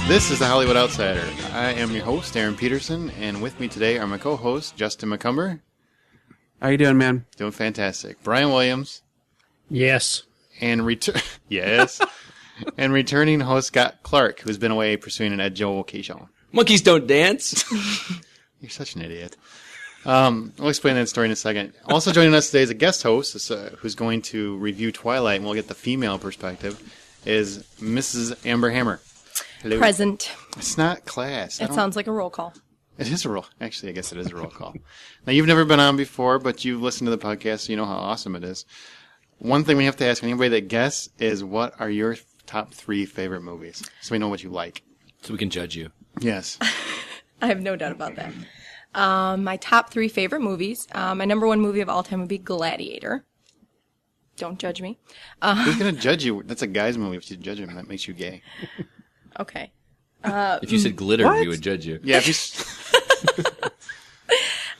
This is the Hollywood Outsider. I am your host, Aaron Peterson, and with me today are my co-hosts, Justin McCumber. How you doing, man? Doing fantastic. Brian Williams. Yes. And yes. And returning host, Scott Clark, who's been away pursuing an education. Monkeys don't dance. You're such an idiot. I'll explain that story in a second. Also joining us today is a guest host who's going to review Twilight, and we'll get the female perspective, is Mrs. Amber Hammer. Hello. Present. It's not class. It sounds like a roll call. It is a roll. Actually, I guess it is a roll call. Now, you've never been on before, but you've listened to the podcast, so you know how awesome it is. One thing we have to ask anybody that guesses is, what are your top 3 favorite movies? So we know what you like. So we can judge you. Yes. I have no doubt about that. My top 3 favorite movies. My number 1 movie of all time would be Gladiator. Don't judge me. Who's going to judge you? That's a guy's movie. If you judge him, that makes you gay. Okay. If you said glitter, we would judge you. Yeah. If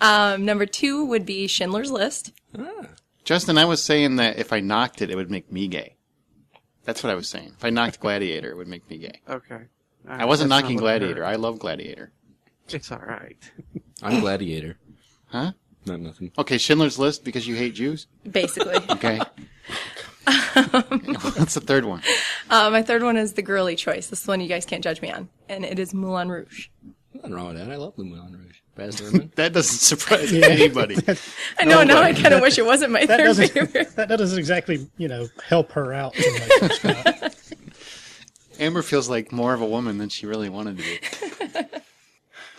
you... Number 2 would be Schindler's List. Justin, I was saying that if I knocked it, it would make me gay. That's what I was saying. If I knocked Gladiator, it would make me gay. Okay. I wasn't knocking Gladiator. I love Gladiator. It's all right. I'm Gladiator. Huh? Not nothing. Okay, Schindler's List because you hate Jews? Basically. Okay. What's the third one? My third one is the girly choice. This is one you guys can't judge me on. And it is Moulin Rouge. Nothing wrong with that. I love the Moulin Rouge. Baz Luhrmann. That doesn't surprise anybody. I know, now I kind of wish it wasn't my third favorite. That doesn't exactly, help her out too much, Scott. Amber feels like more of a woman than she really wanted to be.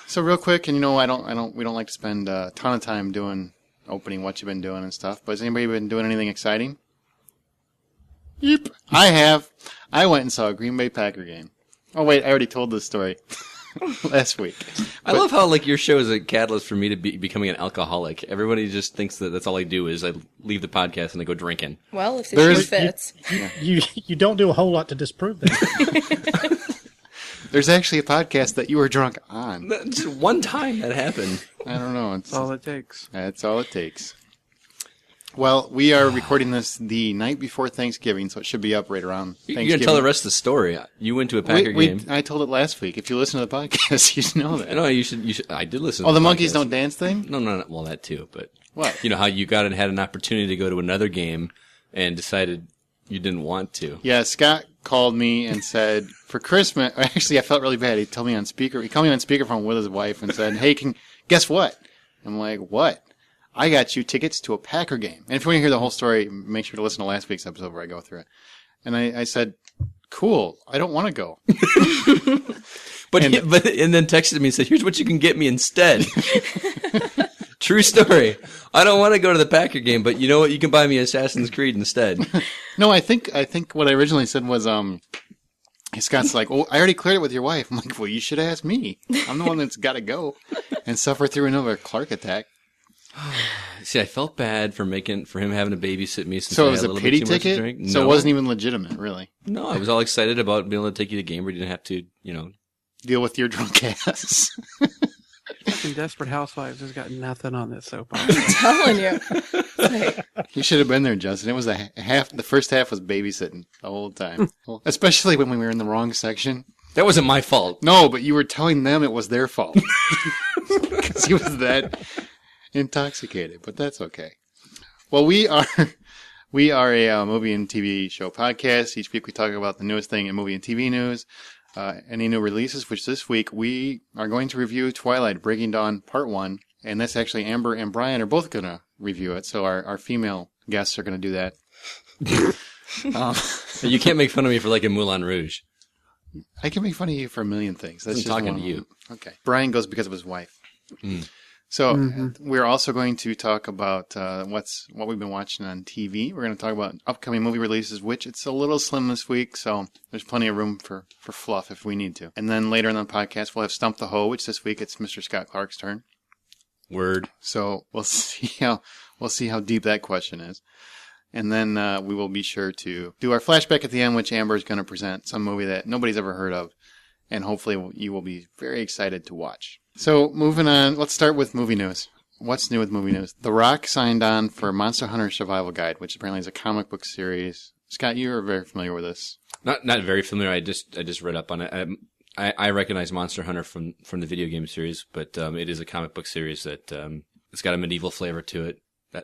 So real quick, and we don't like to spend a ton of time doing opening what you've been doing and stuff, but has anybody been doing anything exciting? Yep. I have. I went and saw a Green Bay Packer game. Oh wait, I already told this story last week. I love how your show is a catalyst for me to be becoming an alcoholic. Everybody just thinks that that's all I do is I leave the podcast and I go drinking. Well, if the shoe fits. You don't do a whole lot to disprove that. There's actually a podcast that you were drunk on. Just one time that happened. I don't know. That's all it takes. That's all it takes. Well, we are recording this the night before Thanksgiving, so it should be up right around Thanksgiving. You're going to tell the rest of the story. You went to a Packer game. I told it last week. If you listen to the podcast, you know that. No, you should. I did listen to the podcast. Monkeys Don't Dance thing? No. Well, that too. But what? You know how you got and had an opportunity to go to another game and decided you didn't want to. Yeah, Scott called me and said, for Christmas, actually I felt really bad. He called me on speakerphone with his wife and said, hey, guess what? I'm like, what? I got you tickets to a Packer game. And if you want to hear the whole story, make sure to listen to last week's episode where I go through it. And I said, cool, I don't want to go. And then texted me and said, here's what you can get me instead. True story. I don't want to go to the Packer game, but you know what? You can buy me Assassin's Creed instead. No, I think what I originally said was, Scott's like, oh, I already cleared it with your wife. I'm like, well, you should ask me. I'm the one that's got to go and suffer through another Clark attack. See, I felt bad for him having to babysit me. Since So I it was had a little pity bit too much to ticket? drink. So No. it wasn't even legitimate, really. No, I was all excited about being able to take you to a game where you didn't have to, Deal with your drunk ass. Fucking Desperate Housewives has got nothing on this soap opera. I'm telling you. Like, You should have been there, Justin. It was the first half was babysitting the whole time. Especially when we were in the wrong section. That wasn't my fault. No, but you were telling them it was their fault. Because he was that intoxicated, but that's okay. Well, we are a movie and TV show podcast. Each week we talk about the newest thing in movie and TV news, any new releases, which this week we are going to review Twilight, Breaking Dawn Part 1, and that's actually Amber and Brian are both going to review it, so our female guests are going to do that. You can't make fun of me for liking Moulin Rouge. I can make fun of you for a million things. That's I'm just talking one to you. of them. Okay. Brian goes because of his wife. Mm. So we're also going to talk about what we've been watching on TV. We're going to talk about upcoming movie releases, which it's a little slim this week, so there's plenty of room for fluff if we need to. And then later in the podcast, we'll have Stump the Hoe, which this week it's Mr. Scott Clark's turn. Word. So we'll see how deep that question is. And then we will be sure to do our flashback at the end, which Amber is going to present some movie that nobody's ever heard of. And hopefully you will be very excited to watch. So moving on, let's start with movie news. What's new with movie news? The Rock signed on for Monster Hunter Survival Guide, which apparently is a comic book series. Scott, you are very familiar with this. Not very familiar. I just read up on it. I recognize Monster Hunter from the video game series, but it is a comic book series that it's got a medieval flavor to it.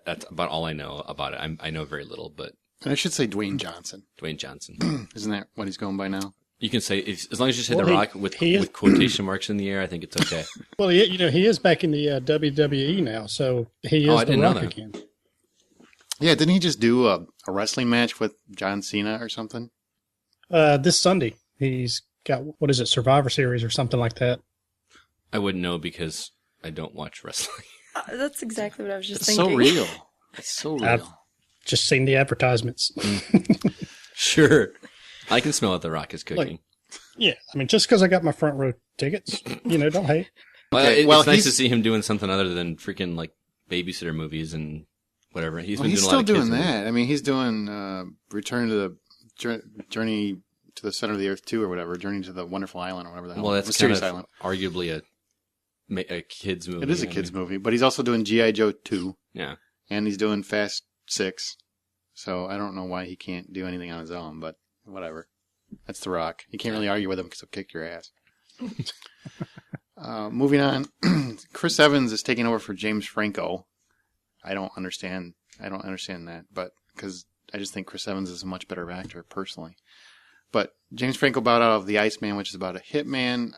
That's about all I know about it. I know very little, but And I should say Dwayne Johnson. Dwayne Johnson. Isn't that what he's going by now? You can say as long as you say Well, The Rock with quotation marks in the air, I think it's okay. Well, he is back in the WWE now, so he is I the didn't know Rock that. again. Yeah, didn't he just do a wrestling match with John Cena or something? This Sunday, he's got, what is it, Survivor Series or something like that. I wouldn't know because I don't watch wrestling. That's exactly what I was just It's thinking. so real. It's so real. I've just seen the advertisements. Sure. I can smell what The Rock is cooking. Yeah, I mean, just because I got my front row tickets, don't hate. Okay, It's nice he's- to see him doing something other than freaking like babysitter movies and whatever. He's Well, been he's doing a still lot of kids doing movies. that. I mean, he's doing Return to the Journey to the Center of the Earth 2 or whatever, Journey to the Wonderful Island or whatever the hell. Well, that's kind Mysterious of Island. arguably a kid's movie. It is a I kid's mean, movie, but he's also doing G.I. Joe 2, Yeah. and he's doing Fast 6. So I don't know why he can't do anything on his own, but whatever. That's The Rock. You can't really argue with him because he'll kick your ass. Moving on, Chris Evans is taking over for James Franco. I don't understand that, but because I just think Chris Evans is a much better actor personally. But James Franco bowed out of The Iceman, which is about a hitman.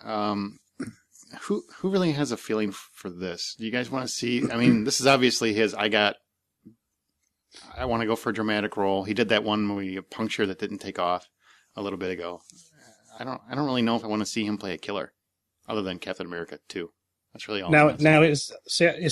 Who really has a feeling for this? Do you guys want to see? I mean, this is obviously his. I want to go for a dramatic role. He did that one movie, Puncture, that didn't take off a little bit ago. I don't really know if I want to see him play a killer, other than Captain America 2. That's really all. Now is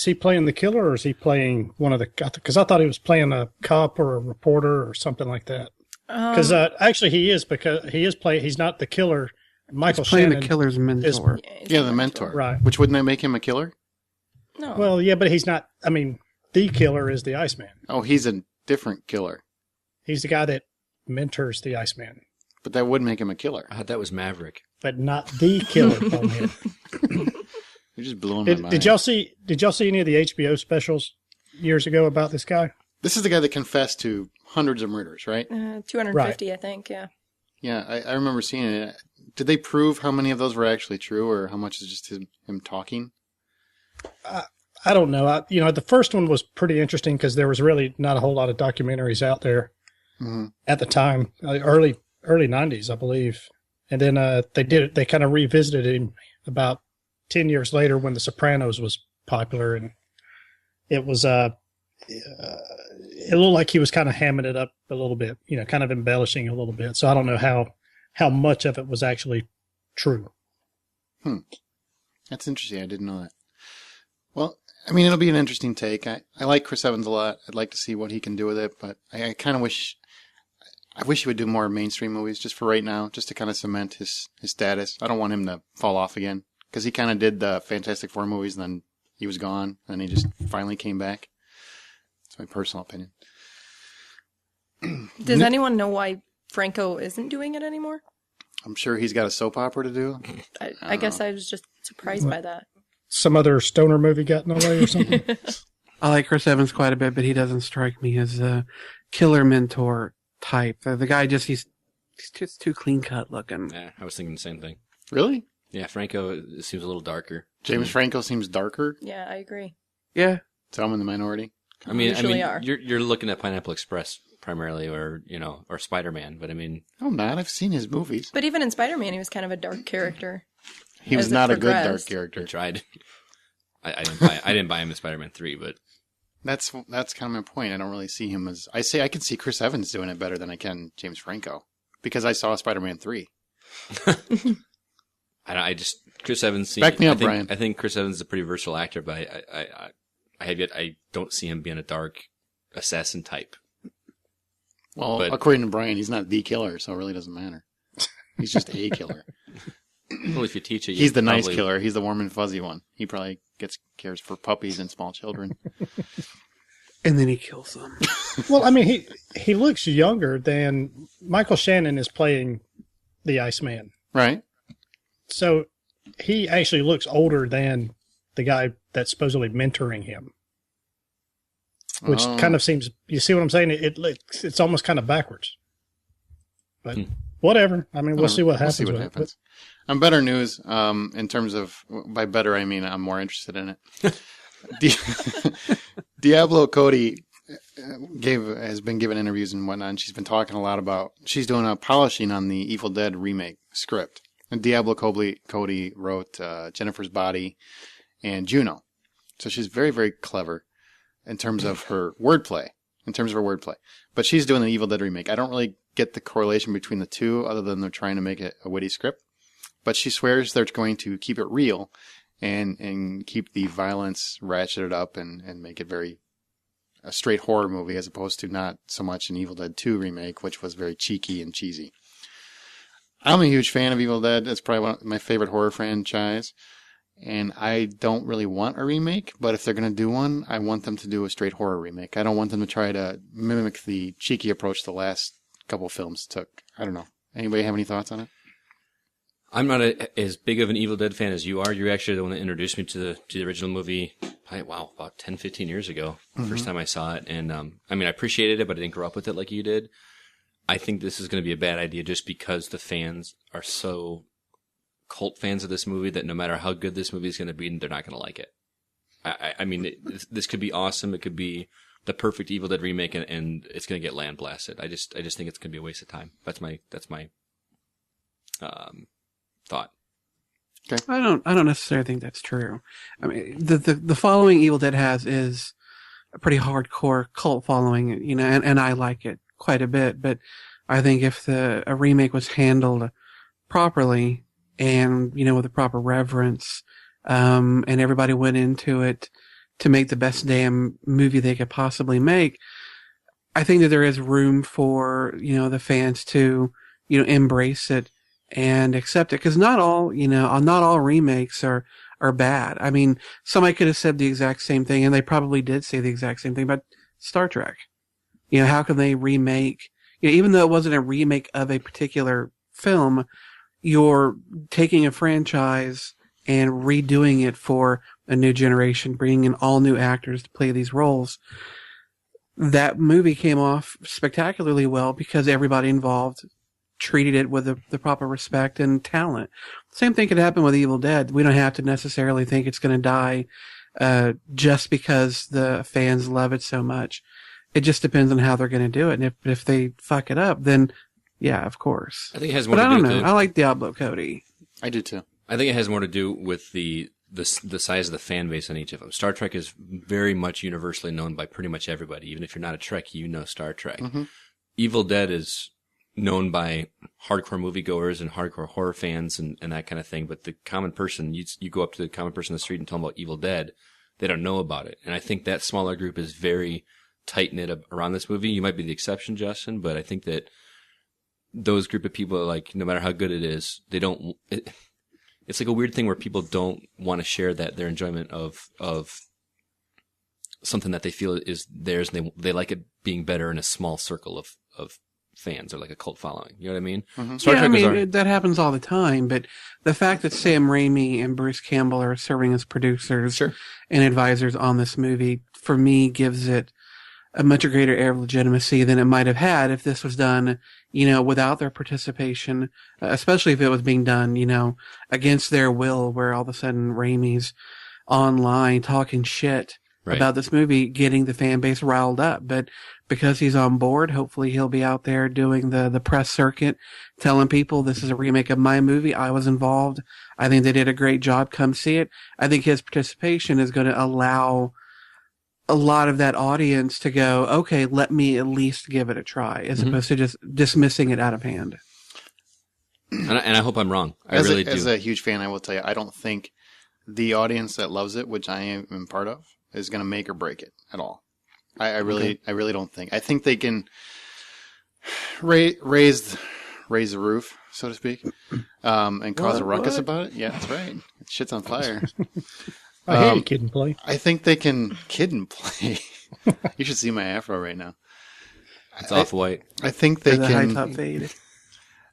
he playing the killer or is he playing one of the? Because I thought he was playing a cop or a reporter or something like that. Because actually he is, because he's not the killer. Michael Playing Shannon the killer's mentor. he's Yeah, the mentor. Right. Which wouldn't that make him a killer? No. Well, yeah, but he's not. I mean, the killer is the Iceman. Oh, he's a different killer. He's the guy that mentors the Iceman, But that would make him a killer. I thought that was Maverick. but not the killer. Bonehead. You're just blowing my mind. Did y'all see any of the HBO specials years ago about this guy? This is the guy that confessed to hundreds of murders, right? 250, I think, yeah. Yeah, I remember seeing it. Did they prove how many of those were actually true, or how much is just him talking? I don't know. The first one was pretty interesting because there was really not a whole lot of documentaries out there at the time, early 90s, I believe. And then they kind of revisited him about 10 years later when The Sopranos was popular, and it was it looked like he was kind of hamming it up a little bit, kind of embellishing a little bit. So I don't know how much of it was actually true. That's interesting. I didn't know that. Well, I mean, it'll be an interesting take. I like Chris Evans a lot. I'd like to see what he can do with it, but I kind of wish he would do more mainstream movies just for right now, just to kind of cement his status. I don't want him to fall off again, because he kind of did the Fantastic Four movies, and then he was gone, and he just finally came back. That's my personal opinion. Does anyone know why Franco isn't doing it anymore? I'm sure he's got a soap opera to do. I guess I was just surprised by that. Some other stoner movie got in the way or something? I like Chris Evans quite a bit, but he doesn't strike me as a killer mentor type. The guy he's just too clean cut looking. Yeah, I was thinking the same thing. Really? Yeah, Franco seems a little darker. James Franco seems darker, Yeah, I agree. Yeah. so I'm in the minority. I mean, Usually are. you're looking at Pineapple Express primarily, or Spider-Man. But I mean, No, I'm not. I've seen his movies. But even in Spider-Man, he was kind of a dark character. He was as it not a good dark progressed. I character. tried. I didn't buy him in Spider-Man 3, but That's kind of my point. I don't really see him as. I say I can see Chris Evans doing it better than I can James Franco, because I saw Spider-Man 3. Chris Evans. Back me up, Brian. I think Chris Evans is a pretty versatile actor, but I don't see him being a dark assassin type. Well, But- according to Brian, he's not the killer, so it really doesn't matter. He's just a killer. Well, if you teach it, He's the nice probably- killer. He's the warm and fuzzy one. He probably cares for puppies and small children. And then he kills them. Well, I mean, he looks younger than Michael Shannon is playing the Iceman. Right? So he actually looks older than the guy that's supposedly mentoring him, which Oh. kind of seems, you see what I'm saying? It's almost kind of backwards. But whatever. I mean, we'll see what happens. We'll see what happens. On better news, in terms of, by better I mean I'm more interested in it. Diablo Cody has been given interviews and whatnot, and she's been talking a lot about, she's doing a polishing on the Evil Dead remake script. And Diablo Cody wrote Jennifer's Body and Juno. So she's very, very clever in terms of her wordplay. But she's doing the Evil Dead remake. I don't really get the correlation between the two other than they're trying to make it a witty script. But she swears they're going to keep it real and keep the violence ratcheted up and make it very a straight horror movie as opposed to not so much an Evil Dead 2 remake, which was very cheeky and cheesy. I'm a huge fan of Evil Dead. It's probably one of my favorite horror franchise. And I don't really want a remake, but if they're going to do one, I want them to do a straight horror remake. I don't want them to try to mimic the cheeky approach the last couple films took. I don't know. Anybody have any thoughts on it? I'm not as big of an Evil Dead fan as you are. You're actually the one that introduced me to the original movie, about 10, 15 years ago, the first time I saw it. And, I appreciated it, but I didn't grow up with it like you did. I think this is going to be a bad idea just because the fans are so cult fans of this movie that no matter how good this movie is going to be, they're not going to like it. This could be awesome. It could be the perfect Evil Dead remake, and it's going to get land blasted. I just think it's going to be a waste of time. That's my thought. Okay. I don't necessarily think that's true. I mean, the following Evil Dead has is a pretty hardcore cult following, and I like it quite a bit. But I think if a remake was handled properly and with the proper reverence, and everybody went into it to make the best damn movie they could possibly make, I think that there is room for the fans to embrace it and accept it, because not all remakes are bad. I mean, somebody could have said the exact same thing, and they probably did say the exact same thing about Star Trek. How can they remake, even though it wasn't a remake of a particular film, you're taking a franchise and redoing it for a new generation, bringing in all new actors to play these roles. That movie came off spectacularly well because everybody involved treated it with the proper respect and talent. Same thing could happen with Evil Dead. We don't have to necessarily think it's going to die just because the fans love it so much. It just depends on how they're going to do it. And if they fuck it up, then yeah, of course. I think it has more but to I do don't with know. I like Diablo Cody. I do too. I think it has more to do with the size of the fan base on each of them. Star Trek is very much universally known by pretty much everybody. Even if you're not a Trekkie, you know Star Trek. Mm-hmm. Evil Dead is known by hardcore moviegoers and hardcore horror fans and that kind of thing. But the common person, you go up to the common person on the street and tell them about Evil Dead, they don't know about it. And I think that smaller group is very tight-knit around this movie. You might be the exception, Justin, but I think that those group of people, like, no matter how good it is, they don't... It's like a weird thing where people don't want to share their enjoyment of something that they feel is theirs, and they like it being better in a small circle of fans or like a cult following. You know what I mean? Mm-hmm. That happens all the time, but the fact that Sam Raimi and Bruce Campbell are serving as producers and advisors on this movie, for me, gives it a much greater air of legitimacy than it might have had if this was done, without their participation, especially if it was being done, against their will, where all of a sudden Raimi's online talking shit about this movie, getting the fan base riled up. But because he's on board, hopefully he'll be out there doing the press circuit, telling people this is a remake of my movie. I was involved. I think they did a great job. Come see it. I think his participation is going to allow a lot of that audience to go, okay, let me at least give it a try, as opposed to just dismissing it out of hand. And I hope I'm wrong. As a huge fan, I will tell you, I don't think the audience that loves it, which I am part of, is going to make or break it at all. I really don't think. I think they can raise the roof, so to speak, and cause a ruckus about it. Yeah, that's right. Shit's on fire. I hate a kid and play. I think they can kid and play. You should see my afro right now. It's off-white. I think they can. High top fade.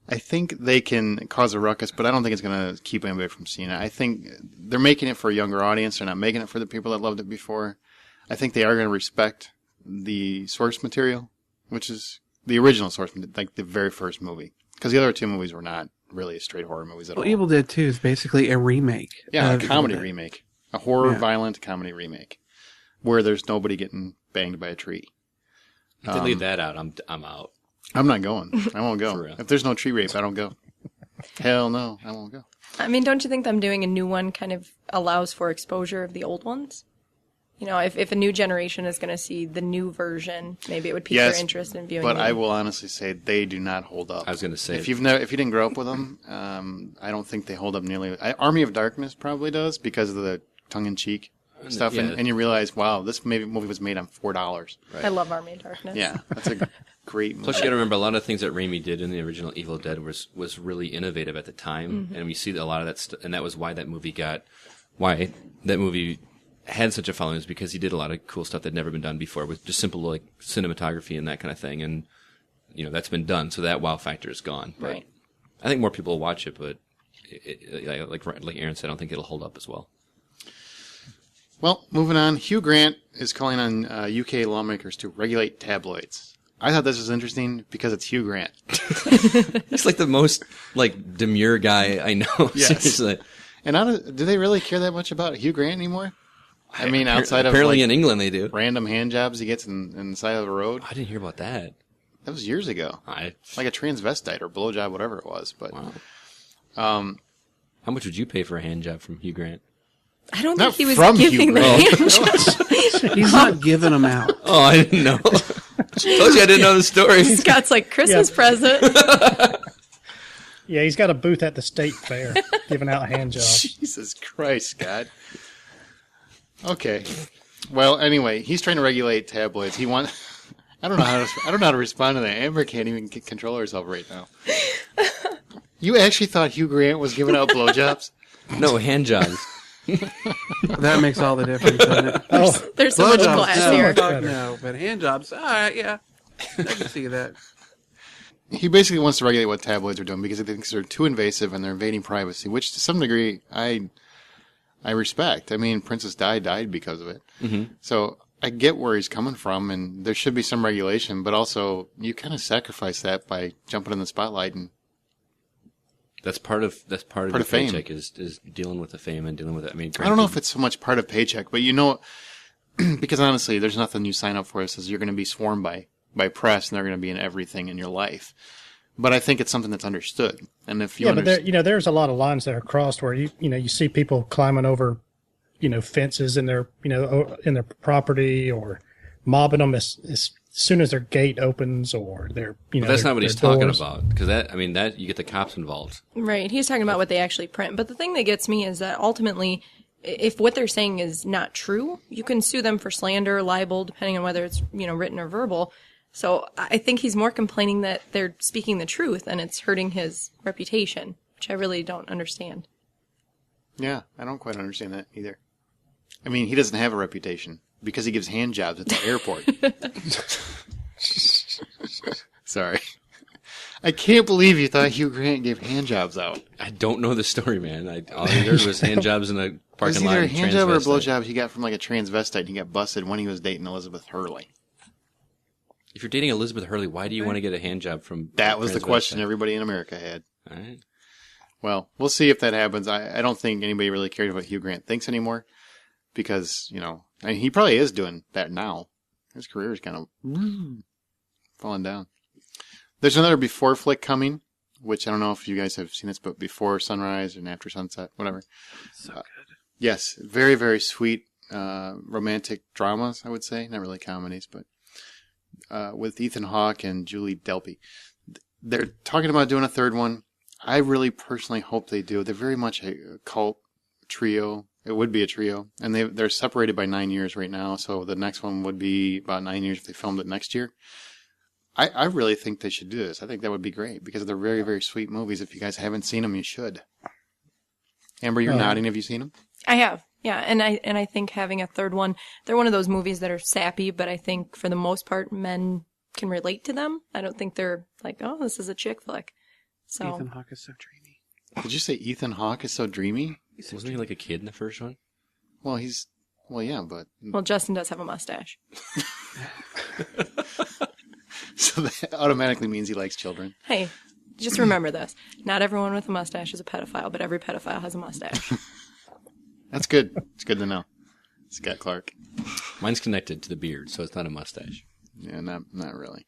I think they can cause a ruckus, but I don't think it's going to keep anybody from seeing it. I think they're making it for a younger audience. They're not making it for the people that loved it before. I think they are going to respect the source material, which is the original source, like the very first movie. Because the other two movies were not really straight horror movies at all. Well, Evil Dead 2 is basically a remake. Yeah, a of comedy Evil Dead. remake. A horror, Yeah. violent comedy remake. Where there's nobody getting banged by a tree. If they leave that out, I'm out. I'm not going. I won't For go. real. If there's no tree rape, I don't go. Hell no, I won't go. I mean, don't you think them doing a new one kind of allows for exposure of the old ones? You know, if a new generation is going to see the new version, maybe it would pique Yes, their interest in viewing. But the- I will honestly say they do not hold up. I was going to say, If you didn't grow up with them, I don't think they hold up nearly. Army of Darkness probably does because of the tongue-in-cheek stuff, yeah. and you realize, wow, this movie was made on $4. I love Army of Darkness. Yeah, that's a great movie. plus you got to remember a lot of things that Raimi did in the original Evil Dead was really innovative at the time, and we see a lot of that, and that was why that movie had such a following, is because he did a lot of cool stuff that had never been done before with just simple like cinematography and that kind of thing, and that's been done, so that wow factor is gone. But Right. I think more people will watch it, but like Aaron said, I don't think it'll hold up as well. Well, moving on, Hugh Grant is calling on UK lawmakers to regulate tabloids. I thought this was interesting because it's Hugh Grant. He's like the most like demure guy I know. Yes. Seriously. And do they really care that much about Hugh Grant anymore? I mean, outside of apparently like, in England they do. random hand jobs he gets in the side of the road. I didn't hear about that. That was years ago. Like a transvestite or blowjob, whatever it was. But Wow. How much would you pay for a hand job from Hugh Grant? I don't Not think he was from Hugh giving the Grant. hand. He's not giving them out. Oh, I didn't know. Told you I didn't know the story. Scott's like Christmas present. Yeah, he's got a booth at the state fair giving out hand jobs. Jesus Christ, Scott. Okay. Well, anyway, he's trying to regulate tabloids. I don't know how to respond to that. Amber can't even control herself right now. You actually thought Hugh Grant was giving out blowjobs? No, hand jobs. That makes all the difference, doesn't it? Oh, There's so much Blowjobs, class no, here. fuck no, but hand jobs, all right, yeah. I can see that. He basically wants to regulate what tabloids are doing because he thinks they're too invasive and they're invading privacy, which to some degree I respect. I mean, Princess Di died because of it. Mm-hmm. So I get where he's coming from, and there should be some regulation, but also you kind of sacrifice that by jumping in the spotlight. And That's part of your of fame. paycheck is dealing with the fame and dealing with it. I mean, I don't know if it's so much part of paycheck, but because honestly, there's nothing you sign up for that says you're going to be swarmed by press and they're going to be in everything in your life. But I think it's something that's understood. And if you yeah, but there's a lot of lines that are crossed where you see people climbing over, fences in their property or mobbing them as soon as their gate opens or their But that's not what he's talking doors. about, because that you get the cops involved. Right. He's talking about what they actually print. But the thing that gets me is that ultimately, if what they're saying is not true, you can sue them for slander, libel, depending on whether it's, written or verbal. So I think he's more complaining that they're speaking the truth and it's hurting his reputation, which I really don't understand. Yeah, I don't quite understand that either. I mean, he doesn't have a reputation because he gives hand jobs at the airport. Sorry. I can't believe you thought Hugh Grant gave hand jobs out. I don't know the story, man. All I heard was hand jobs in a It was parking lot. either a and hand job or a transvestite. blowjob he got from like a transvestite and he got busted when he was dating Elizabeth Hurley. If you're dating Elizabeth Hurley, why do you want to get a hand job from? That was the transvestite? question everybody in America had. All right. Well, we'll see if that happens. I don't think anybody really cares what Hugh Grant thinks anymore because, I mean, he probably is doing that now. His career is kind of falling down. There's another Before flick coming, which I don't know if you guys have seen this, but Before Sunrise and After Sunset, whatever. So good. Yes, very, very sweet romantic dramas, I would say. Not really comedies, but with Ethan Hawke and Julie Delpy. They're talking about doing a third one. I really personally hope they do. They're very much a cult trio. It would be a trio. And they're separated by 9 years right now, so the next one would be about 9 years if they filmed it next year. I really think they should do this. I think that would be great because they're very, very sweet movies. If you guys haven't seen them, you should. Amber, you're nodding. Have you seen them? I have. Yeah, and I think having a third one, they're one of those movies that are sappy, but I think for the most part, men can relate to them. I don't think they're like, oh, this is a chick flick. So Ethan Hawke is so dreamy. Did you say Ethan Hawke is so dreamy? Wasn't he like a kid in the first one? Well, yeah, but... Well, Justin does have a mustache. So that automatically means he likes children. Hey, just remember this. Not everyone with a mustache is a pedophile, but every pedophile has a mustache. That's good. It's good to know. Scott Clark. Mine's connected to the beard, so it's not a mustache. Yeah, not really.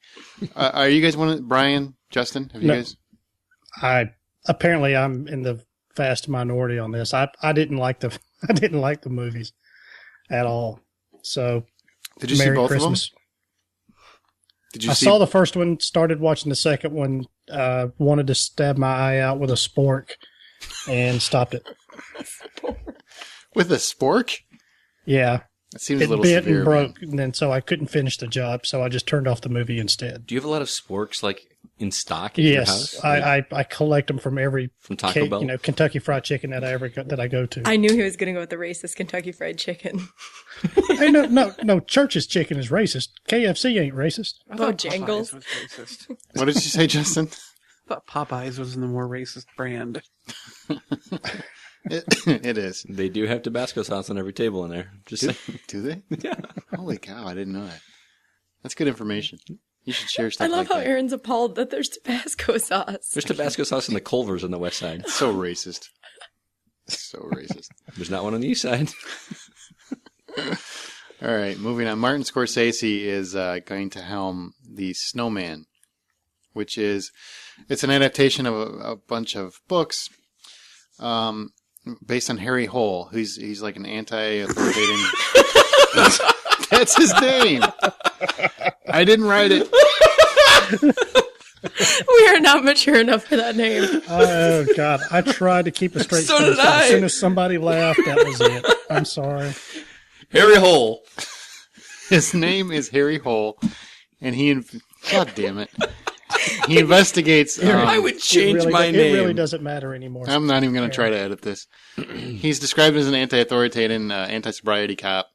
Are you guys Brian, Justin? Have you guys? Apparently I'm in the vast minority on this. I didn't like the movies at all. So did you see both Christmas. of them? Did you? I saw the first one. Started watching the second one. Wanted to stab my eye out with a spork, and stopped it. With a spork? Yeah. That seems a It little bent severe. and broke, and then so I couldn't finish the job. So I just turned off the movie instead. Do you have a lot of sporks like in stock at your house? Yes, I collect them from every From Taco Bell? Kentucky Fried Chicken that I go to. I knew he was going to go with the racist Kentucky Fried Chicken. Hey, no, Church's chicken is racist. KFC ain't racist. I Oh, thought Jangles. Popeyes was racist. What did you say, Justin? I thought Popeyes was the more racist brand. It is. They do have Tabasco sauce on every table in there. Just saying. Do they? Yeah. Holy cow! I didn't know that. That's good information. You should share I stuff love like how that. Aaron's appalled that there's Tabasco sauce. There's Tabasco sauce in the Culvers on the west side. So racist. So racist. There's not one on the east side. All right, moving on. Martin Scorsese is going to helm The Snowman, which is it's an adaptation of a bunch of books based on Harry Hole. He's like an anti-authoritative. That's his name. I didn't write it. We are not mature enough for that name. Oh God! I tried to keep a straight So face. did I. As soon as somebody laughed, that was it. I'm sorry. Harry Hole. His name is Harry Hole, and God damn it. He investigates. I would change my It name. really doesn't matter anymore. I'm not even going to try to edit this. He's described as an anti-authoritarian, anti-sobriety cop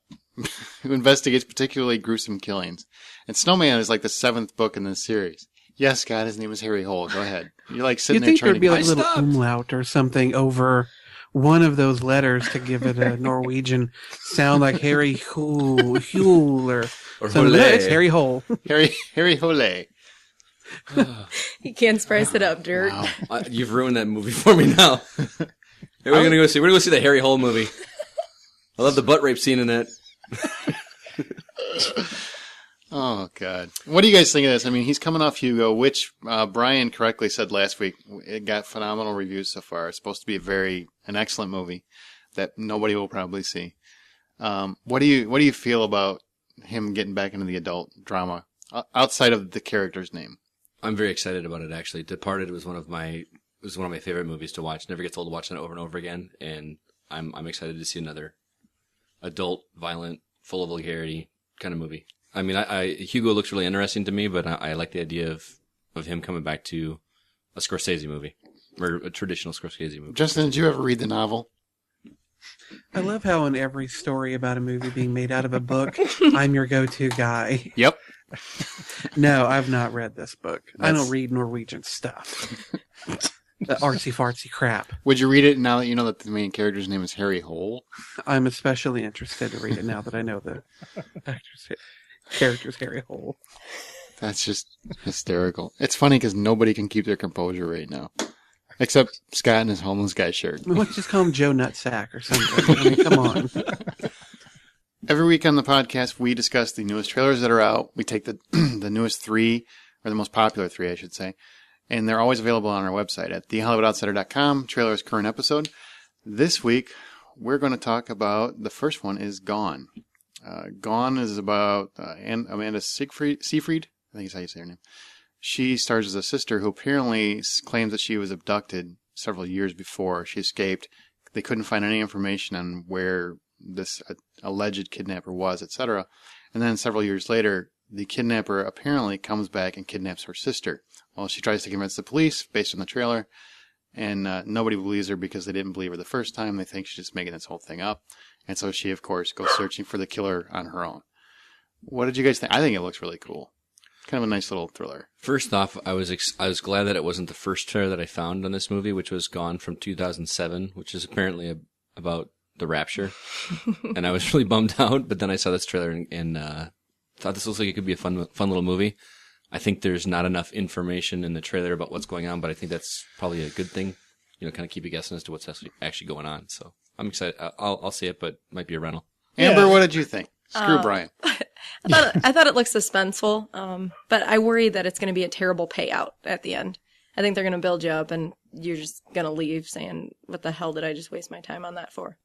who investigates particularly gruesome killings. And Snowman is like the 7th book in this series. Yes, Scott, his name is Harry Hole. Go ahead. You're like sitting You'd there think trying there'd be to... like a little stopped. umlaut or something over one of those letters to give it a Norwegian sound, like Harry Hule or something. Hole. It's Harry Hole. Harry Hole. He can't spice it up, Dirt. Wow. You've ruined that movie for me now. Hey, we're gonna go see the Harry Hole movie. I love the butt rape scene in that. Oh, God. What do you guys think of this? I mean, he's coming off Hugo, which Brian correctly said last week. It got phenomenal reviews so far. It's supposed to be an excellent movie that nobody will probably see. What do you feel about him getting back into the adult drama outside of the character's name? I'm very excited about it. Actually, Departed was one of my favorite movies to watch. Never gets old watching it over and over again, and I'm excited to see another adult, violent, full of vulgarity kind of movie. I mean, Hugo looks really interesting to me, but I like the idea of him coming back to a Scorsese movie or a traditional Scorsese movie. Justin, did you ever read the novel? I love how in every story about a movie being made out of a book, I'm your go-to guy. Yep. No, I've not read this book. I don't read Norwegian stuff. The artsy-fartsy crap. Would you read it now that you know that the main character's name is Harry Hole? I'm especially interested to read it now that I know the character's Harry Hole. That's just hysterical. It's funny because nobody can keep their composure right now. Except Scott in his homeless guy shirt. I mean, let's just call him Joe Nutsack or something. I mean, come on. Every week on the podcast, we discuss the newest trailers that are out. We take the the newest 3, or the most popular 3, I should say. And they're always available on our website at thehollywoodoutsiders.com. Trailers current episode. This week, we're going to talk about, the first one is Gone. Gone is about Amanda Seyfried. I think is how you say her name. She stars as a sister who apparently claims that she was abducted several years before she escaped. They couldn't find any information on where this alleged kidnapper was, etc. And then several years later, the kidnapper apparently comes back and kidnaps her sister. Well, she tries to convince the police based on the trailer, and nobody believes her because they didn't believe her the first time. They think she's just making this whole thing up. And so she, of course, goes searching for the killer on her own. What did you guys think? I think it looks really cool. Kind of a nice little thriller. First off, I was glad that it wasn't the first trailer that I found on this movie, which was Gone from 2007, which is apparently about the rapture. And I was really bummed out, but then I saw this trailer and thought this looks like it could be a fun little movie. I think there's not enough information in the trailer about what's going on, but I think that's probably a good thing. You know, kind of keep you guessing as to what's actually going on. So I'm excited. I'll see it, but it might be a rental. Amber, what did you think? Screw Brian. I thought it looks suspenseful, but I worry that it's going to be a terrible payout at the end. I think they're going to build you up, and you're just going to leave saying, what the hell did I just waste my time on that for?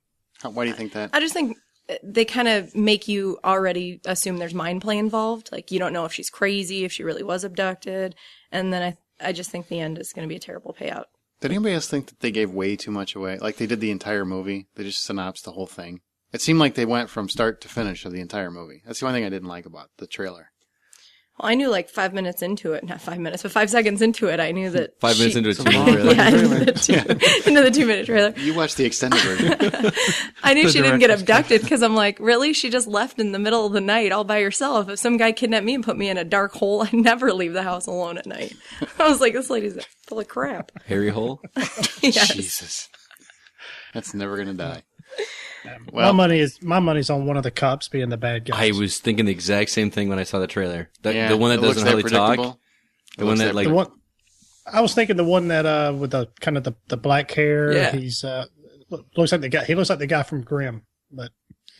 Why do you think that? I just think they kind of make you already assume there's mind play involved. Like, you don't know if she's crazy, if she really was abducted. And then I just think the end is going to be a terrible payout. Did anybody else think that they gave way too much away? Like they did the entire movie? They just synopsed the whole thing? It seemed like they went from start to finish of the entire movie. That's the only thing I didn't like about the trailer. Well, I knew like 5 minutes into it, not 5 minutes, but 5 seconds into it, I knew that 5 minutes into a 2-minute trailer. Yeah, into the 2-minute trailer. You watched the extended version. I knew she didn't get abducted because I'm like, really? She just left in the middle of the night all by herself. If some guy kidnapped me and put me in a dark hole, I'd never leave the house alone at night. I was like, this lady's full of crap. Harry Hole? Yes. Jesus. That's never going to die. Well, my money's on one of the cops being the bad guys. I was thinking the exact same thing when I saw the trailer. Yeah, the one that it looks doesn't really talk. predictable. The one that like the one, I was thinking the one that with the kind of the black hair. Yeah. He's looks like the guy. He looks like the guy from Grimm, but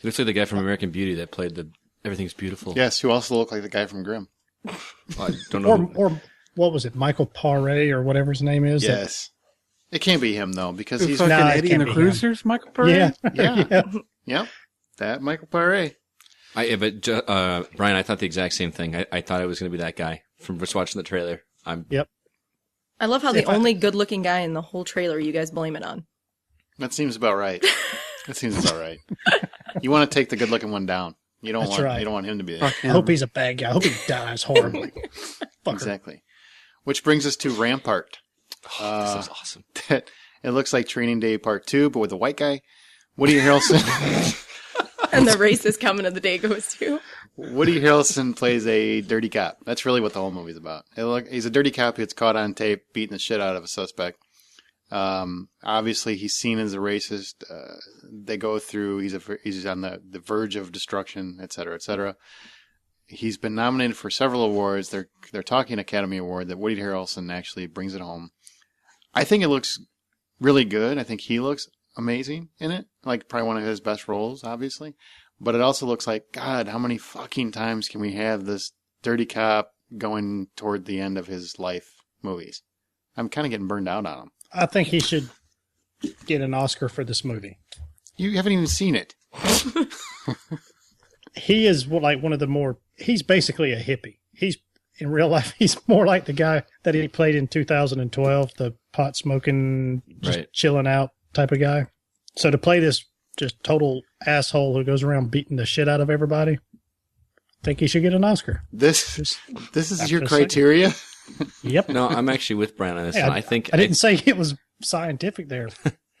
looks like the guy from American Beauty that played the Everything's Beautiful. Yes, who also looked like the guy from Grimm. I don't know. or what was it, Michael Paré or whatever his name is? Yes. It can't be him, though, because Who he's... fucking Nah, it Eddie can't and the be him. Cruisers, Michael Paré? Yeah. Yeah. Yep. That Michael Paré. Brian, I thought the exact same thing. I thought it was going to be that guy from just watching the trailer. Yep. I love how the only good-looking guy in the whole trailer, you guys blame it on. That seems about right. That seems about right. You want to take the good-looking one down. You don't That's want. right. You don't want him to be there. Fuck I him. hope he's a bad guy. I hope he dies horribly. Fucker. Exactly. Which brings us to Rampart. This is awesome. It looks like Training Day Part 2, but with a white guy. Woody Harrelson. And the racist comment of the day goes to. Woody Harrelson plays a dirty cop. That's really what the whole movie's about. He's a dirty cop who gets caught on tape beating the shit out of a suspect. Obviously, he's seen as a racist. They go through. He's on the verge of destruction, et cetera, et cetera. He's been nominated for several awards. They're talking Academy Award that Woody Harrelson actually brings it home. I think it looks really good. I think he looks amazing in it. Like probably one of his best roles, obviously. But it also looks like, God, how many fucking times can we have this dirty cop going toward the end of his life movies? I'm kind of getting burned out on him. I think he should get an Oscar for this movie. You haven't even seen it. He is like one of the more. He's basically a hippie. He's in real life. He's more like the guy that he played in 2012, the pot smoking, just Right. chilling out type of guy. So to play this just total asshole who goes around beating the shit out of everybody, I think he should get an Oscar. This is after your a second. criteria? Yep. No, I'm actually with Brian on this Hey, one. I think I didn't say it was scientific there,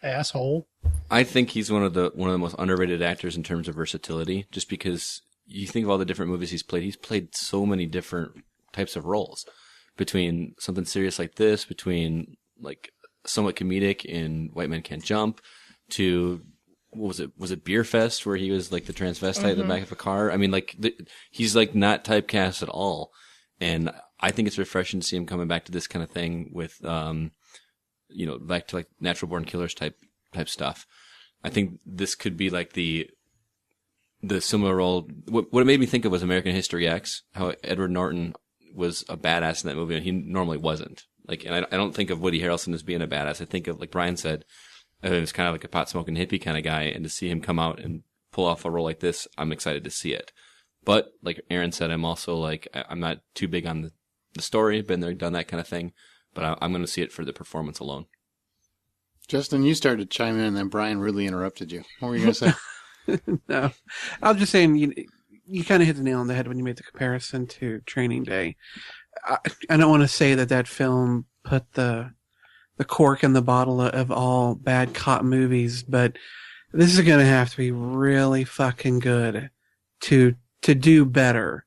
asshole. I think he's one of the most underrated actors in terms of versatility. Just because you think of all the different movies he's played so many different types of roles. Between something serious like this, between like somewhat comedic in White Men Can't Jump, to what was it? Was it Beer Fest where he was like the transvestite in the back of a car? I mean, like he's like not typecast at all, and I think it's refreshing to see him coming back to this kind of thing with, back to like Natural Born Killers type stuff. I think this could be like the similar role. What it made me think of was American History X, how Edward Norton was a badass in that movie, and he normally wasn't. Like, and I don't think of Woody Harrelson as being a badass. I think of, like Brian said, it was kind of like a pot smoking hippie kind of guy, and to see him come out and pull off a role like this, I'm excited to see it. But like Aaron said, I'm also like, I'm not too big on the story, been there, done that kind of thing, but I'm going to see it for the performance alone. Justin, you started chiming in, and then Brian rudely interrupted you. What were you going to say? No, I was just saying you kind of hit the nail on the head when you made the comparison to Training Day. I don't want to say that film put the cork in the bottle of all bad cop movies, but this is going to have to be really fucking good to do better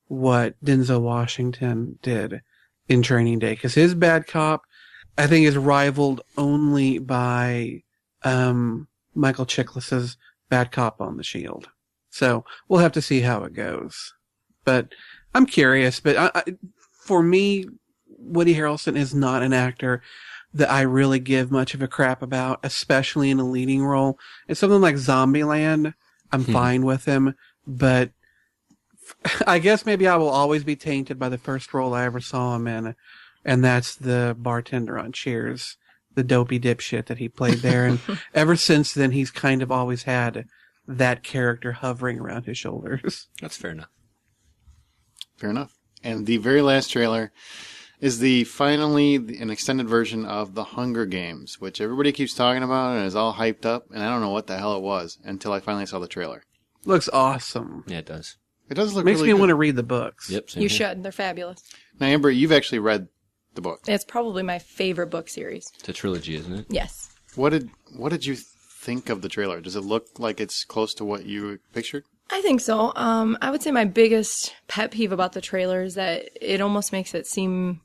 what Denzel Washington did in Training Day, because his bad cop, I think, is rivaled only by Michael Chiklis's Bad Cop on the Shield. So we'll have to see how it goes. But I'm curious. But for me, Woody Harrelson is not an actor that I really give much of a crap about, especially in a leading role. It's something like Zombieland. I'm fine with him, but I guess maybe I will always be tainted by the first role I ever saw him in, and that's the bartender on Cheers, the dopey dipshit that he played there. And ever since then, he's kind of always had that character hovering around his shoulders. That's fair enough. Fair enough. And the very last trailer is finally an extended version of The Hunger Games, which everybody keeps talking about and is all hyped up, and I don't know what the hell it was until I finally saw the trailer. Looks awesome. Yeah, it does. It does look Makes really me good. want to read the books. Yep. Same You here. should. They're fabulous. Now, Amber, you've actually read the book. It's probably my favorite book series. It's a trilogy, isn't it? Yes. What did you think of the trailer? Does it look like it's close to what you pictured? I think so. I would say my biggest pet peeve about the trailer is that it almost makes it seem...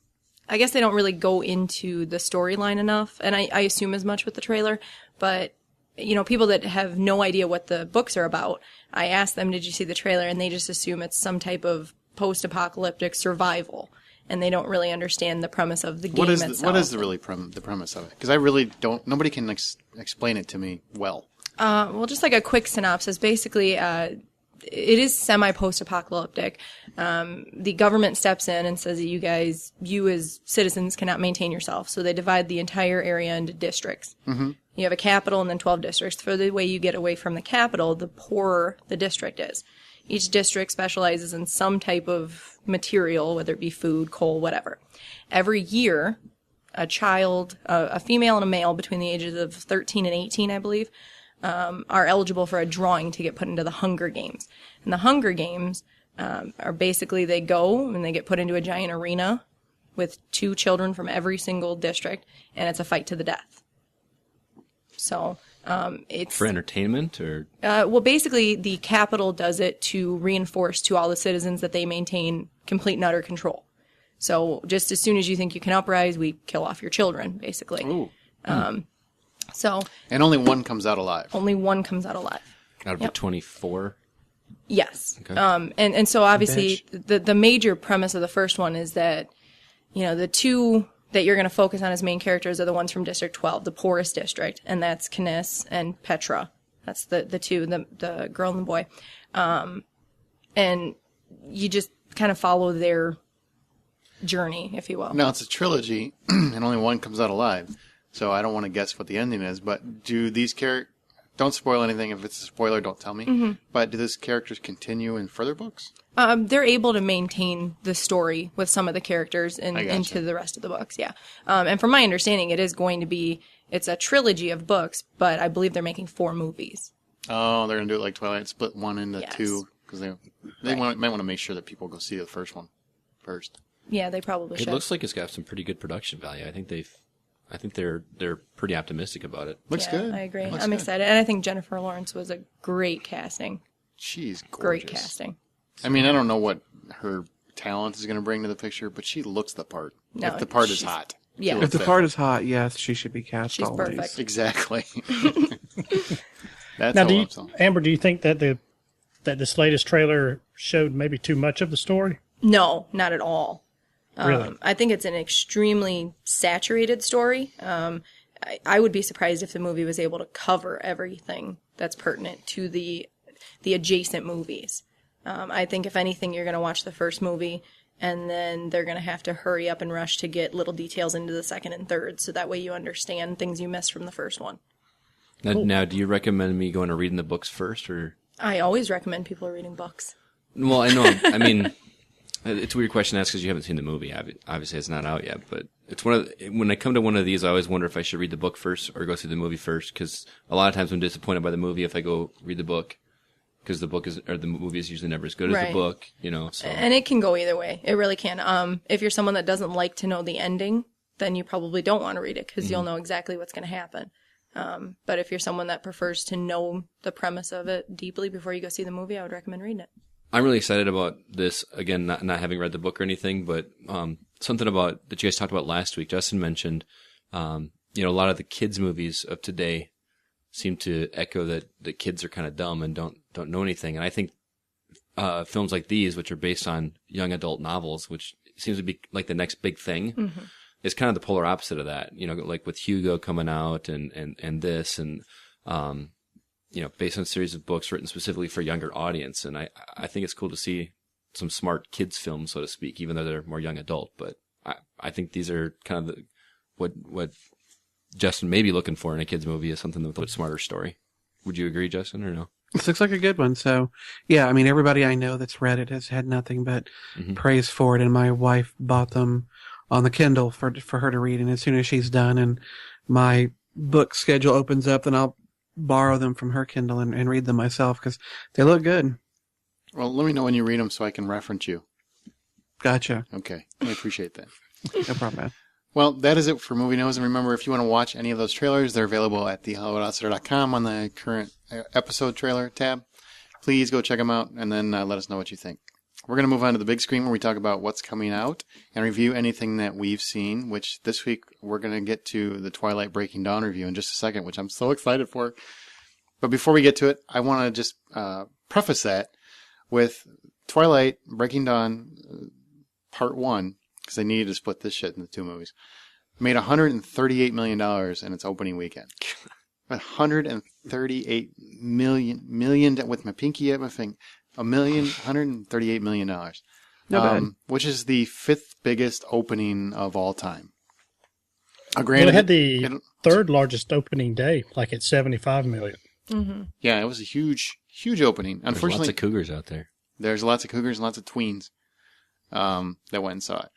I guess they don't really go into the storyline enough, and I assume as much with the trailer, but, you know, people that have no idea what the books are about, I ask them, did you see the trailer? And they just assume it's some type of post-apocalyptic survival, and they don't really understand the premise of the game itself. What is the premise of it? Because I really don't... Nobody can explain it to me well. Well, just like a quick synopsis, basically, it is semi-post-apocalyptic. The government steps in and says that you as citizens cannot maintain yourself. So they divide the entire area into districts. Mm-hmm. You have a capital and then 12 districts. For the way you get away from the capital, the poorer the district is. Each district specializes in some type of material, whether it be food, coal, whatever. Every year, a child, a female and a male between the ages of 13 and 18, I believe, are eligible for a drawing to get put into the Hunger Games. And the Hunger Games are basically they go and they get put into a giant arena with 2 children from every single district, and it's a fight to the death. So it's... For entertainment, or...? Well, basically, the capital does it to reinforce to all the citizens that they maintain complete and utter control. So just as soon as you think you can uprise, we kill off your children, basically. Ooh. So And only one comes out alive. only one comes out alive. Out of the 24? Yes. Okay. And so obviously the major premise of the first one is that, you know, the 2 that you're going to focus on as main characters are the ones from District 12, the poorest district, and that's Kniss and Petra. That's the 2, the girl and the boy. And you just kind of follow their journey, if you will. Now, it's a trilogy, and only one comes out alive. So I don't want to guess what the ending is, but do these characters... Don't spoil anything. If it's a spoiler, don't tell me. Mm-hmm. But do these characters continue in further books? They're able to maintain the story with some of the characters into the rest of the books, yeah. And from my understanding, it is going to be... It's a trilogy of books, but I believe they're making 4 movies. Oh, they're going to do it like Twilight, split one into Yes. 2, because they might want to make sure that people go see the first one first. Yeah, they probably It should. looks like it's got some pretty good production value. I think they're pretty optimistic about it. Looks Yeah, good. I agree. Looks I'm good. excited. And I think Jennifer Lawrence was a great casting. She's gorgeous. Great casting. I mean, I don't know what her talent is going to bring to the picture, but she looks the part. No, if the part is she's- hot. yeah. She If looks the that part is hot, yes, she should be cast She's always. perfect. Exactly. That's Now, all I'm saying. Amber, do you think that this latest trailer showed maybe too much of the story? No, not at all. Really? I think it's an extremely saturated story. I would be surprised if the movie was able to cover everything that's pertinent to the adjacent movies. I think if anything, you're going to watch the first movie, and then they're going to have to hurry up and rush to get little details into the second and third, so that way you understand things you missed from the first one. Now, do you recommend me going to reading the books first, or? I always recommend people reading books. Well, I know. I mean, it's a weird question to ask because you haven't seen the movie. Obviously, it's not out yet. But it's when I come to one of these, I always wonder if I should read the book first or go see the movie first. Because a lot of times I'm disappointed by the movie if I go read the book, because the movie is usually never as good as Right. the book. You know. So. And it can go either way. It really can. If you're someone that doesn't like to know the ending, then you probably don't want to read it because you'll know exactly what's going to happen. But if you're someone that prefers to know the premise of it deeply before you go see the movie, I would recommend reading it. I'm really excited about this. Again, not having read the book or anything, but something about that you guys talked about last week. Justin mentioned, a lot of the kids' movies of today seem to echo that the kids are kind of dumb and don't know anything. And I think films like these, which are based on young adult novels, which seems to be like the next big thing. It's kind of the polar opposite of that, like with Hugo coming out and this and, based on a series of books written specifically for a younger audience. And I think it's cool to see some smart kids films, so to speak, even though they're more young adult. But I think these are kind of what Justin may be looking for in a kids movie is something with a smarter story. Would you agree, Justin, or no? This looks like a good one. So, yeah, I mean, everybody I know that's read it has had nothing but praise for it. And my wife bought them on the Kindle for her to read. And as soon as she's done and my book schedule opens up, then I'll borrow them from her Kindle and read them myself because they look good. Well, let me know when you read them so I can reference you. Gotcha. Okay. I appreciate that. No problem, man. Well, that is it for Movie News. And remember, if you want to watch any of those trailers, they're available at thehollywoodoutsider.com on the current episode trailer tab. Please go check them out and then let us know what you think. We're going to move on to the big screen where we talk about what's coming out and review anything that we've seen, which this week we're going to get to the Twilight Breaking Dawn review in just a second, which I'm so excited for. But before we get to it, I want to just preface that with Twilight Breaking Dawn Part 1, because they needed to split this shit into 2 movies, made $138 million in its opening weekend. $138 million with my pinky at my finger. $138 million. No bad. Which is the 5th biggest opening of all time. Well, it had the third largest opening day, like at 75 million. Mm-hmm. Yeah, it was a huge opening. Unfortunately, there's lots of cougars out there. There's lots of cougars and lots of tweens that went and saw it.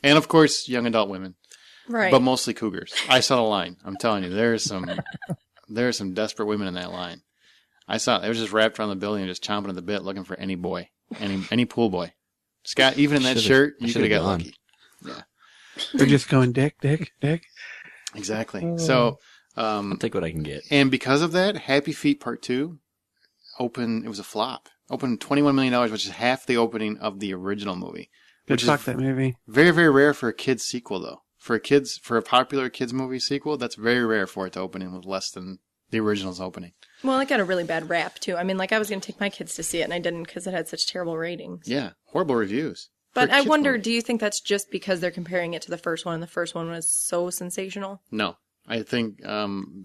And, of course, young adult women. Right. But mostly cougars. I saw the line. I'm telling you, there are some desperate women in that line. I saw it. They were just wrapped around the building and just chomping at the bit looking for any boy, any pool boy. Scott, even in that shirt, you could have got lucky. Yeah. They're just going, dick, dick, dick. Exactly. So, I'll take what I can get. And because of that, Happy Feet Part 2 it was a flop. Opened $21 million, which is half the opening of the original movie. Good fuck that movie. Very, very rare for a kid's sequel, though. For a popular kids movie sequel, that's very rare for it to open with less than the original's opening. Well, it got a really bad rap, too. I mean, I was going to take my kids to see it, and I didn't because it had such terrible ratings. Yeah, horrible reviews. But I wonder, do you think that's just because they're comparing it to the first one, and the first one was so sensational? No. I think,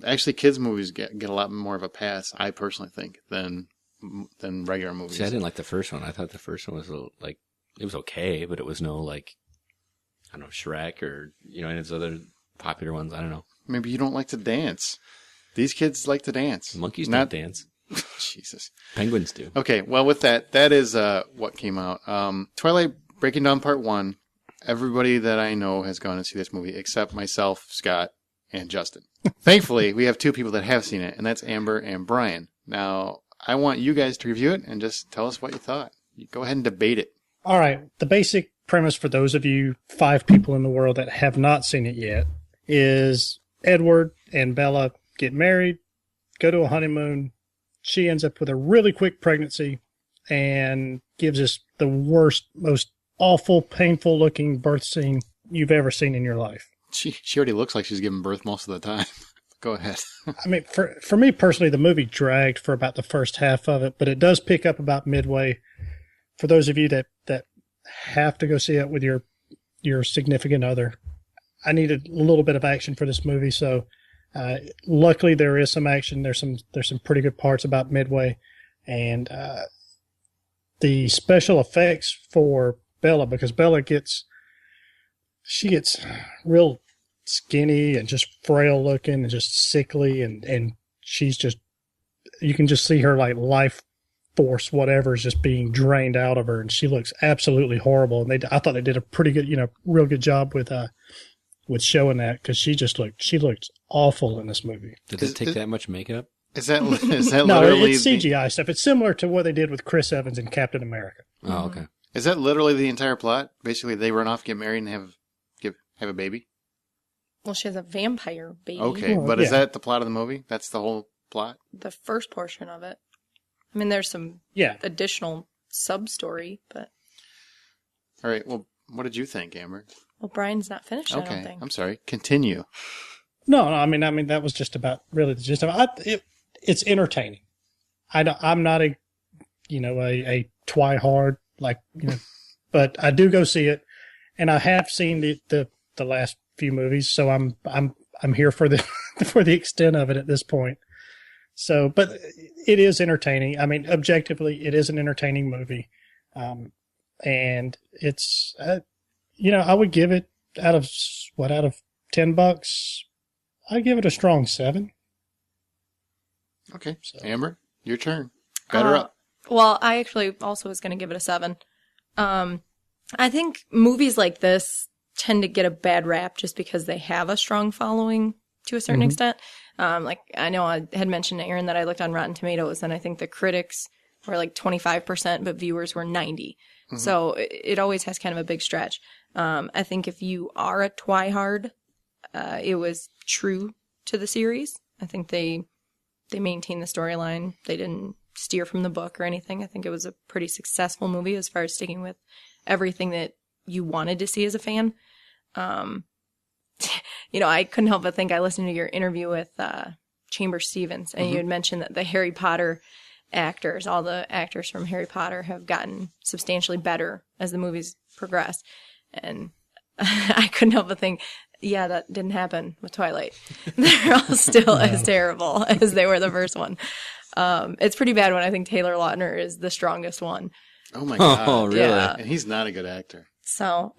actually, kids' movies get a lot more of a pass, I personally think, than regular movies. See, I didn't like the first one. I thought the first one was it was okay, but it was no, I don't know, Shrek or, any of those other popular ones. I don't know. Maybe you don't like to dance. These kids like to dance. Monkeys don't dance. Jesus. Penguins do. Okay, well, with that is what came out. Twilight Breaking Dawn Part 1. Everybody that I know has gone to see this movie except myself, Scott, and Justin. Thankfully, we have 2 people that have seen it, and that's Amber and Brian. Now, I want you guys to review it and just tell us what you thought. You go ahead and debate it. All right. The basic premise for those of you 5 people in the world that have not seen it yet is Edward and Bella get married, go to a honeymoon. She ends up with a really quick pregnancy and gives us the worst, most awful, painful looking birth scene you've ever seen in your life. She already looks like she's giving birth most of the time. Go ahead. I mean, for me personally, the movie dragged for about the first half of it, but it does pick up about midway. For those of you that have to go see it with your significant other, I needed a little bit of action for this movie, so luckily there is some action. There's some pretty good parts about midway, and the special effects for Bella, because Bella gets real skinny and just frail looking and just sickly, and she's just, you can just see her life force, whatever, is just being drained out of her, and she looks absolutely horrible. And I thought they did a pretty good, real good job with showing that, because she looked awful in this movie. Did it take that much makeup? Is that No, literally it's CGI stuff. It's similar to what they did with Chris Evans in Captain America. Oh, okay. Is that literally the entire plot? Basically, they run off, get married, and have a baby? Well, she has a vampire baby. Okay, but is that the plot of the movie? That's the whole plot? The first portion of it. I mean, there's some additional sub-story, but... All right, well, what did you think, Amber? Well, Brian's not finished, okay, I don't think. I'm sorry. Continue. No, I mean, that was just about really the gist of it. It's entertaining. I'm not a twihard, but I do go see it, and I have seen the last few movies, so I'm here for the for the extent of it at this point. So, but it is entertaining. I mean, objectively, it is an entertaining movie, and it's I would give it out of $10, I'd give it a strong 7. Okay, so. Amber, your turn. Better up. Well, I actually also was going to give it a 7. I think movies like this tend to get a bad rap just because they have a strong following to a certain extent. Like I know I had mentioned to Aaron that I looked on Rotten Tomatoes, and I think the critics were like 25%, but viewers were 90%. So it always has kind of a big stretch. I think if you are a twihard, it was true to the series. I think they maintained the storyline. They didn't steer from the book or anything. I think it was a pretty successful movie as far as sticking with everything that you wanted to see as a fan. I couldn't help but think I listened to your interview with Chambers Stevens, and you had mentioned that the Harry Potter actors, all the actors from Harry Potter, have gotten substantially better as the movies progress. And I couldn't help but think, yeah, that didn't happen with Twilight. They're all still as terrible as they were the first one. It's pretty bad when I think Taylor Lautner is the strongest one. Oh my God. Oh, really? Yeah. And he's not a good actor. So,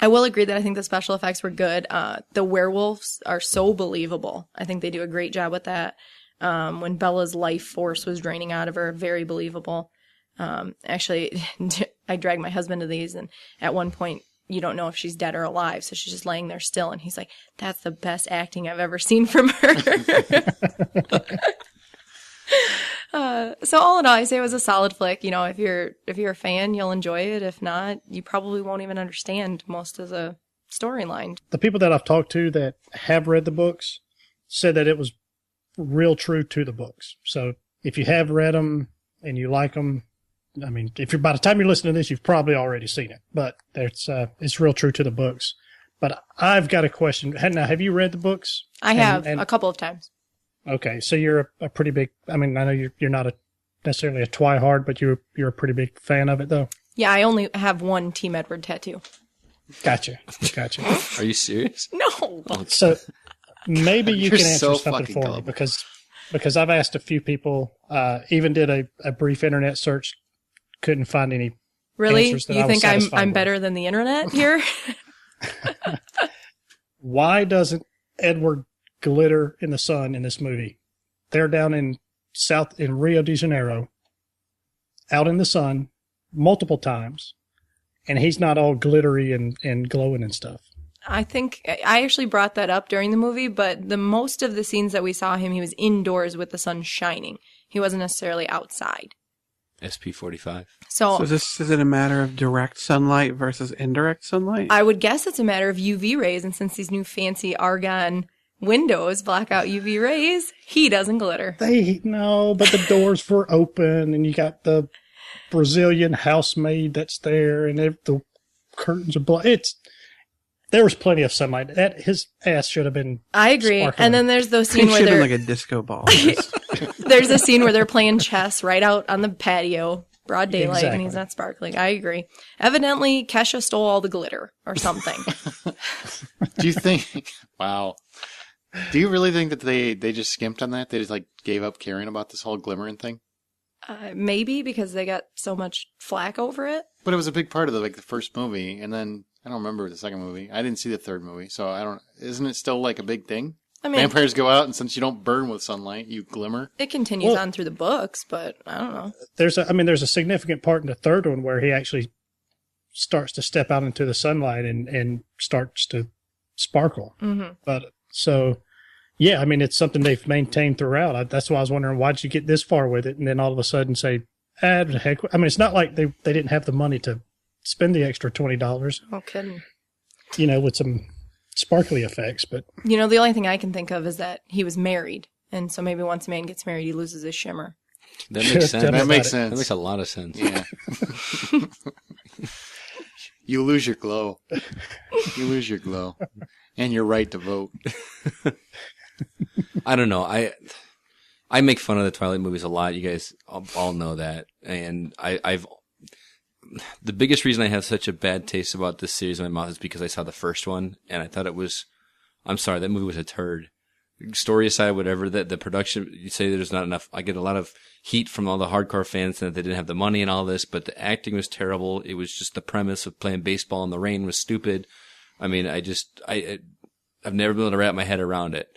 I will agree that I think the special effects were good. The werewolves are so believable. I think they do a great job with that. When Bella's life force was draining out of her, very believable. Actually, I dragged my husband to these, and at one point, you don't know if she's dead or alive, so she's just laying there still, and he's like, that's the best acting I've ever seen from her. So all in all, I say it was a solid flick. If you're a fan, you'll enjoy it. If not, you probably won't even understand most of the storyline. The people that I've talked to that have read the books said that it was real true to the books. So if you have read them and you like them, I mean, by the time you're listening to this, you've probably already seen it, but it's real true to the books. But I've got a question. Now, have you read the books? I have a couple of times. Okay, so you're a pretty big. I mean, I know you're not necessarily a twihard, but you're a pretty big fan of it, though. Yeah, I only have one Team Edward tattoo. Gotcha. Are you serious? No. So maybe you can answer so something for gullible. me because I've asked a few people, even did a brief internet search, couldn't find any. Really? answers that You I was think satisfied I'm with. better than the internet here? Why doesn't Edward glitter in the sun in this movie? They're down in Rio de Janeiro, out in the sun multiple times, and he's not all glittery and glowing and stuff. I think I actually brought that up during the movie, but the most of the scenes that we saw him, he was indoors with the sun shining. He wasn't necessarily outside. SP45. So is it a matter of direct sunlight versus indirect sunlight? I would guess it's a matter of UV rays, and since these new fancy argon windows block out UV rays, he doesn't glitter. But the doors were open, and you got the Brazilian housemaid that's there, and the curtains are black. There was plenty of sunlight. His ass should have been. I agree. sparkling. And then there's those It scene where should have they're been like a disco ball. there's a scene where they're playing chess right out on the patio, broad daylight, and he's Exactly. not sparkling. I agree. Evidently, Kesha stole all the glitter or something. Do you think? Wow. Do you really think that they just skimped on that? They just gave up caring about this whole glimmering thing? Maybe because they got so much flack over it. But it was a big part of the first movie, and then I don't remember the second movie. I didn't see the third movie, so I don't. Isn't it still a big thing? I mean, Vampires go out, and since you don't burn with sunlight, you glimmer. it continues Well- on through the books, but I don't know. There's a significant part in the third one where he actually starts to step out into the sunlight and starts to sparkle. Mm-hmm. But so, yeah, I mean, it's something they've maintained throughout. That's why I was wondering, why'd you get this far with it? And then all of a sudden say, heck. I mean, it's not like they didn't have the money to spend the extra $20, No kidding. with some sparkly effects. But The only thing I can think of is that he was married. And so maybe once a man gets married, he loses his shimmer. That makes sense. Tell me That makes about it. sense. That makes a lot of sense. Yeah. You lose your glow. You lose your glow. And your right to vote. I don't know. I make fun of the Twilight movies a lot. You guys all know that. And I've the biggest reason I have such a bad taste about this series in my mouth is because I saw the first one and I thought it was, I'm sorry, that movie was a turd. Story aside, whatever, that the production, you say there's not enough. I get a lot of heat from all the hardcore fans that they didn't have the money and all this, but the acting was terrible. It was just the premise of playing baseball in the rain was stupid. I mean, I've never been able to wrap my head around it.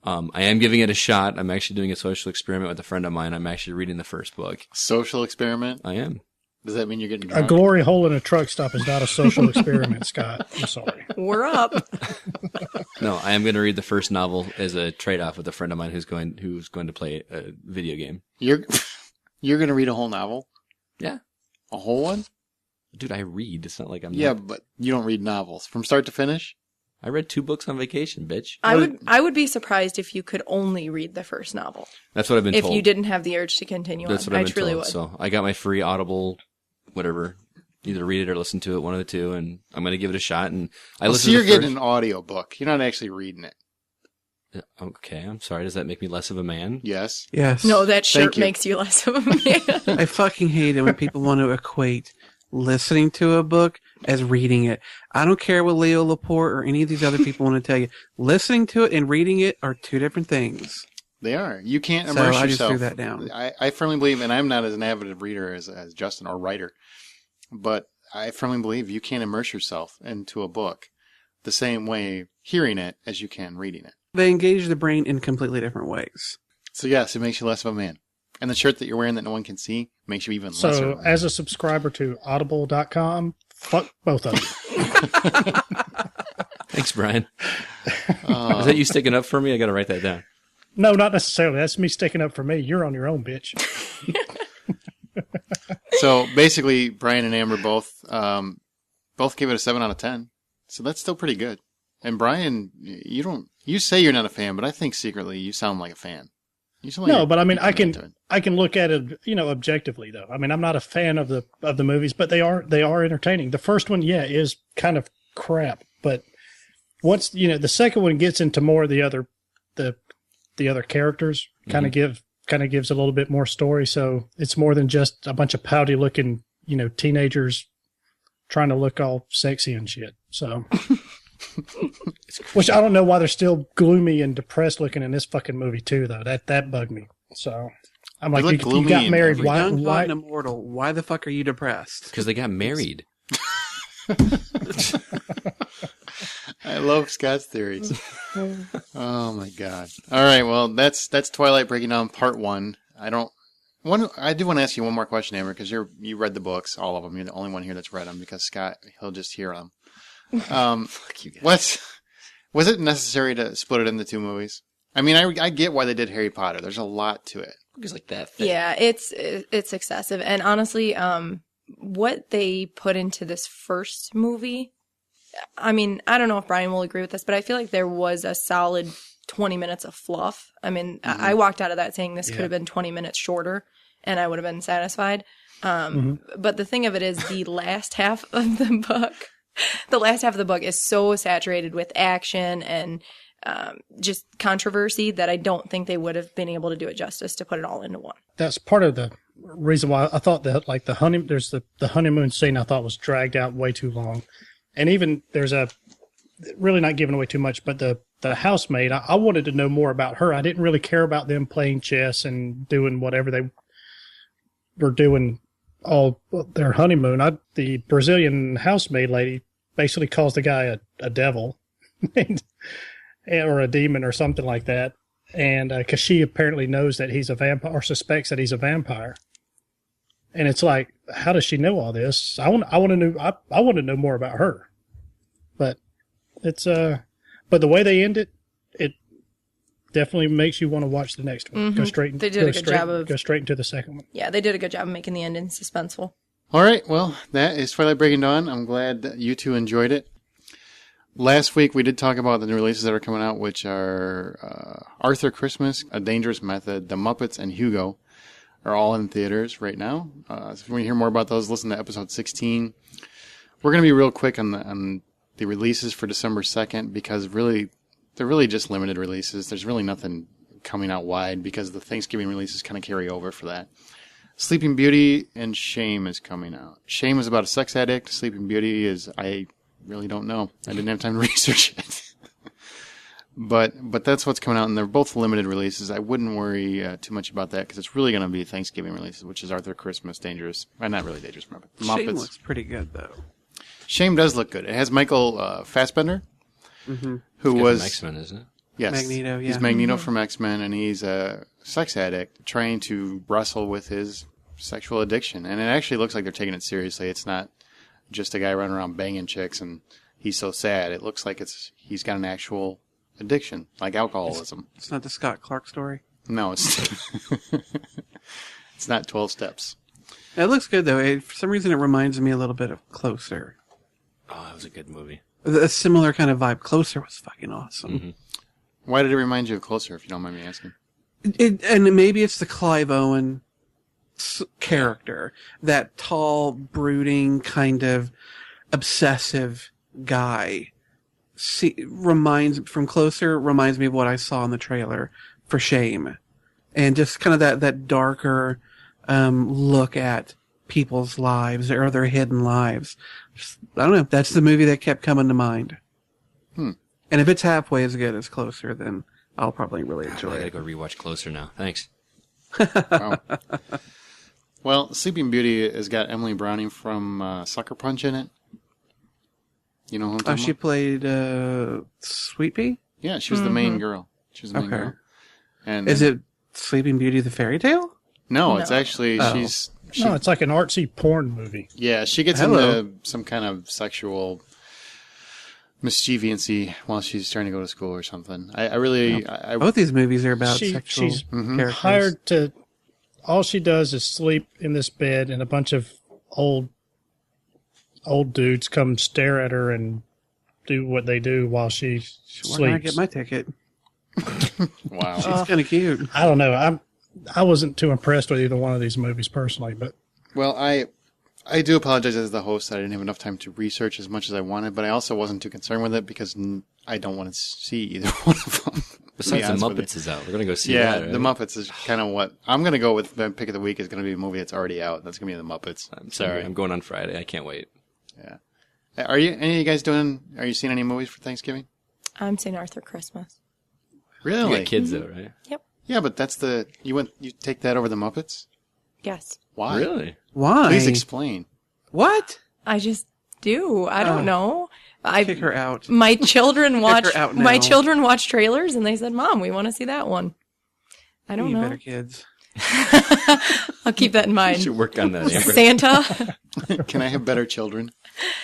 I am giving it a shot. I'm actually doing a social experiment with a friend of mine. I'm actually reading the first book. Social experiment? I am. Does that mean you're getting A drunk? glory hole in a truck stop is not a social experiment, Scott. I'm sorry. We're up. No, I am going to read the first novel as a trade-off with a friend of mine who's going to play a video game. You're going to read a whole novel? Yeah. A whole one? Dude, I read. It's not like I'm Yeah, not. but you don't read novels from start to finish? I read 2 books on vacation, bitch. I would be surprised if you could only read the first novel. That's what I've been If told. you didn't have the urge to continue That's on. what I I've been truly told. would. So I got my free Audible, whatever. Either read it or listen to it, one of the two, and I'm going to give it a shot. And I listen so you're to the first... getting an audio book. You're not actually reading it. Okay, I'm sorry. Does that make me less of a man? Yes. Yes. No, that shirt you. makes you less of a man. I fucking hate it when people want to equate listening to a book as reading it. I don't care what Leo Laporte or any of these other people want to tell you. Listening to it and reading it are two different things. They are. You can't So immerse I just yourself. threw that down. I firmly believe, and I'm not as an avid reader as Justin or writer, but I firmly believe you can't immerse yourself into a book the same way hearing it as you can reading it. They engage the brain in completely different ways. So yes, it makes you less of a man. And the shirt that you're wearing that no one can see makes you even lesser. So, of a man. as a subscriber to audible.com, fuck both of you. Thanks, Brian. Is that you sticking up for me? I got to write that down. No, not necessarily. That's me sticking up for me. You're on your own, bitch. So basically, Brian and Amber both gave it a 7 out of 10. So that's still pretty good. And Brian, you say you're not a fan, but I think secretly you sound like a fan. You sound like No, you're but I mean, deep into it. I can look at it, objectively though. I mean, I'm not a fan of the movies, but they are entertaining. The first one, yeah, is kind of crap, but once the second one gets into more of the other characters, kind of gives a little bit more story. So it's more than just a bunch of pouty looking, teenagers trying to look all sexy and shit. So. Which I don't know why they're still gloomy and depressed looking in this fucking movie too, though. That bugged me. So I'm like, look you gloomy got in married. every- Why? Young, Why? and immortal. Why the fuck are you depressed? Because they got married. I love Scott's theories. Oh my god! All right, well that's Twilight breaking down part 1. I do want to ask you one more question, Amber, because you read the books, all of them. You're the only one here that's read them because Scott he'll just hear them. Fuck you guys. Was it necessary to split it into 2 movies? I mean, I get why they did Harry Potter. There's a lot to it. It's like that. Thick. Yeah, it's excessive. And honestly, what they put into this first movie, I mean, I don't know if Brian will agree with this, but I feel like there was a solid 20 minutes of fluff. I mean, I walked out of that saying this could have been 20 minutes shorter and I would have been satisfied. But the thing of it is the last half of the book is so saturated with action and just controversy that I don't think they would have been able to do it justice to put it all into one. That's part of the reason why I thought that, like the honeymoon scene, I thought was dragged out way too long, and even there's really not giving away too much, but the housemaid, I wanted to know more about her. I didn't really care about them playing chess and doing whatever they were doing all their honeymoon. The Brazilian housemaid lady basically calls the guy a devil or a demon or something like that. And because she apparently knows that he's a vampire or suspects that he's a vampire. And it's like, how does she know all this? I want to know more about her. But it's but the way they end it, it definitely makes you want to watch the next one. Mm-hmm. They did a good job of go straight into the second one. Yeah, they did a good job of making the ending suspenseful. All right, well, that is Twilight Breaking Dawn. I'm glad that you two enjoyed it. Last week, we did talk about the new releases that are coming out, which are Arthur Christmas, A Dangerous Method, The Muppets, and Hugo are all in theaters right now. So if you want to hear more about those, listen to episode 16. We're going to be real quick on the releases for December 2nd because really, they're really just limited releases. There's really nothing coming out wide because the Thanksgiving releases kind of carry over for that. Sleeping Beauty and Shame is coming out. Shame is about a sex addict. Sleeping Beauty is, I really don't know. I didn't have time to research it. But that's what's coming out, and they're both limited releases. I wouldn't worry too much about that because it's really going to be Thanksgiving releases, which is Arthur Christmas, Dangerous. Not really Dangerous, but Muppets. Shame looks pretty good, though. Shame does look good. It has Michael Fassbender, who was X-Men, isn't it? Yes, Magneto. Yeah, he's Magneto from X-Men, and he's a sex addict trying to wrestle with his sexual addiction. And it actually looks like they're taking it seriously. It's not just a guy running around banging chicks, and he's so sad. It looks like he's got an actual addiction, like alcoholism. It's not the Scott Clark story. No, it's it's not 12 Steps. It looks good, though. For some reason, it reminds me a little bit of Closer. Oh, that was a good movie. A similar kind of vibe. Closer was fucking awesome. Mm-hmm. Why did it remind you of Closer, if you don't mind me asking? And maybe it's the Clive Owen character. That tall, brooding, kind of obsessive guy. From Closer reminds me of what I saw in the trailer for Shame. And just kind of that darker look at people's lives or their hidden lives. I don't know. That's the movie that kept coming to mind. And if it's halfway as good as Closer, then I'll probably really enjoy I gotta it. go rewatch Closer now. Thanks. Wow. Well, Sleeping Beauty has got Emily Browning from Sucker Punch in it. You know who I'm talking She about? played Sweet Pea? Yeah, she was the main girl. She was the main Okay. girl. And Is it Sleeping Beauty the fairy tale? No, it's actually Oh. No, it's like an artsy porn movie. Yeah, she gets Hello. into some kind of sexual mischievancy while she's trying to go to school or something. I Both these movies are about She's sexual characters. hired to. All she does is sleep in this bed, and a bunch of old dudes come stare at her and do what they do while she Where can I sleeps. get my ticket? wow. It's kind of cute. I don't know. I wasn't too impressed with either one of these movies personally, but Well, I do apologize as the host that I didn't have enough time to research as much as I wanted, but I also wasn't too concerned with it because I don't want to see either one of them. Besides, The honest with Muppets is out. We're gonna go see Yeah, that. Right? The Muppets is kind of what I'm going to go with. The pick of the week is going to be a movie that's already out. That's going to be The Muppets. I'm sorry. I'm going on Friday. I can't wait. Yeah. Are you? Any of you guys are you seeing any movies for Thanksgiving? I'm saying Arthur Christmas. Really? You got kids though, right? Yep. Yeah, but that's you take that over The Muppets? Yes. Why? Really? Why? Please explain. What? I just do. I don't know. Kick her out. My children watch. her out now. My children watch trailers, and they said, "Mom, we want to see that one." I don't You know. better kids. I'll keep that in You mind. should work on that. Amber. Santa. Can I have better children?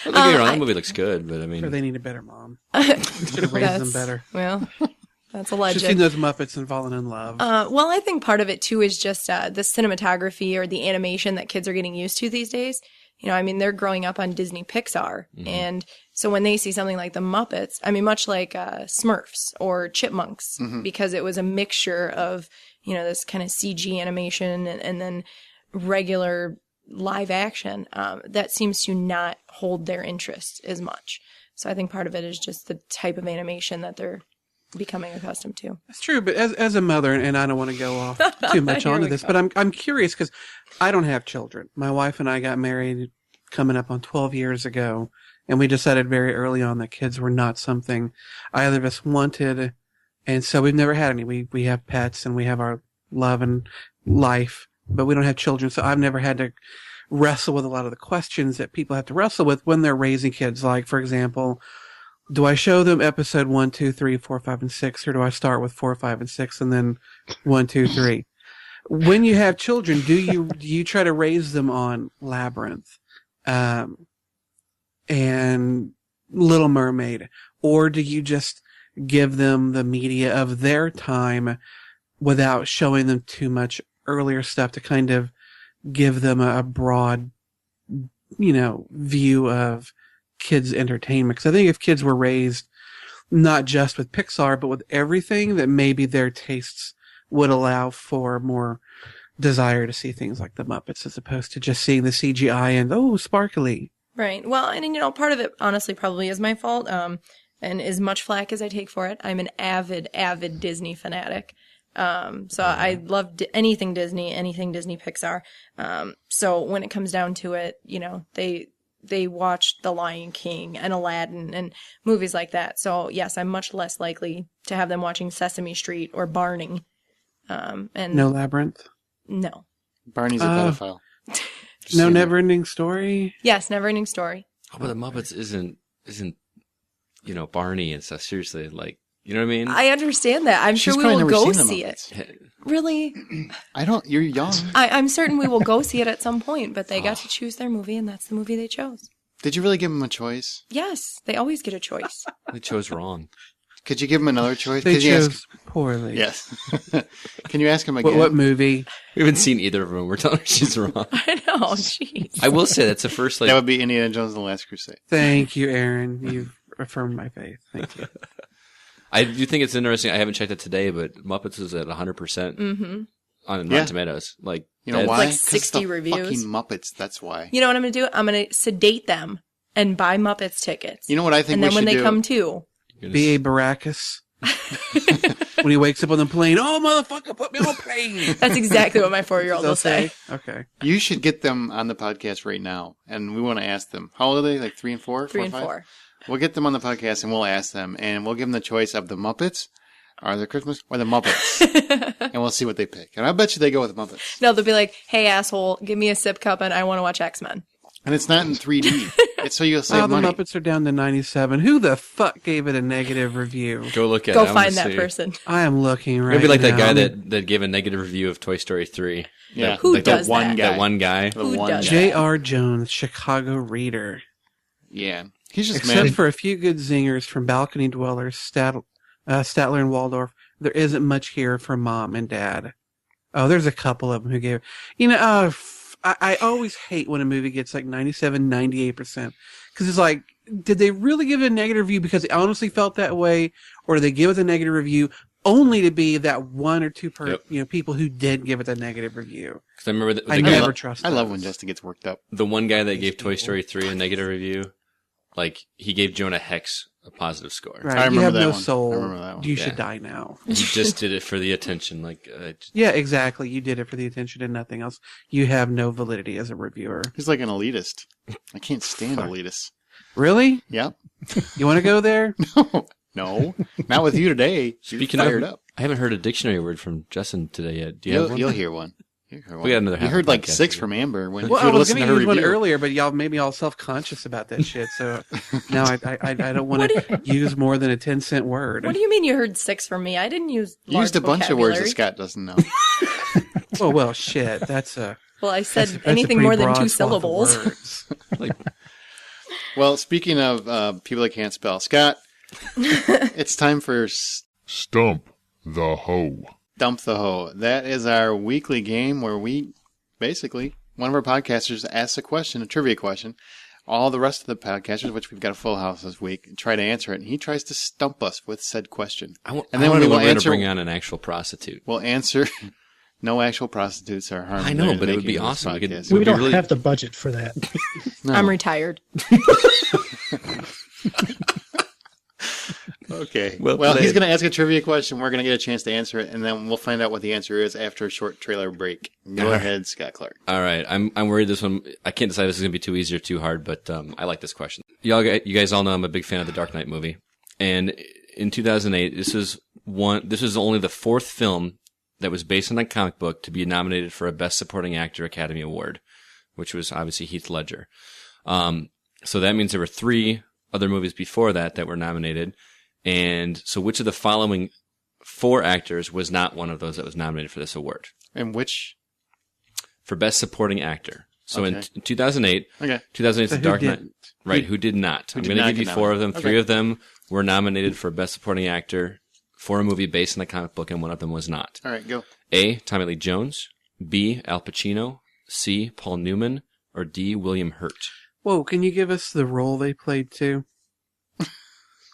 Don't get me wrong. That movie looks good, but I mean, Or they need a better mom. Should have raised them better. Well, that's a Should have seen legend. those Muppets and fallen in love. Well, I think part of it too is just the cinematography or the animation that kids are getting used to these days. You know, I mean, they're growing up on Disney Pixar. And so when they see something like the Muppets, I mean, much like Smurfs or Chipmunks, because it was a mixture of, you know, this kind of CG animation and then regular live action, that seems to not hold their interest as much. So I think part of it is just the type of animation that they're becoming accustomed to. That's true, but as a mother, and I don't want to go off too much Here onto we this, go. but I'm curious because I don't have children. My wife and I got married coming up on 12 years ago, and we decided very early on that kids were not something either of us wanted, and so we've never had any. We have pets and we have our love and life, but we don't have children, so I've never had to wrestle with a lot of the questions that people have to wrestle with when they're raising kids. Like, for example, do I show them episode 1, 2, 3, 4, 5, and 6, or do I start with 4, 5, and 6, and then 1, 2, 3? When you have children, do you try to raise them on Labyrinth, and Little Mermaid, or do you just give them the media of their time without showing them too much earlier stuff to kind of give them a broad, view of kids' entertainment? Because I think if kids were raised not just with Pixar, but with everything, that maybe their tastes would allow for more desire to see things like the Muppets as opposed to just seeing the CGI and, sparkly. Right. Well, and part of it honestly probably is my fault. And as much flack as I take for it, I'm an avid Disney fanatic. So I love anything Disney Pixar. So when it comes down to it, they watched The Lion King and Aladdin and movies like that. So yes, I'm much less likely to have them watching Sesame Street or Barney. And No Labyrinth? No. Barney's a pedophile. No Neverending Story? Yes, Neverending Story. Oh, but the Muppets isn't Barney and stuff. Seriously, like, you know what I mean? I understand that. I'm She's sure we probably will never go seen the see Muppets. it. Really? You're young. I'm certain we will go see it at some point, but they got to choose their movie, and that's the movie they chose. Did you really give them a choice? Yes, they always get a choice. They chose wrong. Could you give them another choice? They Could you chose ask? poorly. Yes. Can you ask him again? What movie? We haven't seen either of them. We're telling her she's wrong. I know, jeez. I will say that's the first, That would be Indiana Jones and the Last Crusade. Thank you, Aaron. You've affirmed my faith. Thank you. I do think it's interesting. I haven't checked it today, but Muppets is at 100% on Rotten Tomatoes. Like, You know that's- why? Like 'Cause 60 the reviews. Fucking Muppets. That's why. You know what I'm going to do? I'm going to sedate them and buy Muppets tickets. You know what I think and we then when should they do? come too. B.A. Baracus. When he wakes up on the plane, oh, motherfucker, put me on a plane. That's exactly what my 4-year-old They'll will say. Okay. You should get them on the podcast right now, and we want to ask them. How old are they? Like 3 and 4? 3 and 5? 4. We'll get them on the podcast, and we'll ask them, and we'll give them the choice of the Muppets, or the Christmas, or the Muppets, and we'll see what they pick. And I bet you they go with the Muppets. No, they'll be like, hey, asshole, give me a sip cup and I want to watch X-Men. And it's not in 3D. It's so you'll Oh, save the money. Muppets are down to 97. Who the fuck gave it a negative review? Go look at it. Go I wanna find that see. person. I am looking right Maybe like that now. guy that gave a negative review of Toy Story 3. Yeah. Who like does the one that? guy. That one guy. The Who one does guy. J.R. Jones, Chicago Reader. Yeah. He's just Except mad. for a few good zingers from Balcony Dwellers, Statler and Waldorf, there isn't much here for Mom and Dad. Oh, there's a couple of them who gave... I always hate when a movie gets like 97, 98%. Because it's like, did they really give it a negative review because they honestly felt that way? Or did they give it a negative review only to be that one or two people who did give it a negative review? Because I remember I never trust I love those. when Justin gets worked up. the one guy that gave Toy Story 3 a negative review. Like, he gave Jonah Hex a positive score. Right, I you remember have that no one. I soul. remember that one. You Yeah. should die now. He just did it for the attention. Like, Yeah, exactly. You did it for the attention and nothing else. You have no validity as a reviewer. He's like an elitist. I can't stand elitists. Really? Yep. You want to go there? No. Not with you today. speaking You're fired of, up. I haven't heard a dictionary word from Justin today yet. Do you have one? You'll hear one. You'll hear one. We got another You half heard a like podcast 6 to from Amber when Well, you I was listened going to to her use one review. earlier, but y'all made me all self-conscious about that shit. So now I don't want to use more than a 10-cent word. What do you mean you heard 6 from me? I didn't use You used a large bunch of words that vocabulary. Scott doesn't know. Oh, well, shit. That's a... Well, I said That's a anything pretty more than broad 2 swath of syllables. words. Well, speaking of people that can't spell, Scott, it's time for Stump the Hoe. Dump the Hoe. That is our weekly game where we basically, one of our podcasters asks a question, a trivia question. All the rest of the podcasters, which we've got a full house this week, try to answer it, and he tries to stump us with said question. And then then we will we're going to answer- bring on an actual prostitute. We'll answer. No actual prostitutes are harmed. I know, during but the it would be making of this awesome. We could- podcast. It would We be don't really- have the budget for that. No. I'm retired. Okay. Well Well, he's played. going to ask a trivia question. We're going to get a chance to answer it, and then we'll find out what the answer is after a short trailer break. Go All right. ahead, Scott Clark. All right, I'm worried this one. I can't decide if this is gonna be too easy or too hard, but I like this question. You guys all know I'm a big fan of the Dark Knight movie, and in 2008, this was only the 4th film that was based on a comic book to be nominated for a Best Supporting Actor Academy Award, which was obviously Heath Ledger. So that means there were 3 other movies before that were nominated, and so which of the following 4 actors was not one of those that was nominated for this award? And which? For Best Supporting Actor. So Okay. in 2008, Okay. 2008 So The who Dark Knight. didn't? Right, who did not. I'm did going to not give you get 4 of them. nominated. 3 Okay. of them were nominated for Best Supporting Actor for a movie based on a comic book, and one of them was not. All right, go. A, Tommy Lee Jones. B, Al Pacino. C, Paul Newman. Or D, William Hurt. Whoa, can you give us the role they played too?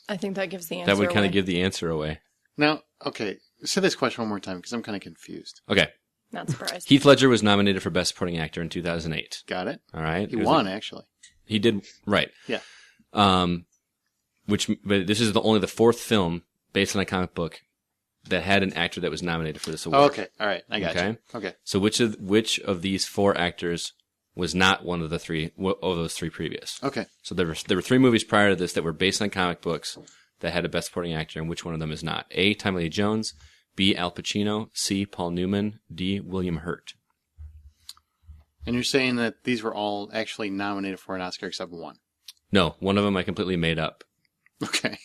I think that gives the answer That would kind away. of give the answer away. Now, okay, say this question one more time because I'm kind of confused. Okay. Not surprised. Heath Ledger was nominated for Best Supporting Actor in 2008. Got it? All right. He It was won, actually. He did, right. Yeah. But this is only the 4th film based on a comic book that had an actor that was nominated for this award. Okay. All right. I got you. Okay. So which of these 4 actors was not one of those 3 previous? Okay. So there were 3 movies prior to this that were based on comic books that had a Best Supporting Actor, and which one of them is not? A. Tommy Lee Jones, B. Al Pacino, C. Paul Newman, D. William Hurt. And you're saying that these were all actually nominated for an Oscar except one? No, one of them I completely made up. Okay.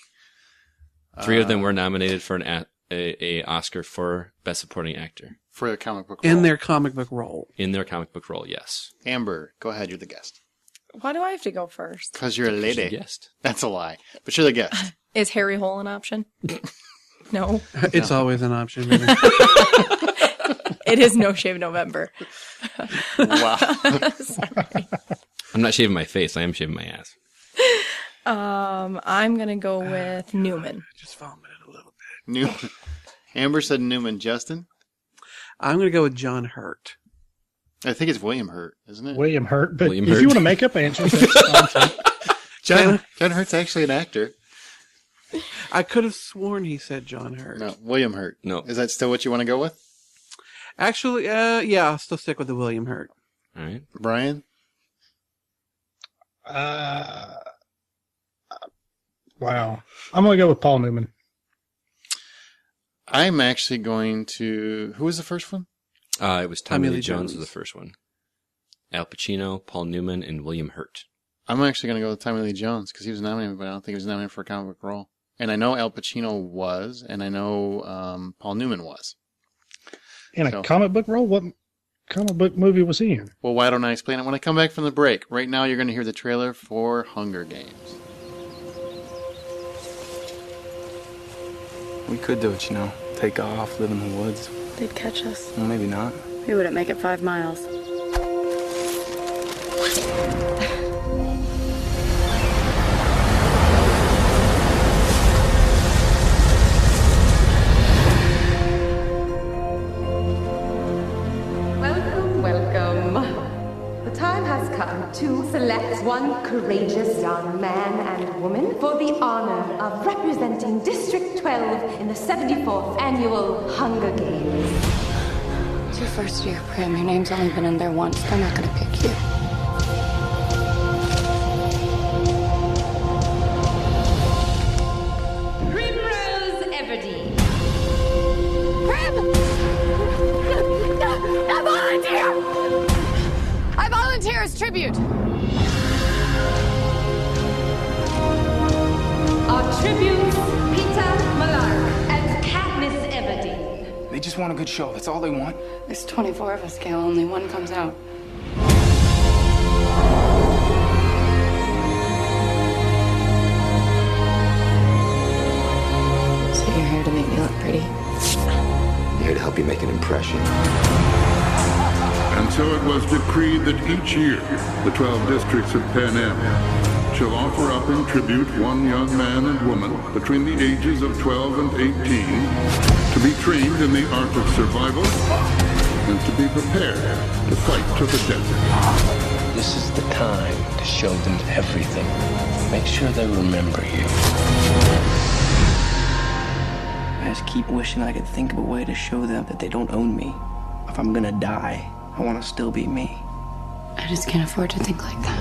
3 of them were nominated for a Oscar for Best Supporting Actor. For their comic book role. In their comic book role. In their comic book role, yes. Amber, go ahead. You're the guest. Why do I have to go first? Because you're a lady. Guest. That's a lie. But you're the guest. Is Harry Hole an option? No. It's always an option. Really. It is No Shave November. Wow. Sorry. I'm not shaving my face. I am shaving my ass. I'm going to go with Newman. Just vomited a little bit. Amber said Newman. Justin? I'm going to go with John Hurt. I think it's William Hurt, isn't it? William Hurt. But William if Hurt. you want to make up answers, that's fine too. John Hurt's actually an actor. I could have sworn he said John Hurt. No, William Hurt. No. Is that still what you want to go with? Actually, yeah, I'll still stick with the William Hurt. All right. Brian? Wow. I'm going to go with Paul Newman. I'm actually going to... Who was the first one? It was Tommy Lee Jones was the first one. Al Pacino, Paul Newman, and William Hurt. I'm actually going to go with Tommy Lee Jones because he was nominated, but I don't think he was nominated for a comic book role. And I know Al Pacino was, and I know Paul Newman was. In a comic book role? What comic book movie was he in? Well, why don't I explain it when I come back from the break? Right now, you're going to hear the trailer for Hunger Games. We could do it, you know. Take off, live in the woods. They'd catch us. Well, maybe not. We wouldn't make it 5 miles. Welcome, welcome. The time has come to select one courageous young man and woman for the honor of representing District 12 in the 74th Annual Hunger Games. It's your first year, Prim. Your name's only been in there once. They're not gonna pick you. Primrose Everdeen. Prim! I volunteer! I volunteer as tribute. Our tributes, Peter Malark and Katniss Everdeen. They just want a good show. That's all they want. There's 24 of us, Gail. Only one comes out. So you're here to make me look pretty? I'm here to help you make an impression. And so it was decreed that each year the 12 districts of Pan Am shall offer up in tribute one young man and woman between the ages of 12 and 18 to be trained in the art of survival and to be prepared to fight to the death. This is the time to show them everything. Make sure they remember you. I just keep wishing I could think of a way to show them that they don't own me. If I'm gonna die, I want to still be me. I just can't afford to think like that.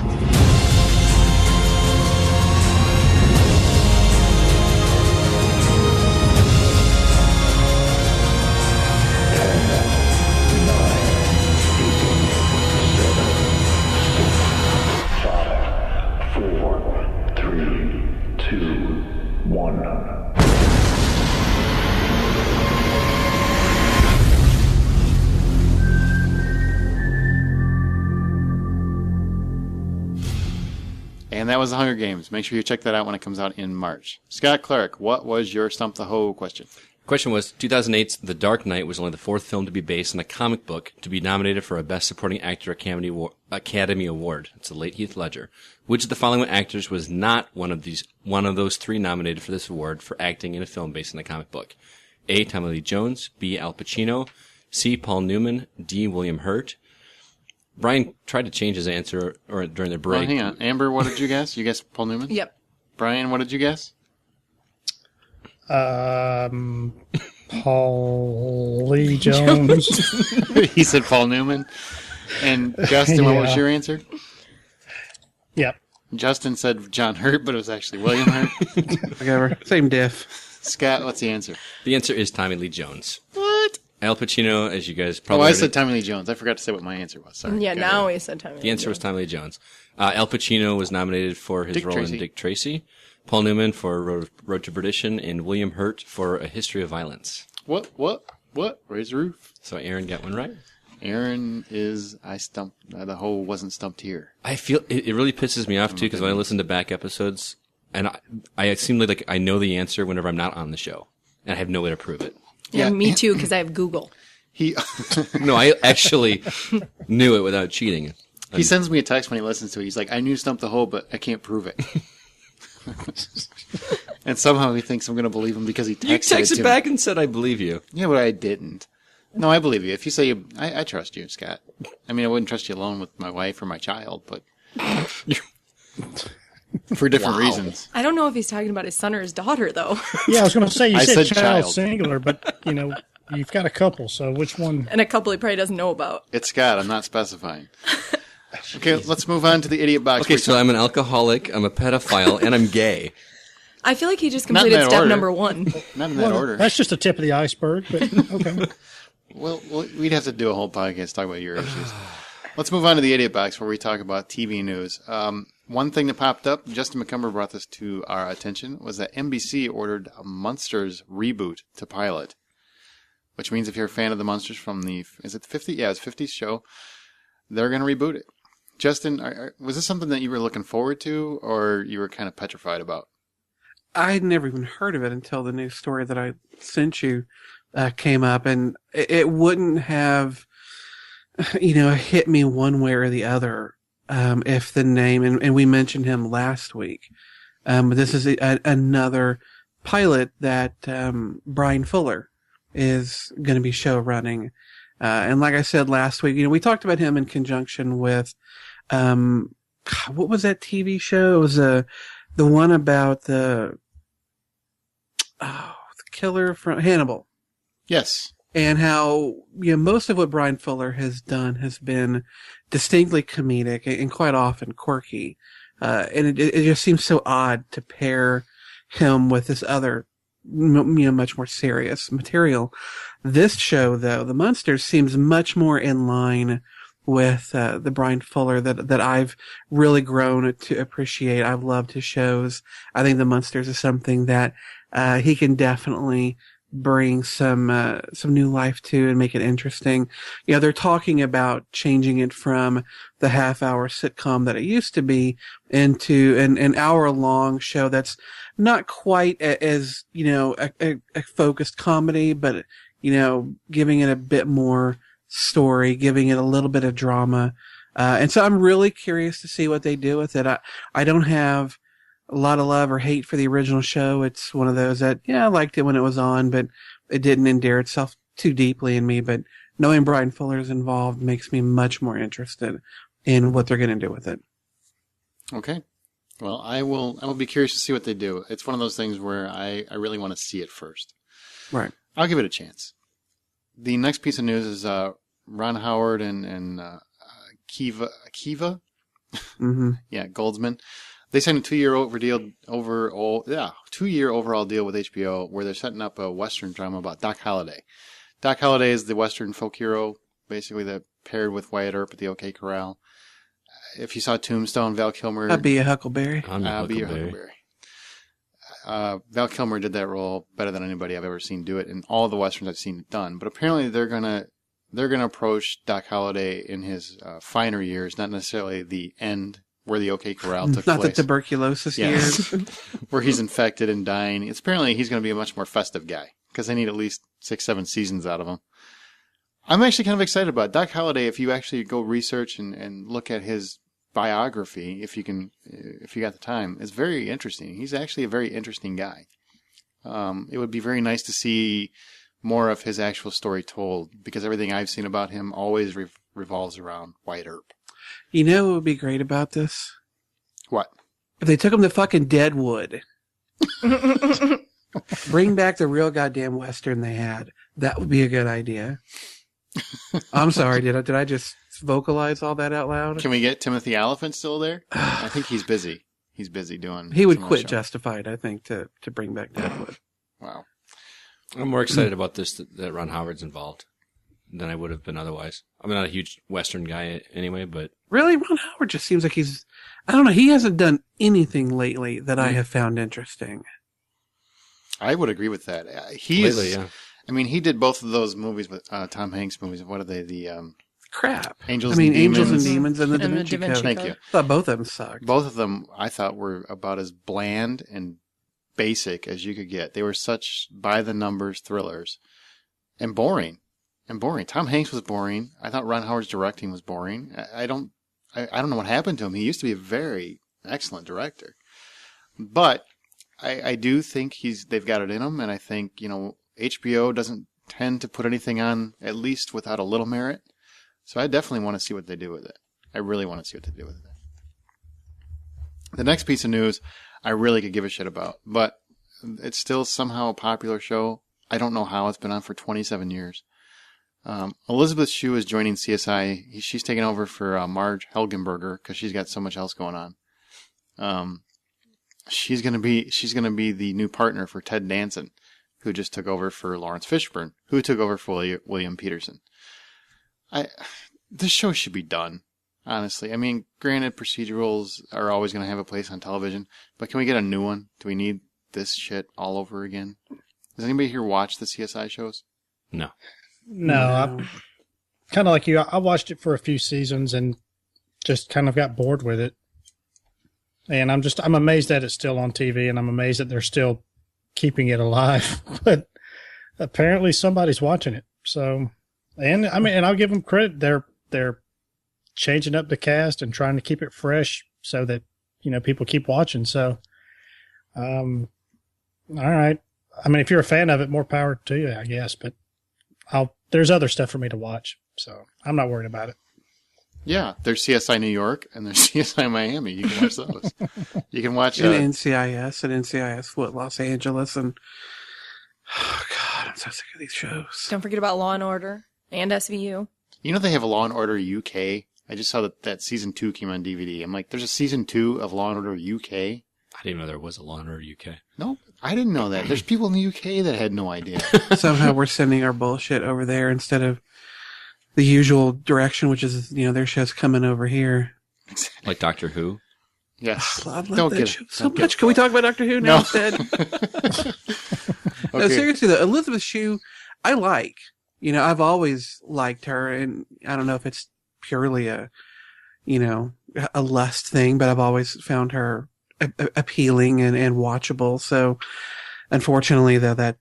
And that was the Hunger Games. Make sure you check that out when it comes out in March. Scott Clark, what was your Stump the Hoe question? Question was, 2008's The Dark Knight was only the 4th film to be based on a comic book to be nominated for a Best Supporting Actor Academy Award. It's the late Heath Ledger. Which of the following actors was not one of those 3 nominated for this award for acting in a film based on a comic book? A. Tommy Lee Jones, B. Al Pacino, C. Paul Newman, D. William Hurt. Brian tried to change his answer during the break. Oh, hang on. Amber, what did you guess? You guessed Paul Newman? Yep. Brian, what did you guess? Paul Lee Jones. He said Paul Newman. And Justin, what was your answer? Yep. Justin said John Hurt, but it was actually William Hurt. Whatever. Same diff. Scott, what's the answer? The answer is Tommy Lee Jones. What? Al Pacino, as you guys probably I said Tommy Lee Jones. I forgot to say what my answer was. Sorry. Yeah, Go now ahead. he said Tommy Lee The answer was Jones. Tommy Lee Jones. Al Pacino was nominated for his Dick role Tracy. in Dick Tracy. Paul Newman for Road to Perdition, and William Hurt for A History of Violence. What? Raise the roof. So Aaron got one right. Aaron is, I stumped, the whole wasn't stumped here. I feel it really pisses me off too, because when I listen to back episodes, and I seem like I know the answer whenever I'm not on the show, and I have no way to prove it. Yeah, me too, because I have Google. No, I actually knew it without cheating. He sends me a text when he listens to it. He's like, I knew Stump the Hole, but I can't prove it. And somehow he thinks I'm going to believe him because he texted You it to texted me. back and said, I believe you. Yeah, but I didn't. No, I believe you. If you say I trust you, Scott. I mean, I wouldn't trust you alone with my wife or my child, but for different reasons. I don't know if he's talking about his son or his daughter, though. Yeah, I was going to say, you I said said child child. singular, but, you've got a couple, so which one? And a couple he probably doesn't know about. It's Scott. I'm not specifying. Okay, let's move on to the idiot box. Okay, so I'm an alcoholic, I'm a pedophile, and I'm gay. I feel like he just Not in completed that step order. number 1. Not in that order. That's just the tip of the iceberg, but okay. Well, we'd have to do a whole podcast to talk about your issues. Let's move on to the idiot box where we talk about TV news. One thing that popped up, Justin McCumber brought this to our attention, was that NBC ordered a Munsters reboot to pilot. Which means if you're a fan of the Munsters from is it the 50s? Yeah, it's 50s show. They're going to reboot it. Justin, was this something that you were looking forward to or you were kind of petrified about? I had never even heard of it until the news story that I sent you came up, and it wouldn't have, hit me one way or the other if the name, and we mentioned him last week, but this is another pilot that Brian Fuller is going to be show running. And like I said last week, we talked about him in conjunction with, what was that TV show? It was the one about the killer from Hannibal. Yes. And how, most of what Brian Fuller has done has been distinctly comedic and quite often quirky. And it just seems so odd to pair him with this other, much more serious material. This show, though, The Munsters, seems much more in line with the Brian Fuller that I've really grown to appreciate. I've loved his shows. I think The Munsters is something that he can definitely bring some new life to and make it interesting. They're talking about changing it from the half-hour sitcom that it used to be into an hour-long show that's not quite as, a focused comedy, but, giving it a bit more story, giving it a little bit of drama. And so I'm really curious to see what they do with it. I don't have a lot of love or hate for the original show. It's one of those that, I liked it when it was on, but it didn't endear itself too deeply in me. But knowing Brian Fuller's involved makes me much more interested in what they're going to do with it. Okay. Well, I will be curious to see what they do. It's one of those things where I really want to see it first. Right. I'll give it a chance. The next piece of news is Ron Howard and Kiva? Mm-hmm. Yeah, Goldsman. They signed a 2-year overall deal with HBO where they're setting up a Western drama about Doc Holliday. Doc Holliday is the Western folk hero, basically, that paired with Wyatt Earp at the OK Corral. If you saw Tombstone, Val Kilmer... I'd be a Huckleberry. I'll be your Huckleberry. Val Kilmer did that role better than anybody I've ever seen do it in all the Westerns I've seen it done. But apparently they're gonna approach Doc Holliday in his finer years, not necessarily the end where the OK Corral took Not place. the tuberculosis years. Where he's infected and dying. Apparently he's going to be a much more festive guy because they need at least 6-7 seasons out of him. I'm actually kind of excited about it. Doc Holliday. If you actually go research and look at his biography, if you got the time, it's very interesting. He's actually a very interesting guy. It would be very nice to see more of his actual story told because everything I've seen about him always revolves around Wyatt Earp. You know what would be great about this? What? If they took him to fucking Deadwood. Bring back the real goddamn Western they had. That would be a good idea. I'm sorry, did I just vocalize all that out loud? Can we get Timothy Olyphant still there? I think he's busy. He's busy doing. He would some quit show. Justified, I think, to bring back Deadwood. Wow. I'm more excited about this that Ron Howard's involved than I would have been otherwise. I'm not a huge Western guy anyway, but Really, Ron Howard just seems like I don't know, he hasn't done anything lately that I have found interesting. I would agree with that. lately, yeah. I mean, he did both of those movies with Tom Hanks movies. What are they? The Crap. Angels and Demons. Angels and Demons and the Da And the Vinci Da Vinci Code. Thank you. I thought both of them sucked. Both of them, I thought, were about as bland and basic as you could get. They were such by-the-numbers thrillers. And boring. Tom Hanks was boring. I thought Ron Howard's directing was boring. I don't know what happened to him. He used to be a very excellent director. But I do think they've got it in him, and I think, HBO doesn't tend to put anything on, at least without a little merit. So I definitely want to see what they do with it. I really want to see what they do with it. The next piece of news I really could give a shit about, but it's still somehow a popular show. I don't know how. It's been on for 27 years. Elizabeth Shue is joining CSI. She's taking over for Marge Helgenberger because she's got so much else going on. She's gonna be the new partner for Ted Danson, who just took over for Lawrence Fishburne, who took over for William Peterson. This show should be done, honestly. I mean, granted, procedurals are always going to have a place on television, but can we get a new one? Do we need this shit all over again? Does anybody here watch the CSI shows? no. No, I kind of like you. I watched it for a few seasons and just kind of got bored with it. And I'm amazed that it's still on TV, and I'm amazed that they're still keeping it alive. But apparently somebody's watching it. So, and I mean, and I'll give them credit. They're changing up the cast and trying to keep it fresh so that, people keep watching. So, all right. I mean, if you're a fan of it, more power to you, I guess. But there's other stuff for me to watch, so I'm not worried about it. Yeah, there's CSI New York and there's CSI Miami. You can watch those. You can watch And NCIS and NCIS Los Angeles, and oh god, I'm so sick of these shows. Don't forget about Law and Order and SVU. They have a Law and Order UK. I just saw that season 2 came on DVD. I'm like, there's a season 2 of Law and Order UK. I didn't even know there was a Law and Order UK. No, I didn't know that. There's people in the UK that had no idea. Somehow we're sending our bullshit over there instead of the usual direction, which is, their show's coming over here. Like Doctor Who? Yes. I love Don't that get show it. so much. Can we talk about Doctor Who now instead? No, Okay. seriously though, Elizabeth Shue, I like. I've always liked her, and I don't know if it's purely a lust thing, but I've always found her appealing and watchable. So, unfortunately, though, that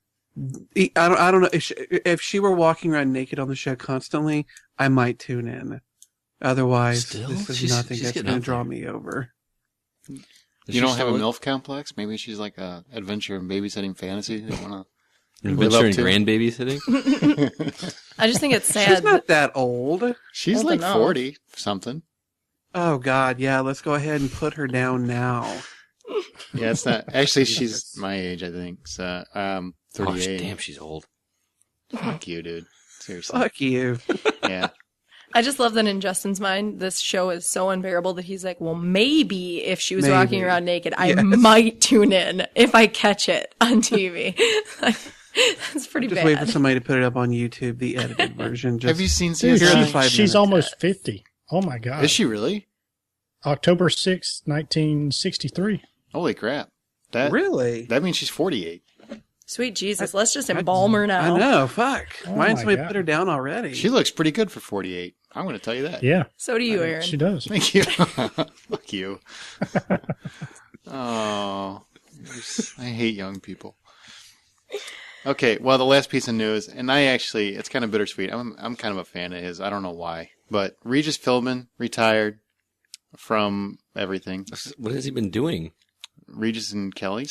I don't know if she were walking around naked on the show constantly, I might tune in. Otherwise, this is nothing that's going to draw me over. You don't have a MILF complex? Maybe she's like a adventure and babysitting fantasy. They want to adventure and grandbabysitting. I just think it's sad. She's not that old. She's Old like enough. 40 something. Oh God, yeah. Let's go ahead and put her down now. Yeah, it's not. Actually, she's my age, I think. So, 38. Damn, she's old. Fuck you, dude. Seriously. Fuck you. Yeah. I just love that in Justin's mind, this show is so unbearable that he's like, well, maybe if she was walking around naked, I might tune in if I catch it on TV. That's pretty Just bad. wait for somebody to put it up on YouTube, the edited version. Have you seen Dude, CSI? she's almost 50. Oh my God. Is she really? October 6th, 1963. Holy crap. Really? That means she's 48. Sweet Jesus, let's just embalm her now. I know, fuck. Oh Why didn't my somebody God. put her down already? She looks pretty good for 48. I'm going to tell you that. Yeah. So do you, Aaron. She does. Thank you. Fuck you. Oh, I hate young people. Okay, well, the last piece of news, and it's kind of bittersweet. I'm kind of a fan of his. I don't know why, but Regis Philbin retired from everything. What has he been doing? Regis and Kelly,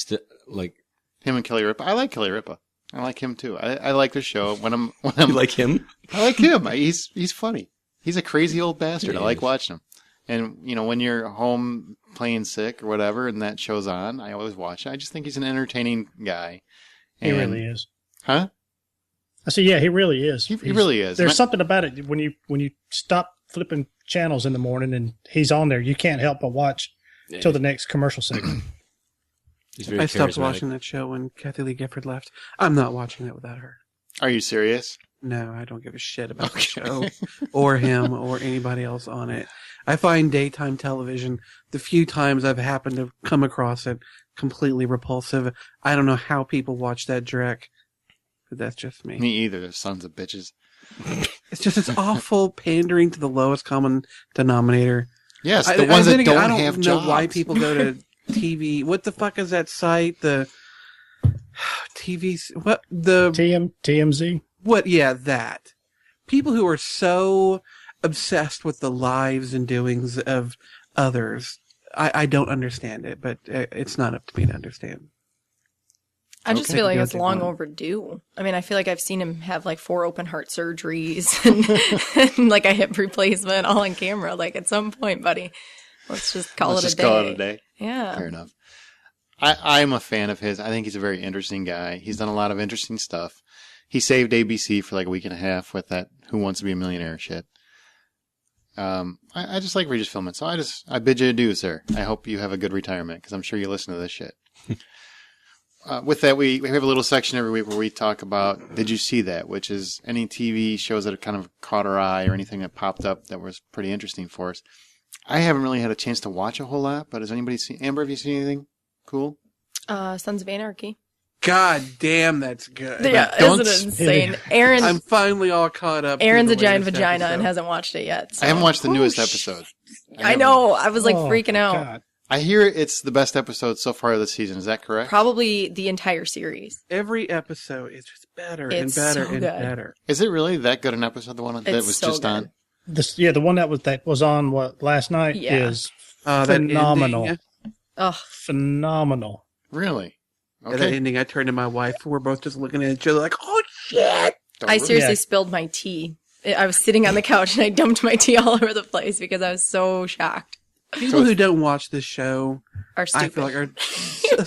Like, him and Kelly Ripa. I like Kelly Ripa. I like him too. I like the show. When I'm you like him? I like him. He's funny. He's a crazy old bastard. I like watching him. And, when you're home playing sick or whatever and that show's on, I always watch it. I just think he's an entertaining guy. He really is. Huh? I said, yeah, he really is. He really is. There's something about it when you stop flipping channels in the morning and he's on there, you can't help but watch till the next commercial segment. I stopped watching that show when Kathy Lee Gifford left. I'm not watching it without her. Are you serious? No, I don't give a shit about the show or him or anybody else on it. I find daytime television, the few times I've happened to come across it, completely repulsive. I don't know how people watch that dreck, but that's just me. Me either, those sons of bitches. It's awful pandering to the lowest common denominator. Yes, the ones that don't have jobs. I don't know why people go to TV. What the fuck is that site? The TV. What the TMZ? What? Yeah, that. People who are so obsessed with the lives and doings of others. I don't understand it, but it's not up to me to understand. I just feel like it's long overdue. I mean, I feel like I've seen him have like 4 open heart surgeries and like a hip replacement all on camera. Like at some point, buddy, let's just call it a day. Yeah. Fair enough. I'm a fan of his. I think he's a very interesting guy. He's done a lot of interesting stuff. He saved ABC for like a week and a half with that Who Wants to Be a Millionaire shit. I just like Regis Philbin. So I bid you adieu, sir. I hope you have a good retirement because I'm sure you listen to this shit. With that, we have a little section every week where we talk about Did You See That? Which is any TV shows that have kind of caught our eye or anything that popped up that was pretty interesting for us. I haven't really had a chance to watch a whole lot, but has anybody seen... Amber, have you seen anything cool? Sons of Anarchy. God damn, that's good. Yeah, isn't it insane? Aaron, I'm finally all caught up. Aaron's a giant vagina and hasn't watched it yet. So. I haven't watched the newest episode. I know. I was like freaking out. God. I hear it's the best episode so far this season. Is that correct? Probably the entire series. Every episode is just better and better and better. Is it really that good an episode? The one that was so just good. on? The one that was on last night is phenomenal. Phenomenal. Really? Okay. That ending, I turned to my wife. We're both just looking at each other like, oh shit! I seriously spilled my tea. I was sitting on the couch and I dumped my tea all over the place because I was so shocked. People who don't watch this show are stupid. I feel like are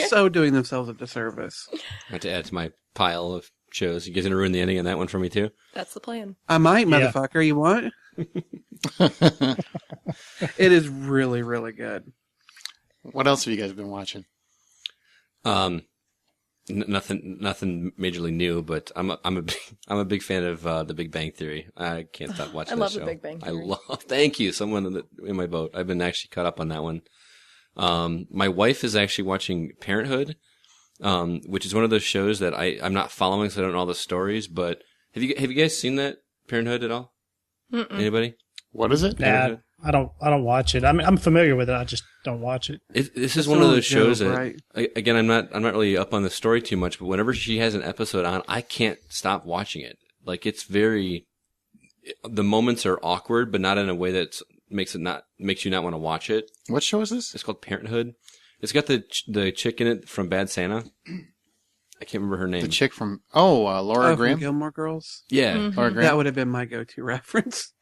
so doing themselves a disservice. I have to add to my pile of shows. You guys gonna ruin the ending on that one for me too? That's the plan. I might, motherfucker. You want? It is really, really good. What else have you guys been watching? Nothing majorly new, but I'm a big fan of The Big Bang Theory. I can't stop watching that show. I love The Big Bang Theory. Thank you, someone in my boat. I've been actually caught up on that one. My wife is actually watching Parenthood, which is one of those shows that I'm not following, so I don't know all the stories. But have you guys seen that Parenthood at all? Mm-mm. Anybody? What is it? Nah, I don't watch it. I mean, I'm familiar with it. I just don't watch it. This is one of those shows that, again, I'm not really up on the story too much, but whenever she has an episode on, I can't stop watching it. Like the moments are awkward, but not in a way that makes you not want to watch it. What show is this? It's called Parenthood. It's got the chick in it from Bad Santa. I can't remember her name. The chick from Laura Graham? From Gilmore Girls? Yeah. Mm-hmm. Laura Graham. That would have been my go-to reference.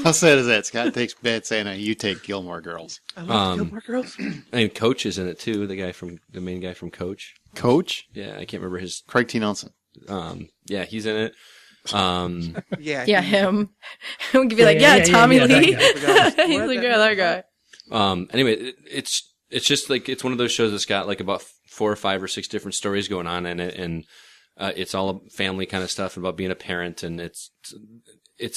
How sad is that? Scott takes Bad Santa, you take Gilmore Girls. I love Gilmore Girls. And Coach is in it too. The main guy from Coach. Coach? Yeah, I can't remember his. Craig T. Nelson. Yeah, he's in it. Yeah, him. We'll be like, Tommy Lee. He's like, that guy. Anyway, it's just like it's one of those shows that's got like about 4 or 5 or 6 different stories going on in it, and it's all family kind of stuff about being a parent, and it's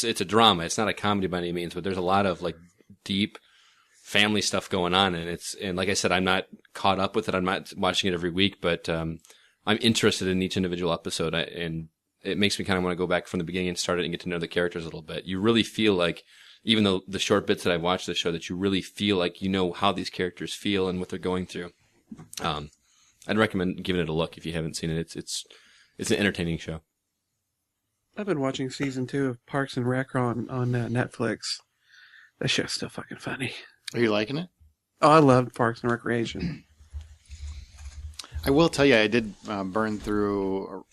a drama. It's not a comedy by any means, but there's a lot of like deep family stuff going on, and like I said, I'm not caught up with it. I'm not watching it every week, but I'm interested in each individual episode, and it makes me kind of want to go back from the beginning and start it and get to know the characters a little bit. You really feel like, even though the short bits that I've watched the show, that you really feel like you know how these characters feel and what they're going through. I'd recommend giving it a look if you haven't seen it. It's an entertaining show. I've been watching season 2 of Parks and Rec on Netflix. That show's still fucking funny. Are you liking it? Oh, I love Parks and Recreation. I will tell you, I did burn through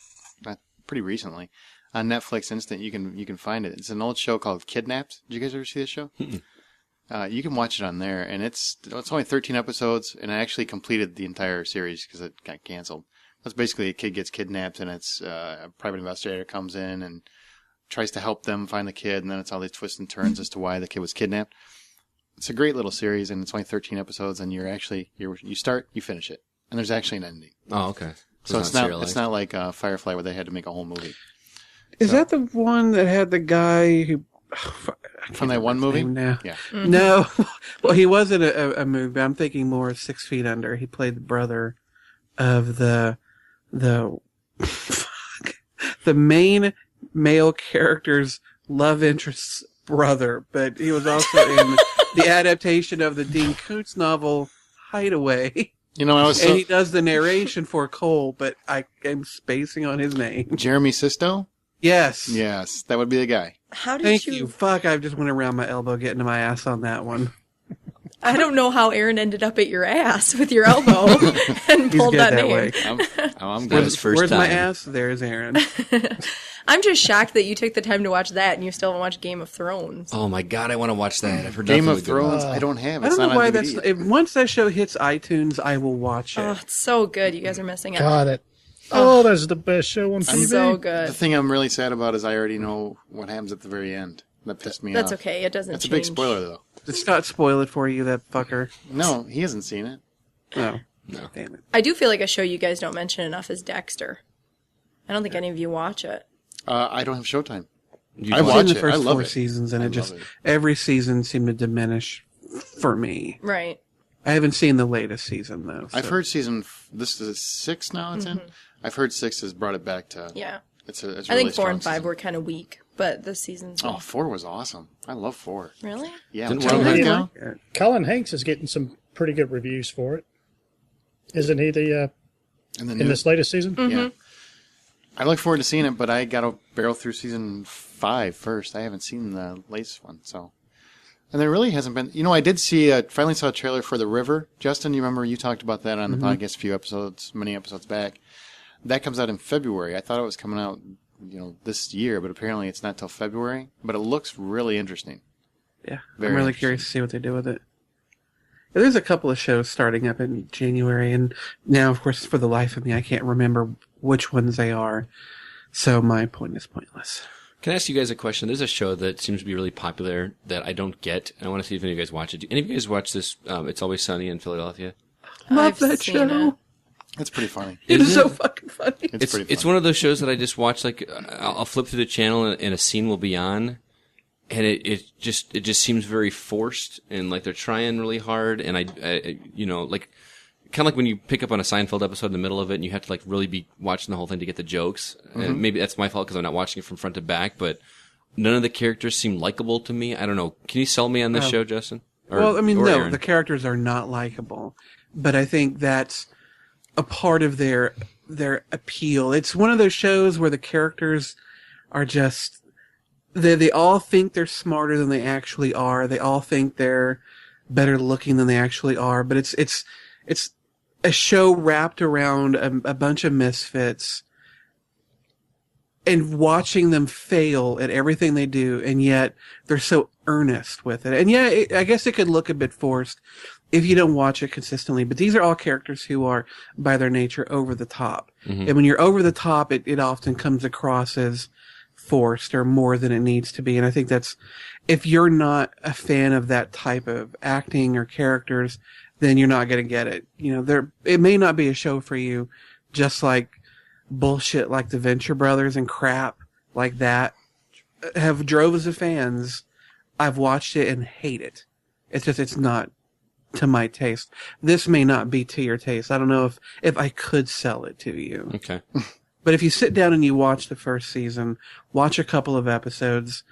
pretty recently on Netflix Instant. You can find it. It's an old show called Kidnapped. Did you guys ever see this show? You can watch it on there, and it's only 13 episodes, and I actually completed the entire series because it got canceled. That's basically a kid gets kidnapped, and it's a private investigator comes in and tries to help them find the kid, and then it's all these twists and turns as to why the kid was kidnapped. It's a great little series, and it's only 13 episodes, and you start, you finish it, and there's actually an ending. Oh, okay. So it's not like Firefly where they had to make a whole movie. Is that the one that had the guy who from that one movie? Now. Yeah. Mm-hmm. No, well, he was in a movie. I'm thinking more of 6 Feet Under. He played the brother of the main male character's love interest's brother, but he was also in the adaptation of the Dean Koontz novel Hideaway. You know, and he does the narration for Cole, but I am spacing on his name. Jeremy Sisto? Yes. Yes, that would be the guy. How did Thank you. Fuck, I just went around my elbow getting to my ass on that one. I don't know how Aaron ended up at your ass with your elbow and pulled that name. Way. I'm glad his first Where's time. my ass? There's Aaron. I'm just shocked that you took the time to watch that and you still haven't watched Game of Thrones. Oh my god, I want to watch that. I've heard Game nothing of but good Thrones. about it. I don't have. I It's don't know not why on that's. DVD. Once that show hits iTunes, I will watch it. Oh, it's so good. You guys are missing out. Got it. Oh, that's the best show on TV. So good. The thing I'm really sad about is I already know what happens at the very end. That pissed me off. That's okay. It doesn't That's change. a big spoiler, though. Did Scott spoil it for you, that fucker? No, he hasn't seen it. No. No. Damn it. I do feel like a show you guys don't mention enough is Dexter. I don't think any of you watch it. I don't have Showtime. You I I've watch seen the it. first I love 4 it. seasons, and I it just love it. every season seemed to diminish for me. Right. I haven't seen the latest season though. I've so- heard this is 6 now. It's in. I've heard 6 has brought it back to. Yeah. It's a I really think 4 and strong 5 season. were kind of weak, but this season's Oh, 4 was awesome. I love 4. Really? Yeah. Didn't John one of them Lithgow? Colin Hanks is getting some pretty good reviews for it. Isn't he And the in new, this latest season? yeah. I look forward to seeing it, but I got to barrel through season 5 first. I haven't seen the latest one, so. And there really hasn't been. You know, I did see. Finally saw a trailer for The River. Justin, you remember you talked about that on the podcast many episodes back. That comes out in February. I thought it was coming out, this year, but apparently it's not till February. But it looks really interesting. Yeah, Very I'm really interesting. curious to see what they do with it. Yeah, there's a couple of shows starting up in January, and now, of course, for the life of me, I can't remember which ones they are. So my point is pointless. Can I ask you guys a question? There's a show that seems to be really popular that I don't get, and I want to see if any of you guys watch it. Do any of you guys watch this, It's Always Sunny in Philadelphia? Love I've that seen show. it. It's pretty funny. It is Isn't so it? fucking funny. It's pretty funny. It's one of those shows that I just watch, like, I'll flip through the channel and a scene will be on, and it just seems very forced, and like they're trying really hard, and I like, kind of like when you pick up on a Seinfeld episode in the middle of it and you have to like really be watching the whole thing to get the jokes. And maybe that's my fault because I'm not watching it from front to back, but none of the characters seem likable to me. I don't know. Can you sell me on this show, Justin? Well, I mean, or no, Aaron? the characters are not likable, but I think that's a part of their appeal. It's one of those shows where the characters are just they all think they're smarter than they actually are. They all think they're better looking than they actually are. But it's a show wrapped around a bunch of misfits, and watching them fail at everything they do, and yet they're so earnest with it. And yeah, I guess it could look a bit forced if you don't watch it consistently, but these are all characters who are, by their nature, over the top. And when you're over the top, it often comes across as forced or more than it needs to be. And I think that's, if you're not a fan of that type of acting or characters, then you're not going to get it. It may not be a show for you, just like bullshit like the Venture Brothers and crap like that have droves of fans. I've watched it and hate it. It's not to my taste. This may not be to your taste. I don't know if I could sell it to you. Okay. But if you sit down and you watch the first season, watch a couple of episodes,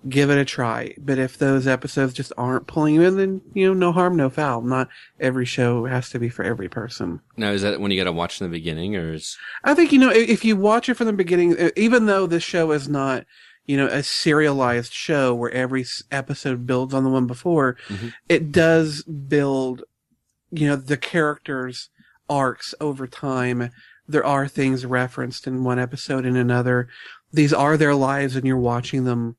give it a try. But if those episodes just aren't pulling you in, then, no harm, no foul. Not every show has to be for every person. Now, is that when you got to watch in the beginning, or is... I think, if you watch it from the beginning, even though this show is not, a serialized show where every episode builds on the one before, it does build, the characters' arcs over time. There are things referenced in one episode in another. These are their lives, and you're watching them,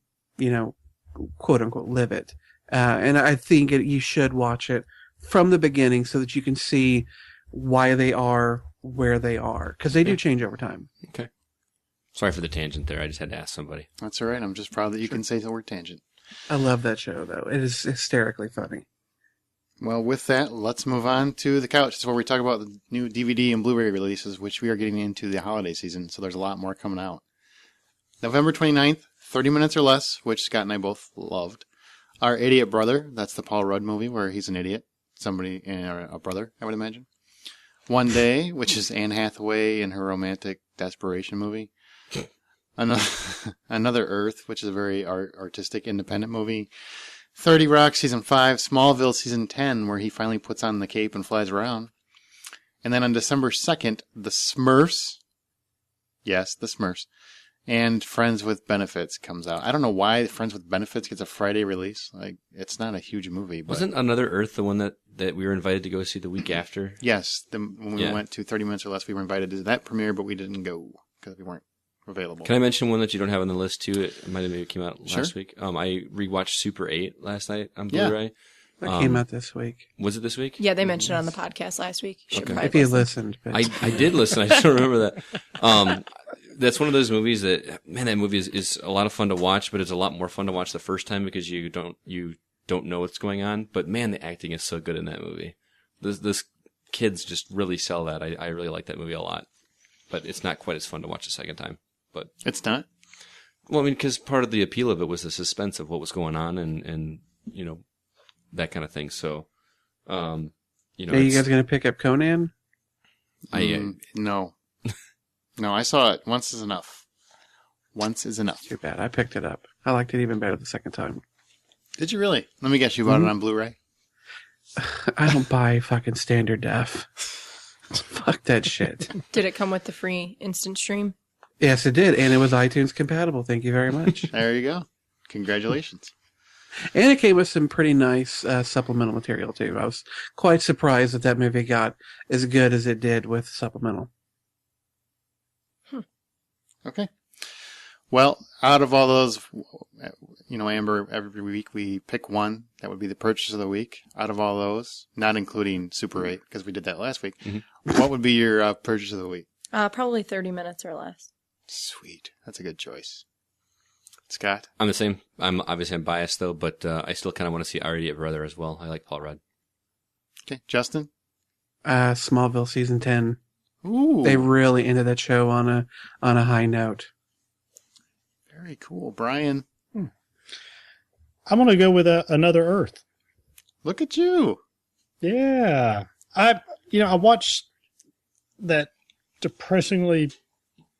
quote unquote live it. And I think you should watch it from the beginning so that you can see why they are where they are, because they do change over time. Okay. Sorry for the tangent there. I just had to ask somebody. That's all right. I'm just proud that you can say the word tangent. I love that show, though. It is hysterically funny. Well, with that, let's move on to the couch. It's where we talk about the new DVD and Blu-ray releases, which we are getting into the holiday season, so there's a lot more coming out. November 29th, 30 Minutes or Less, which Scott and I both loved. Our Idiot Brother, that's the Paul Rudd movie where he's an idiot. Somebody, a brother, I would imagine. One Day, which is Anne Hathaway in her romantic desperation movie. Another Earth, which is a very artistic, independent movie. 30 Rock Season 5, Smallville Season 10, where he finally puts on the cape and flies around. And then on December 2nd, The Smurfs. Yes, The Smurfs. And Friends with Benefits comes out. I don't know why Friends with Benefits gets a Friday release. Like, it's not a huge movie. But... Wasn't Another Earth the one that we were invited to go see the week after? Yes. When we went to 30 Minutes or Less, we were invited to that premiere, but we didn't go because we weren't available. Can I mention one that you don't have on the list, too? It might have maybe came out last Sure. week. I rewatched Super 8 last night on Blu-ray. That came out this week. Was it this week? Yeah, they mentioned it on the podcast last week. You should probably If you listen. listened. But... I did listen. I still remember that. That's one of those movies that movie is a lot of fun to watch, but it's a lot more fun to watch the first time because you don't know what's going on. But man, the acting is so good in that movie. This kids just really sell that. I really like that movie a lot, but it's not quite as fun to watch the second time. But it's not. Well, I mean, because part of the appeal of it was the suspense of what was going on and that kind of thing. So, Are you guys going to pick up Conan? No. No, I saw it. Once is enough. Once is enough. Too bad. I picked it up. I liked it even better the second time. Did you really? Let me guess, you bought it on Blu-ray? I don't buy fucking standard def. Fuck that shit. Did it come with the free instant stream? Yes, it did. And it was iTunes compatible. Thank you very much. There you go. Congratulations. And it came with some pretty nice supplemental material, too. I was quite surprised that movie got as good as it did with supplemental. Okay. Well, out of all those, Amber, every week we pick one. That would be the purchase of the week. Out of all those, not including Super 8, because we did that last week, what would be your purchase of the week? Probably 30 minutes or less. Sweet. That's a good choice. Scott? I'm the same. I'm biased, though, but I still kind of want to see Our Idiot Brother as well. I like Paul Rudd. Okay. Justin? Smallville Season 10. Ooh. They really ended that show on a high note. Very cool. Brian? I'm going to go with Another Earth. Look at you. Yeah. I watched that depressingly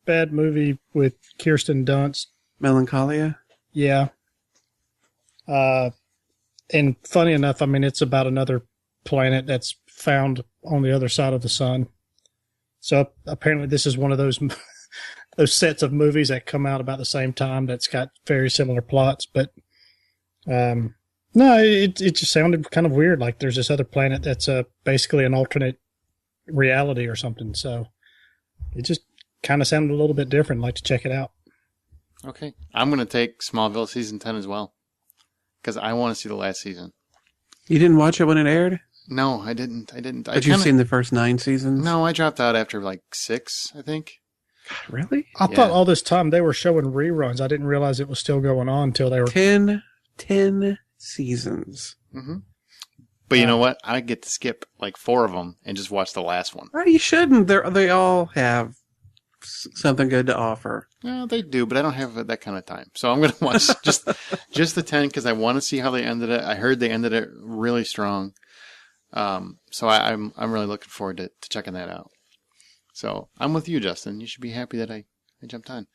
bad movie with Kirsten Dunst. Melancholia? Yeah. And funny enough, it's about another planet that's found on the other side of the sun. So apparently this is one of those sets of movies that come out about the same time that's got very similar plots. But no, it just sounded kind of weird. Like there's this other planet that's basically an alternate reality or something. So it just kind of sounded a little bit different. I'd like to check it out. Okay. I'm going to take Smallville Season 10 as well, because I want to see the last season. You didn't watch it when it aired? No, I didn't. But you've seen the first 9 seasons? No, I dropped out after 6, I think. God, really? I thought all this time they were showing reruns. I didn't realize it was still going on until they were... 10 seasons. Mm-hmm. But you know what? I get to skip 4 of them and just watch the last one. Well, you shouldn't. They all have something good to offer. No, they do, but I don't have that kind of time. So I'm going to watch just the 10 because I want to see how they ended it. I heard they ended it really strong. So I'm really looking forward to checking that out. So I'm with you, Justin. You should be happy that I jumped on.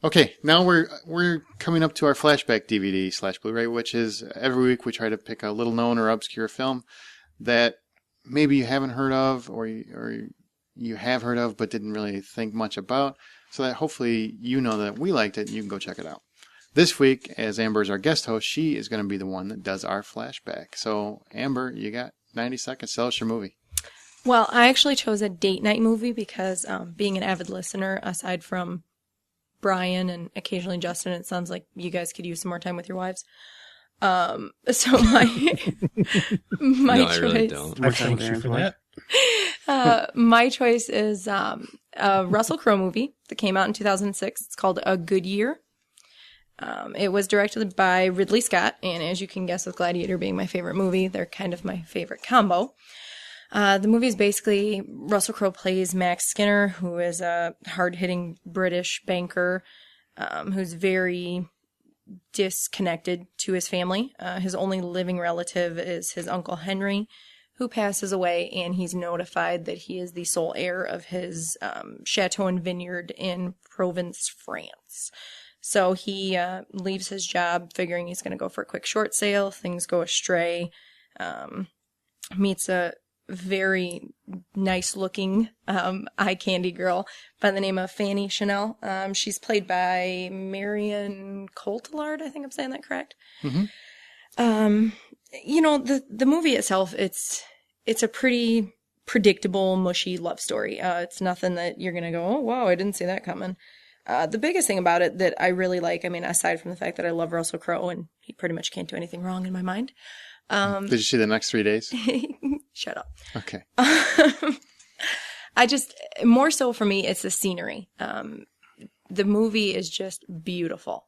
Okay, now we're coming up to our flashback DVD / Blu-ray, which is every week we try to pick a little known or obscure film that maybe you haven't heard of or you have heard of but didn't really think much about, so that hopefully you know that we liked it and you can go check it out. This week, as Amber is our guest host, she is going to be the one that does our flashback. So, Amber, you got 90 seconds. Tell us your movie. Well, I actually chose a date night movie because being an avid listener, aside from Brian and occasionally Justin. It sounds like you guys could use some more time with your wives. So my No, I choice, really don't. I thank you for that. my choice is a Russell Crowe movie that came out in 2006. It's called A Good Year. It was directed by Ridley Scott, and as you can guess, with Gladiator being my favorite movie, they're kind of my favorite combo. The movie is basically Russell Crowe plays Max Skinner, who is a hard-hitting British banker who's very disconnected to his family. His only living relative is his Uncle Henry, who passes away, and he's notified that he is the sole heir of his chateau and vineyard in Provence, France. So he leaves his job figuring he's going to go for a quick short sale. Things go astray. Meets a very nice-looking eye candy girl by the name of Fanny Chanel. She's played by Marion Cotillard, I think I'm saying that correct. Mm-hmm. You know, the movie itself, it's a pretty predictable, mushy love story. It's nothing that you're going to go, oh, wow, I didn't see that coming. The biggest thing about it that I really like, I mean, aside from the fact that I love Russell Crowe and he pretty much can't do anything wrong in my mind. Did you see The Next 3 Days? Shut up. Okay. More so for me, it's the scenery. The movie is just beautiful.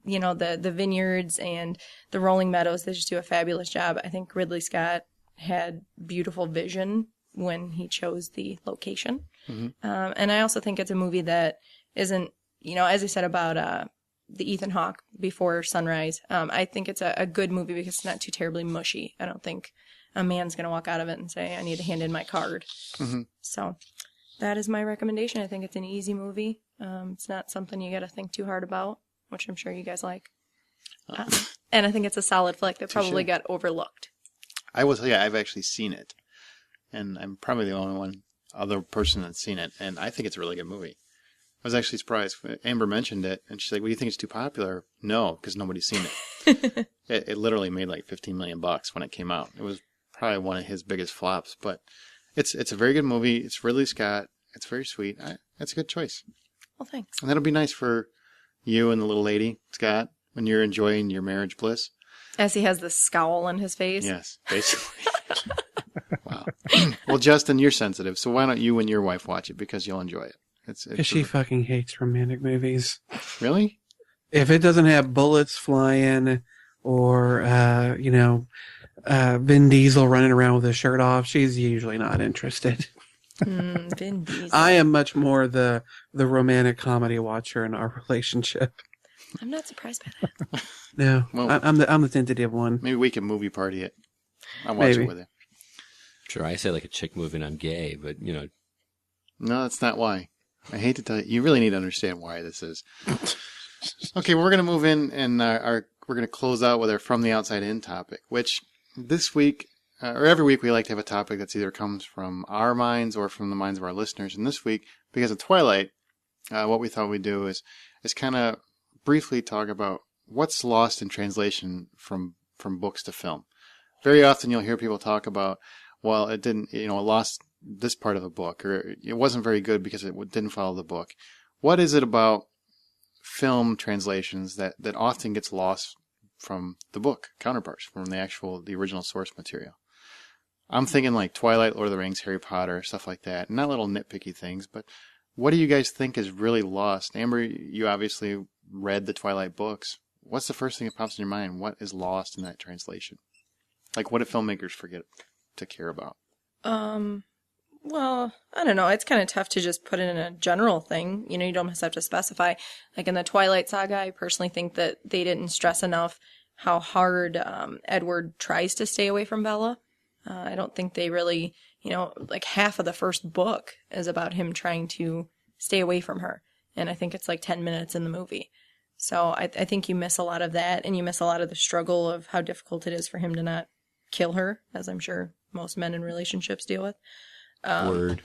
You know, the vineyards and the rolling meadows, they just do a fabulous job. I think Ridley Scott had beautiful vision when he chose the location. Mm-hmm. And I also think it's a movie that isn't, you know, as I said about the Ethan Hawke Before Sunrise, I think it's a good movie because it's not too terribly mushy. I don't think a man's going to walk out of it and say, I need to hand in my card. Mm-hmm. So that is my recommendation. I think it's an easy movie. It's not something you got to think too hard about, which I'm sure you guys like. And I think it's a solid flick that probably got overlooked. I've actually seen it. And I'm probably the only other person that's seen it. And I think it's a really good movie. I was actually surprised. Amber mentioned it, and she's like, "Well, do you think it's too popular?" No, because nobody's seen it. It literally made like $15 million when it came out. It was probably one of his biggest flops, but it's a very good movie. It's Ridley Scott. It's very sweet. That's a good choice. Well, thanks. And that'll be nice for you and the little lady, Scott, when you're enjoying your marriage bliss. As he has this scowl on his face. Yes, basically. Wow. Well, Justin, you're sensitive, so why don't you and your wife watch it because you'll enjoy it. Because she fucking hates romantic movies. Really? If it doesn't have bullets flying or, Vin Diesel running around with his shirt off, she's usually not interested. Vin Diesel. I am much more the romantic comedy watcher in our relationship. I'm not surprised by that. No, well, I'm the tentative one. Maybe we can movie party it. I'll watch it with you. Sure, I say like a chick movie and I'm gay, but, you know. No, that's not why. I hate to tell you. You really need to understand why this is. Okay, we're going to move in, and we're going to close out with our From the Outside In topic, which this week, or every week, we like to have a topic that's either comes from our minds or from the minds of our listeners. And this week, because of Twilight, what we thought we'd do is kind of briefly talk about what's lost in translation from books to film. Very often you'll hear people talk about, well, it didn't, it lost this part of the book, or it wasn't very good because it didn't follow the book. What is it about film translations that often gets lost from the book counterparts, from the original source material? I'm thinking like Twilight, Lord of the Rings, Harry Potter, stuff like that. Not little nitpicky things, but what do you guys think is really lost? Amber, you obviously read the Twilight books. What's the first thing that pops in your mind? What is lost in that translation? Like, what do filmmakers forget to care about? Well, I don't know. It's kind of tough to just put it in a general thing. You know, you don't have to specify. Like in the Twilight saga, I personally think that they didn't stress enough how hard Edward tries to stay away from Bella. I don't think they really, like half of the first book is about him trying to stay away from her. And I think it's like 10 minutes in the movie. So I think you miss a lot of that, and you miss a lot of the struggle of how difficult it is for him to not kill her, as I'm sure most men in relationships deal with. Word.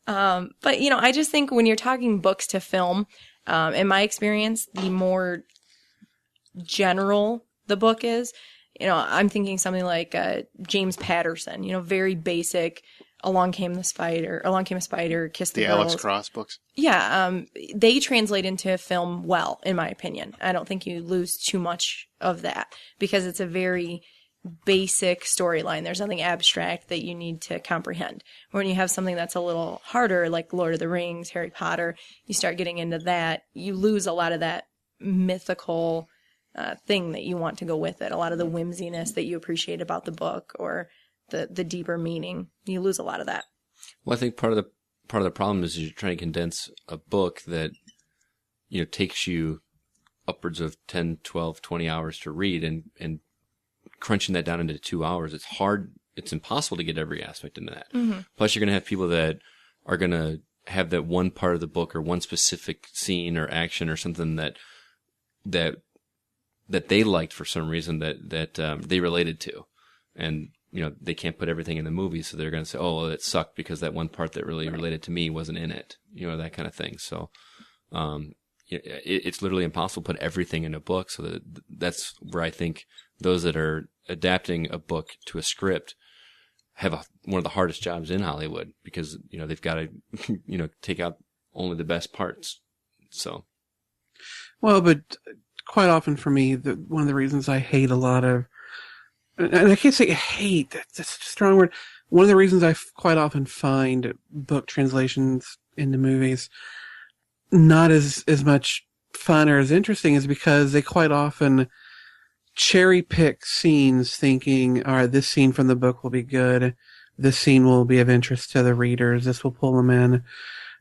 But, I just think when you're talking books to film, in my experience, the more general the book is, I'm thinking something like James Patterson, very basic, Along Came a Spider, Kiss the The Girls. Alex Cross books. Yeah, they translate into film well, in my opinion. I don't think you lose too much of that because it's a very basic storyline. There's nothing abstract that you need to comprehend. When you have something that's a little harder, like Lord of the Rings, Harry Potter, you start getting into that, you lose a lot of that mythical thing that you want to go with it. A lot of the whimsiness that you appreciate about the book or the deeper meaning. You lose a lot of that. Well, I think part of the problem is you're trying to condense a book that, takes you upwards of 10, 12, 20 hours to read and crunching that down into 2 hours. It's hard. It's impossible to get every aspect into that. Mm-hmm. Plus, you're going to have people that are going to have that one part of the book or one specific scene or action or something that they liked for some reason that they related to. And, they can't put everything in the movie, so they're going to say, oh, well, it sucked because that one part that really related to me wasn't in it, that kind of thing. So, it's literally impossible to put everything in a book. So that's where I think those that are adapting a book to a script have one of the hardest jobs in Hollywood because, they've got to, take out only the best parts. So. Well, but quite often for me, one of the reasons I hate a lot of, and I can't say hate, that's a strong word. One of the reasons I quite often find book translations into movies not as much fun or as interesting is because they quite often cherry pick scenes thinking, all right, this scene from the book will be good. This scene will be of interest to the readers. This will pull them in.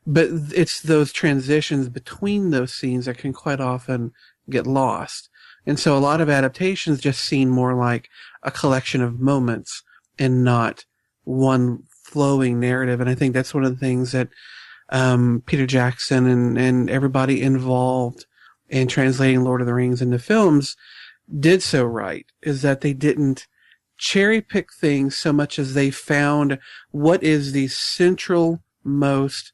But it's those transitions between those scenes that can quite often get lost. And so a lot of adaptations just seem more like a collection of moments and not one flowing narrative. And I think that's one of the things that Peter Jackson and everybody involved in translating Lord of the Rings into films did so right, is that they didn't cherry pick things so much as they found what is the central most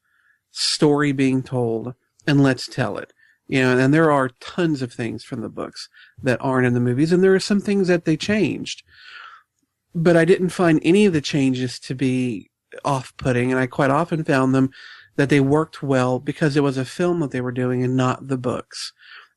story being told, and let's tell it. And there are tons of things from the books that aren't in the movies, and there are some things that they changed. But I didn't find any of the changes to be off-putting, and I quite often found them that they worked well because it was a film that they were doing and not the books.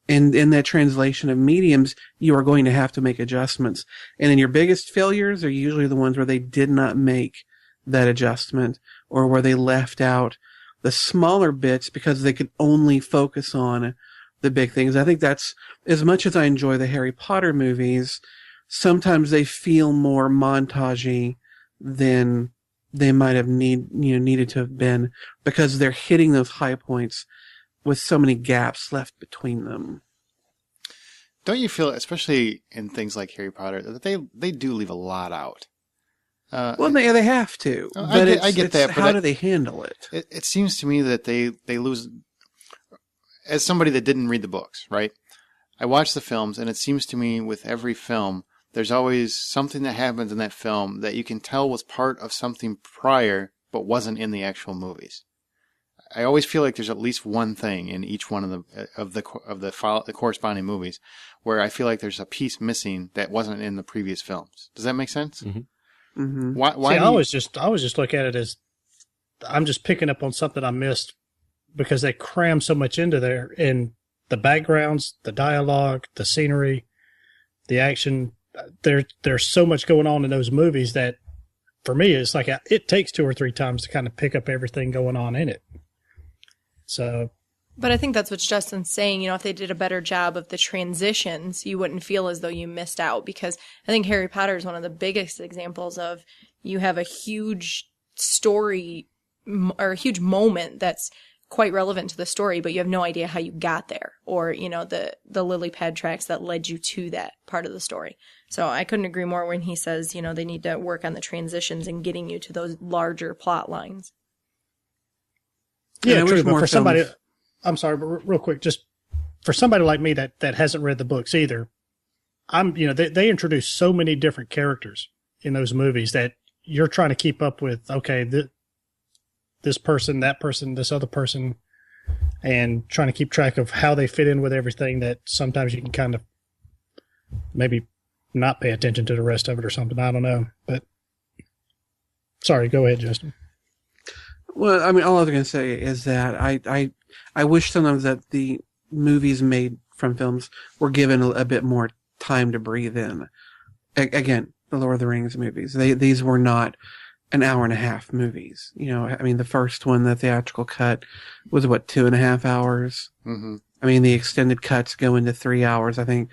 And in that translation of mediums, you are going to have to make adjustments. And then your biggest failures are usually the ones where they did not make that adjustment or where they left out the smaller bits because they could only focus on the big things. I think that's, as much as I enjoy the Harry Potter movies, sometimes they feel more montagey than they might have needed to have been because they're hitting those high points with so many gaps left between them. Don't you feel, especially in things like Harry Potter, that they do leave a lot out? Well, they have to. But I get that. But how do they handle it? It seems to me that they lose. As somebody that didn't read the books, right? I watch the films, and it seems to me with every film, there's always something that happens in that film that you can tell was part of something prior, but wasn't in the actual movies. I always feel like there's at least one thing in each one of the corresponding movies where I feel like there's a piece missing that wasn't in the previous films. Does that make sense? Mm-hmm. Mm-hmm. Why See, I always just look at it as I'm just picking up on something I missed because they cram so much into there in the backgrounds, the dialogue, the scenery, the action. There's so much going on in those movies that for me it's like it takes 2 or 3 times to kind of pick up everything going on in it. So, but I think that's what Justin's saying. If they did a better job of the transitions, you wouldn't feel as though you missed out, because I think Harry Potter is one of the biggest examples of you have a huge story or a huge moment that's quite relevant to the story, but you have no idea how you got there or, the lily pad tracks that led you to that part of the story. So I couldn't agree more when he says, they need to work on the transitions and getting you to those larger plot lines. Yeah, true. But for somebody, I'm sorry, but real quick, just for somebody like me that hasn't read the books either, they introduce so many different characters in those movies that you're trying to keep up with. Okay, this person, that person, this other person, and trying to keep track of how they fit in with everything. That sometimes you can kind of maybe not pay attention to the rest of it or something. I don't know, but sorry, go ahead, Justin. Well, I mean, all I was going to say is that I wish sometimes that the movies made from films were given a bit more time to breathe in. Again, the Lord of the Rings movies, these were not an hour and a half movies. You know, I mean, the first one, the theatrical cut, was 2.5 hours. Mm-hmm. I mean, the extended cuts go into 3 hours. I think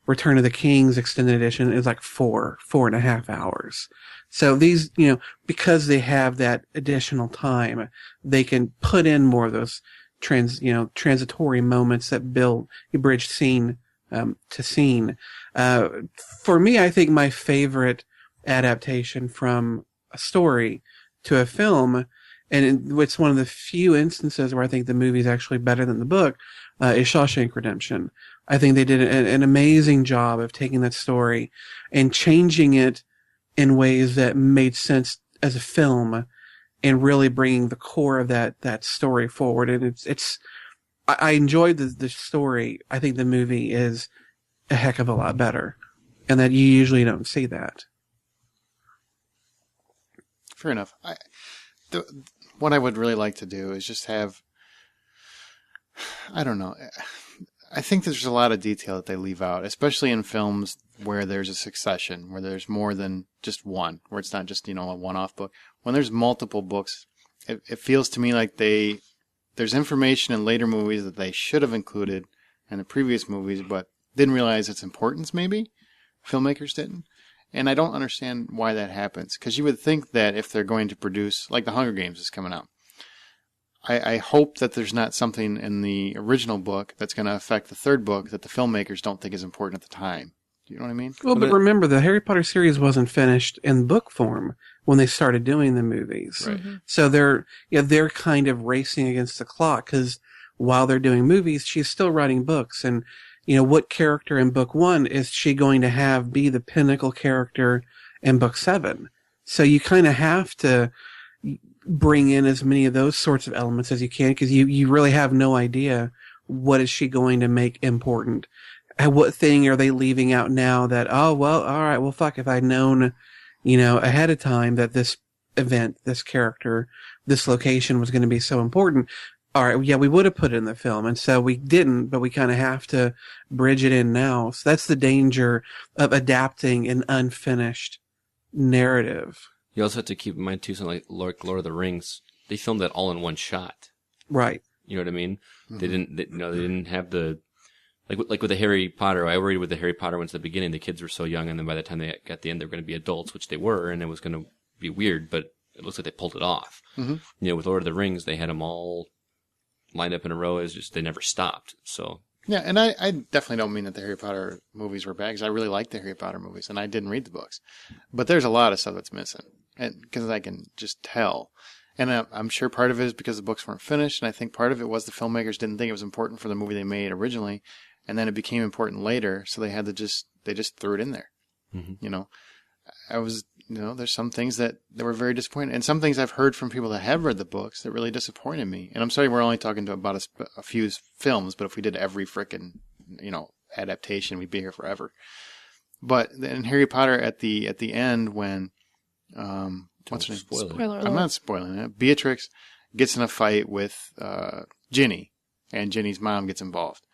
Return of the King's extended edition is like 4.5 hours. So these, you know, because they have that additional time, they can put in more of those transitory moments that build a bridge scene to scene. For me, I think my favorite adaptation from a story to a film, and it's one of the few instances where I think the movie is actually better than the book, is Shawshank Redemption. I think they did an amazing job of taking that story and changing it in ways that made sense as a film and really bringing the core of that story forward. And I enjoyed the story. I think the movie is a heck of a lot better, and that you usually don't see that. Fair enough. What I would really like to do is just have, I don't know, I think there's a lot of detail that they leave out, especially in films where there's a succession, where there's more than just one, where it's not just, a one-off book. When there's multiple books, it feels to me like there's information in later movies that they should have included in the previous movies, but didn't realize its importance, maybe. Filmmakers didn't. And I don't understand why that happens, because you would think that if they're going to produce, like The Hunger Games is coming out, I hope that there's not something in the original book that's going to affect the third book that the filmmakers don't think is important at the time. Do you know what I mean? Well, but remember, the Harry Potter series wasn't finished in book form when they started doing the movies. Right. Mm-hmm. So they're kind of racing against the clock, because while they're doing movies, she's still writing books. And, what character in book 1 is she going to be the pinnacle character in book 7? So you kind of have to bring in as many of those sorts of elements as you can, because you really have no idea what is she going to make important. And what thing are they leaving out now that, oh, well, all right, well, fuck, if I'd known, ahead of time that this event, this character, this location was going to be so important, all right, yeah, we would have put it in the film. And so we didn't, but we kind of have to bridge it in now. So that's the danger of adapting an unfinished narrative. You also have to keep in mind, too, something like Lord of the Rings. They filmed that all in one shot. Right. You know what I mean? Mm-hmm. They didn't have the... Like with the Harry Potter, I worried with the Harry Potter ones at the beginning, the kids were so young, and then by the time they got to the end, they were going to be adults, which they were, and it was going to be weird, but it looks like they pulled it off. Mm-hmm. With Lord of the Rings, they had them all lined up in a row, as just they never stopped, so... Yeah, and I definitely don't mean that the Harry Potter movies were bad, because I really like the Harry Potter movies, and I didn't read the books. But there's a lot of stuff that's missing, and because I can just tell. And I'm sure part of it is because the books weren't finished, and I think part of it was the filmmakers didn't think it was important for the movie they made originally, and then it became important later, so they just threw it in there. Mm-hmm. There's some things that were very disappointing, and some things I've heard from people that have read the books that really disappointed me. And I'm sorry we're only talking about a few films, but if we did every frickin', adaptation, we'd be here forever. But in Harry Potter at the end, when what's her name? Spoiler alert. I'm not spoiling it. Beatrix gets in a fight with Ginny, and Ginny's mom gets involved.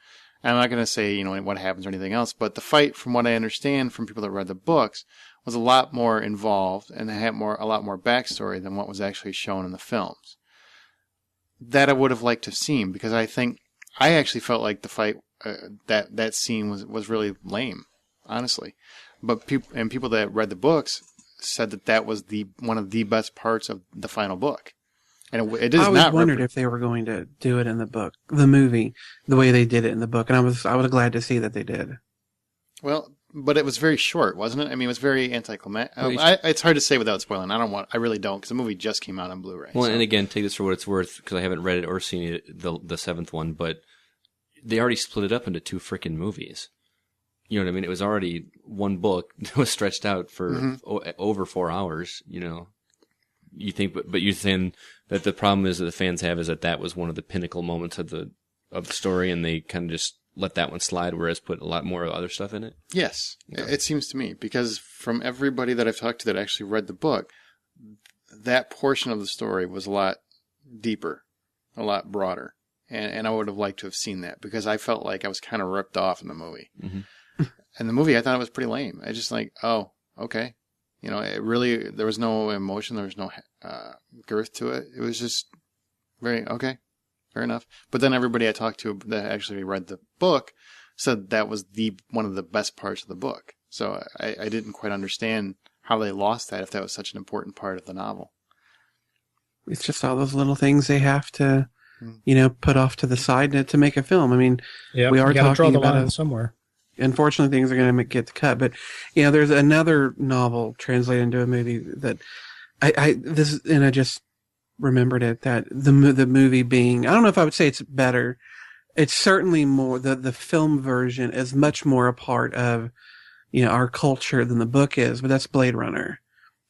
And I'm not going to say what happens or anything else, but the fight, from what I understand from people that read the books, was a lot more involved and had a lot more backstory than what was actually shown in the films. That I would have liked to have seen, because I actually felt like the fight, that scene was really lame, honestly. But people that read the books said that was one of the best parts of the final book. And it does I always not wondered if they were going to do it in the movie, the way they did it in the book, and I was glad to see that they did. Well, but it was very short, wasn't it? I mean, it was very anticlimactic. It's hard to say without spoiling. I really don't, because the movie just came out on Blu-ray. Well, and again, take this for what it's worth, because I haven't read it or seen it, the seventh one, but they already split it up into 2 frickin' movies. You know what I mean? It was already one book that was stretched out for over 4 hours, You think, but you're saying that the problem is that the fans have is that was one of the pinnacle moments of the story, and they kind of just let that one slide, whereas put a lot more other stuff in it? Yes, it seems to me, because from everybody that I've talked to that actually read the book, that portion of the story was a lot deeper, a lot broader. And I would have liked to have seen that because I felt like I was kind of ripped off in the movie. Mm-hmm. And the movie, I thought it was pretty lame. I just like, oh, okay. You know, it really, there was no emotion. There was no girth to it. It was just very, okay, fair enough. But then everybody I talked to that actually read the book said that was one of the best parts of the book. So I didn't quite understand how they lost that if that was such an important part of the novel. It's just all those little things they have to, you know, put off to the side to make a film. I mean, we are talking draw the about line somewhere. Unfortunately, things are going to get cut. But, you know, there's another novel translated into a movie that I just remembered it, that the movie being, I don't know if I would say it's better. It's certainly more, the film version is much more a part of, you know, our culture than the book is, but that's Blade Runner.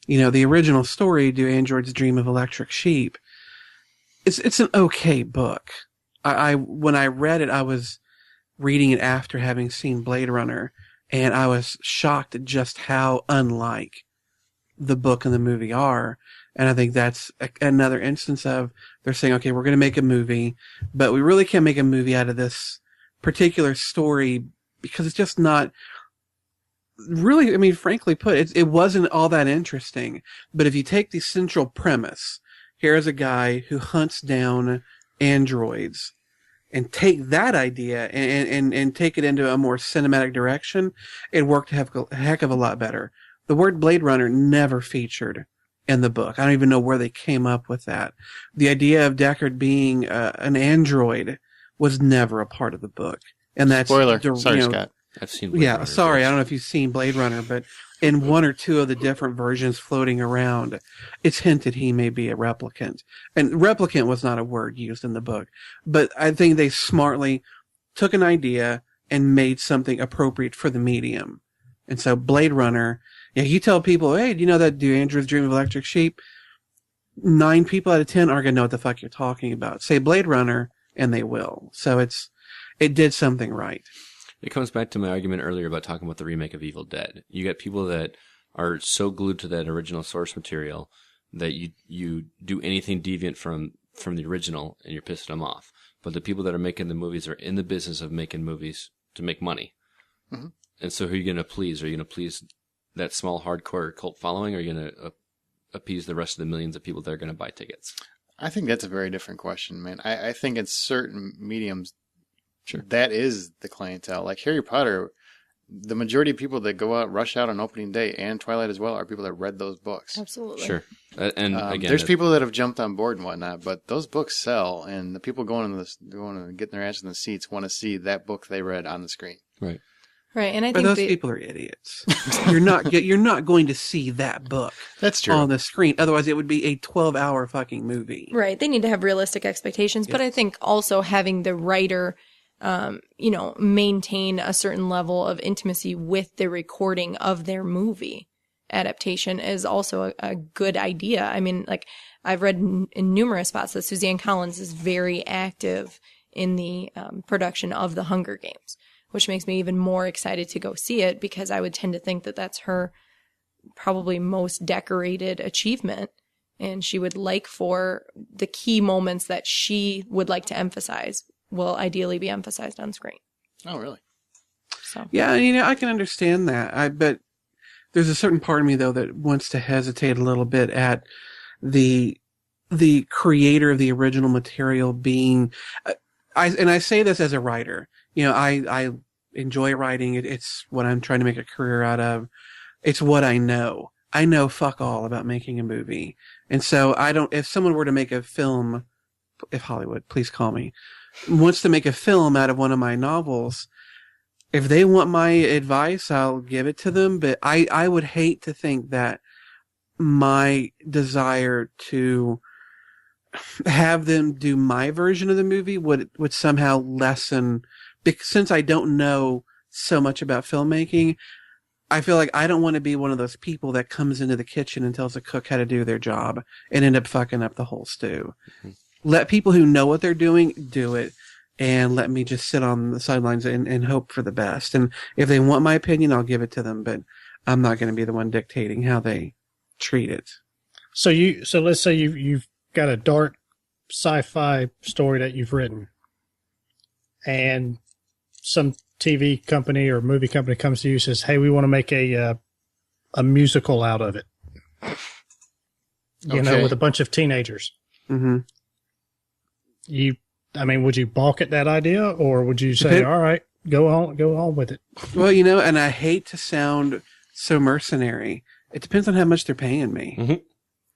You know, the original story, Do Androids Dream of Electric Sheep? It's an okay book. When I read it, I was reading it after having seen Blade Runner, and I was shocked at just how unlike the book and the movie are. And I think that's another instance of they're saying, okay, we're going to make a movie, but we really can't make a movie out of this particular story because it's just not really, I mean, frankly put, it wasn't all that interesting. But if you take the central premise, here's a guy who hunts down androids, and take that idea and take it into a more cinematic direction, it worked a heck of a lot better. The word Blade Runner never featured in the book. I don't even know where they came up with that. The idea of Deckard being an android was never a part of the book. And that's spoiler. Sorry, Scott. I've seen Blade Runner. Sorry, I don't know if you've seen Blade Runner, but in one or two of the different versions floating around, it's hinted he may be a replicant. And replicant was not a word used in the book. But I think they smartly took an idea and made something appropriate for the medium. And so Blade Runner, yeah, you tell people, hey, do you know that Do Androids Dream of Electric Sheep? 9 people out of 10 are going to know what the fuck you're talking about. Say Blade Runner, and they will. So it did something right. It comes back to my argument earlier about talking about the remake of Evil Dead. You got people that are so glued to that original source material that you do anything deviant from the original and you're pissing them off. But the people that are making the movies are in the business of making movies to make money. Mm-hmm. And so who are you going to please? Are you going to please that small hardcore cult following, or are you going to appease the rest of the millions of people that are going to buy tickets? I think that's a very different question, man. I think in certain mediums, sure, that is the clientele. Like Harry Potter, the majority of people that go out, rush out on opening day, and Twilight as well, are people that read those books. Absolutely. Sure. And again, there's people that have jumped on board and whatnot, but those books sell, and the people going and getting their asses in the seats want to see that book they read on the screen. Right. Right, and I but think those people are idiots. You're not going to see that book. That's true. On the screen. Otherwise, it would be a 12-hour fucking movie. Right. They need to have realistic expectations, yes. But I think also having the writer, maintain a certain level of intimacy with the recording of their movie adaptation is also a good idea. I mean, like I've read in numerous spots that Suzanne Collins is very active in the production of The Hunger Games, which makes me even more excited to go see it because I would tend to think that that's her probably most decorated achievement. And she would like for the key moments that she would like to emphasize will ideally be emphasized on screen. Oh, really? So yeah, I can understand that. But there's a certain part of me, though, that wants to hesitate a little bit at the creator of the original material being... I say this as a writer. I enjoy writing. It's what I'm trying to make a career out of. It's what I know. I know fuck all about making a movie. And so if someone were to make a film, if Hollywood, please call me, wants to make a film out of one of my novels, if they want my advice, I'll give it to them. But I would hate to think that my desire to have them do my version of the movie would somehow lessen, since I don't know so much about filmmaking. I feel like I don't want to be one of those people that comes into the kitchen and tells a cook how to do their job and end up fucking up the whole stew. Mm-hmm. Let people who know what they're doing do it, and let me just sit on the sidelines and hope for the best. And if they want my opinion, I'll give it to them, but I'm not going to be the one dictating how they treat it. So let's say you've got a dark sci-fi story that you've written, and some TV company or movie company comes to you and says, "Hey, we want to make a musical out of it," you know, with a bunch of teenagers. Mm-hmm. Would you balk at that idea, or would you say, "All right, go on with it"? Well, you know, and I hate to sound so mercenary. It depends on how much they're paying me. Mm-hmm.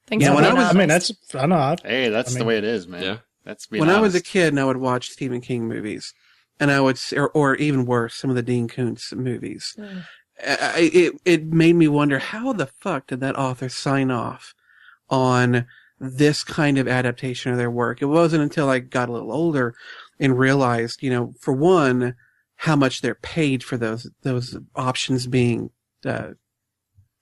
Thanks Yeah, for when being I was- honest. I mean, I know. Hey, that's the way it is, man. Yeah. That's being When I was a honest. kid and I would watch Stephen King movies, and I would, or even worse, some of the Dean Koontz movies, it made me wonder, how the fuck did that author sign off on this kind of adaptation of their work? It wasn't until I got a little older and realized, you know, for one, how much they're paid for those options being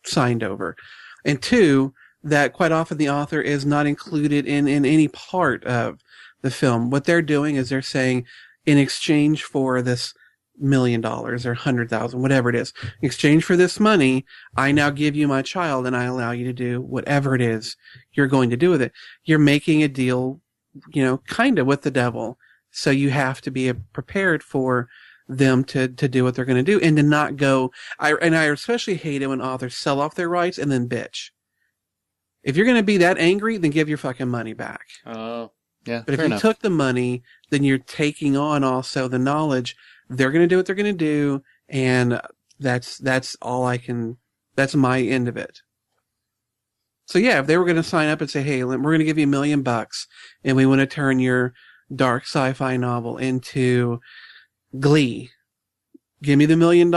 signed over, and two, that quite often the author is not included in any part of the film. What they're doing is they're saying, in exchange for this $1 million or 100,000, whatever it is, in exchange for this money, I now give you my child and I allow you to do whatever it is you're going to do with it. You're making a deal, you know, kind of with the devil. So you have to be prepared for them to do what they're going to do and to not go. I especially hate it when authors sell off their rights and then bitch. If you're going to be that angry, then give your fucking money back. Oh, yeah. But if fair you enough. took the money, then you're taking on also the knowledge they're going to do what they're going to do, and that's all I can. That's my end of it. So yeah, if they were going to sign up and say, "Hey, we're going to give you $1 million, and we want to turn your dark sci-fi novel into Glee," give me the $1 million.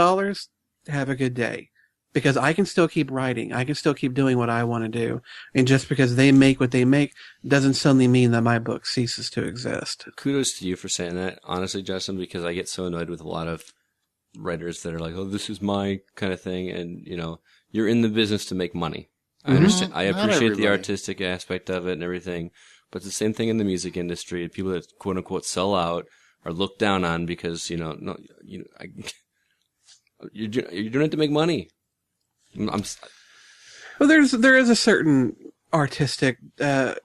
Have a good day. Because I can still keep writing. I can still keep doing what I want to do. And just because they make what they make doesn't suddenly mean that my book ceases to exist. Kudos to you for saying that, honestly, Justin, because I get so annoyed with a lot of writers that are like, "Oh, this is my kind of thing." And, you know, you're in the business to make money. I understand. I Not appreciate the everybody. artistic aspect of it and everything. But it's the same thing in the music industry. People that quote unquote sell out are looked down on because, you know, no, you know, you're doing it to make money. Well, there is a certain artistic, I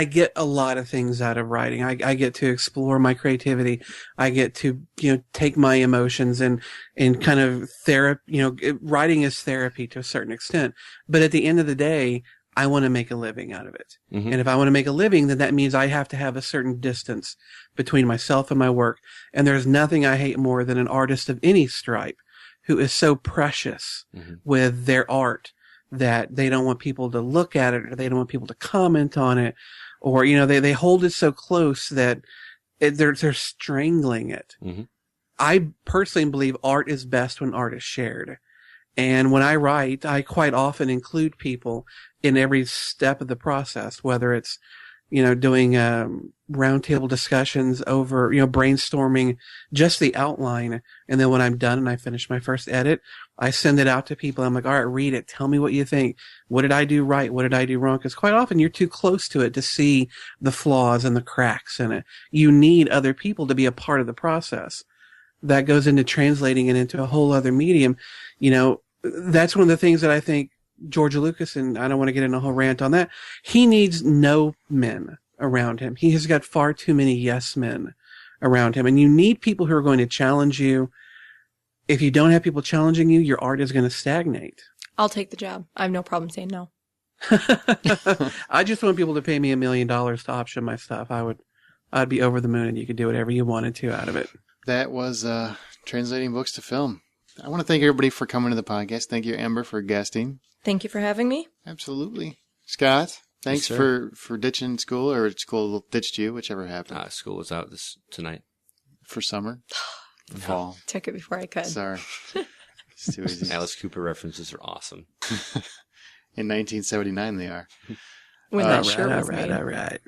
get a lot of things out of writing. I get to explore my creativity. I get to, you know, take my emotions and kind of therapy, you know, writing is therapy to a certain extent. But at the end of the day, I want to make a living out of it. Mm-hmm. And if I want to make a living, then that means I have to have a certain distance between myself and my work. And there's nothing I hate more than an artist of any stripe who is so precious with their art that they don't want people to look at it, or they don't want people to comment on it, or, you know, they hold it so close that they're strangling it. Mm-hmm. I personally believe art is best when art is shared. And when I write, I quite often include people in every step of the process, whether it's, you know, doing roundtable discussions over, you know, brainstorming just the outline. And then when I'm done and I finish my first edit, I send it out to people. I'm like, all right, read it. Tell me what you think. What did I do right? What did I do wrong? Because quite often you're too close to it to see the flaws and the cracks in it. You need other people to be a part of the process. That goes into translating it into a whole other medium. You know, that's one of the things that I think George Lucas, and I don't want to get in a whole rant on that, he needs no men around him. He has got far too many yes men around him. And you need people who are going to challenge you. If you don't have people challenging you, your art is going to stagnate. I'll take the job. I have no problem saying no. I just want people to pay me $1 million to option my stuff. I'd be over the moon and you could do whatever you wanted to out of it. That was translating books to film. I want to thank everybody for coming to the podcast. Thank you, Amber, for guesting. Thank you for having me. Absolutely. Scott, thanks Yes, for ditching school, or school ditched you, whichever happened. School was out tonight. For summer? For fall? Took it before I could. Sorry. It's too easy. Alice Cooper references are awesome. In 1979 they are. When that shirt was made. All right.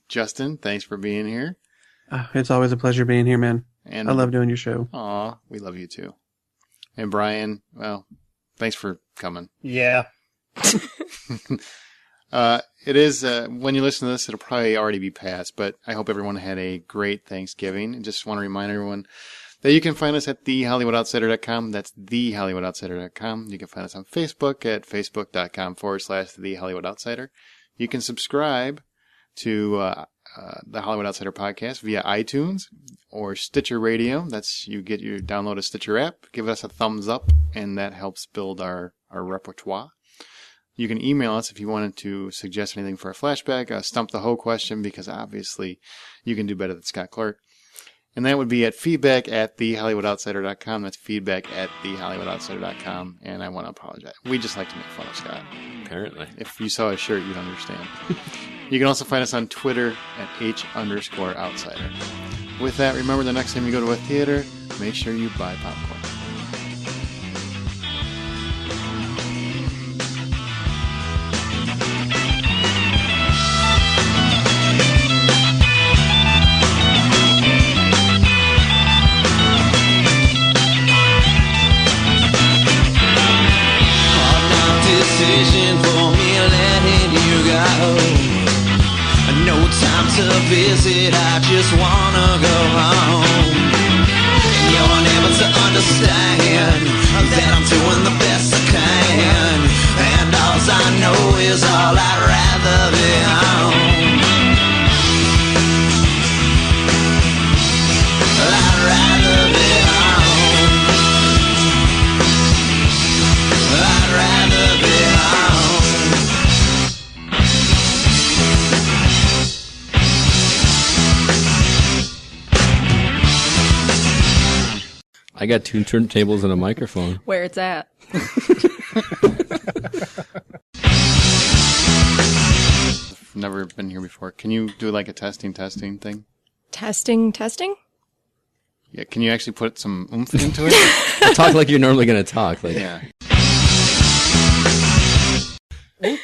Justin, thanks for being here. It's always a pleasure being here, man. And I love doing your show. Aw, we love you too. And Brian, well, thanks for coming. Yeah. It is, when you listen to this, it'll probably already be past, but I hope everyone had a great Thanksgiving. And just want to remind everyone that you can find us at thehollywoodoutsiders.com. That's thehollywoodoutsiders.com. You can find us on Facebook at facebook.com/thehollywoodoutsiders. You can subscribe to the Hollywood Outsider podcast via iTunes or Stitcher Radio. That's you download a Stitcher app, give us a thumbs up, and that helps build our repertoire. You can email us if you wanted to suggest anything for a flashback, a Stump the Hoe question, because obviously you can do better than Scott Clark. And that would be at feedback@thehollywoodoutsiders.com. That's feedback@thehollywoodoutsiders.com. And I want to apologize. We just like to make fun of Scott. Apparently. If you saw his shirt, you'd understand. You can also find us on Twitter at @H_outsider. With that, remember the next time you go to a theater, make sure you buy popcorn. Decision for me letting you go. No time to visit, I just wanna go home. And you're unable to understand that I'm doing the best I can. And all I know is all I'd rather be home. I'd rather be home. I'd rather be home. I got 2 turntables and a microphone. Where it's at. I've never been here before. Can you do like a testing thing? Testing? Yeah, can you actually put some oomph into it? Talk like you're normally going to talk. Like, Yeah.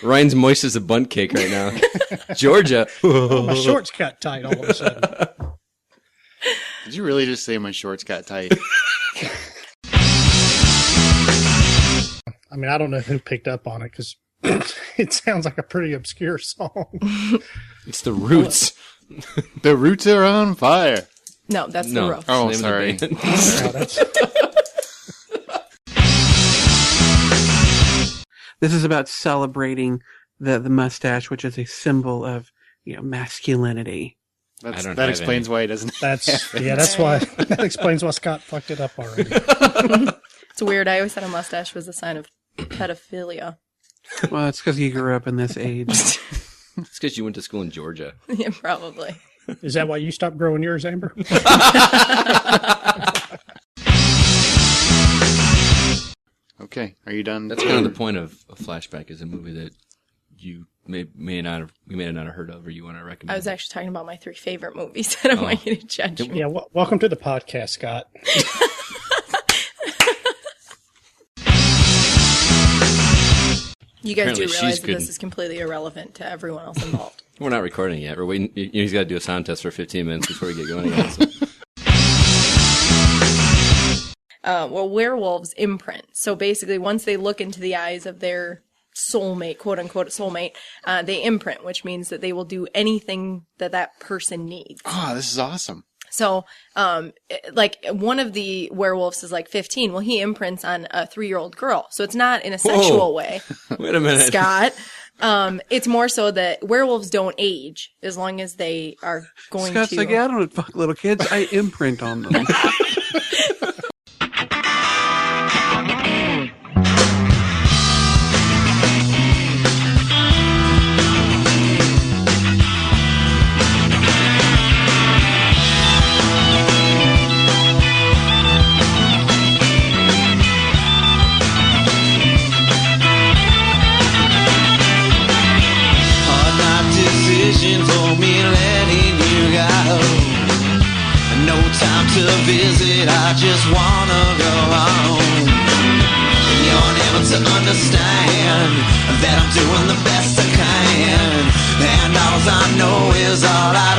Ryan's moist as a bunt cake right now. Georgia. My shorts got tight all of a sudden. Did you really just say my shorts got tight? I mean, I don't know who picked up on it because it sounds like a pretty obscure song. It's the Roots. The Roots are on fire. No, that's No. the Rope. Oh, Name of the sorry. band. Wow, that's- This is about celebrating the mustache, which is a symbol of, masculinity. That explains why he doesn't. that's why that explains why Scott fucked it up already. It's weird. I always thought a mustache was a sign of pedophilia. Well, it's because you grew up in this age. It's because you went to school in Georgia. Yeah, probably. Is that why you stopped growing yours, Amber? Okay, are you done? That's kind of the point of a flashback, is a movie that you may not have heard of, or you want to recommend. I was actually talking about my 3 favorite movies. I don't want you to judge me. Yeah, welcome to the podcast, Scott. You guys Apparently do she's realize that good. this is completely irrelevant to everyone else involved. We're not recording yet. We're waiting. He's got to do a sound test for 15 minutes before we get going again. So. Well, werewolves imprint. So basically, once they look into the eyes of their soulmate, quote unquote soulmate, they imprint, which means that they will do anything that person needs. Oh, this is awesome. So, like one of the werewolves is like 15. Well, he imprints on a 3-year-old girl. So it's not in a sexual way. Wait a minute. Scott. It's more so that werewolves don't age as long as they are going Scott's to. like, yeah, I don't fuck little kids. I imprint on them. For me letting you go. No time to visit, I just wanna go home. You're unable to understand that I'm doing the best I can, and all I know is all I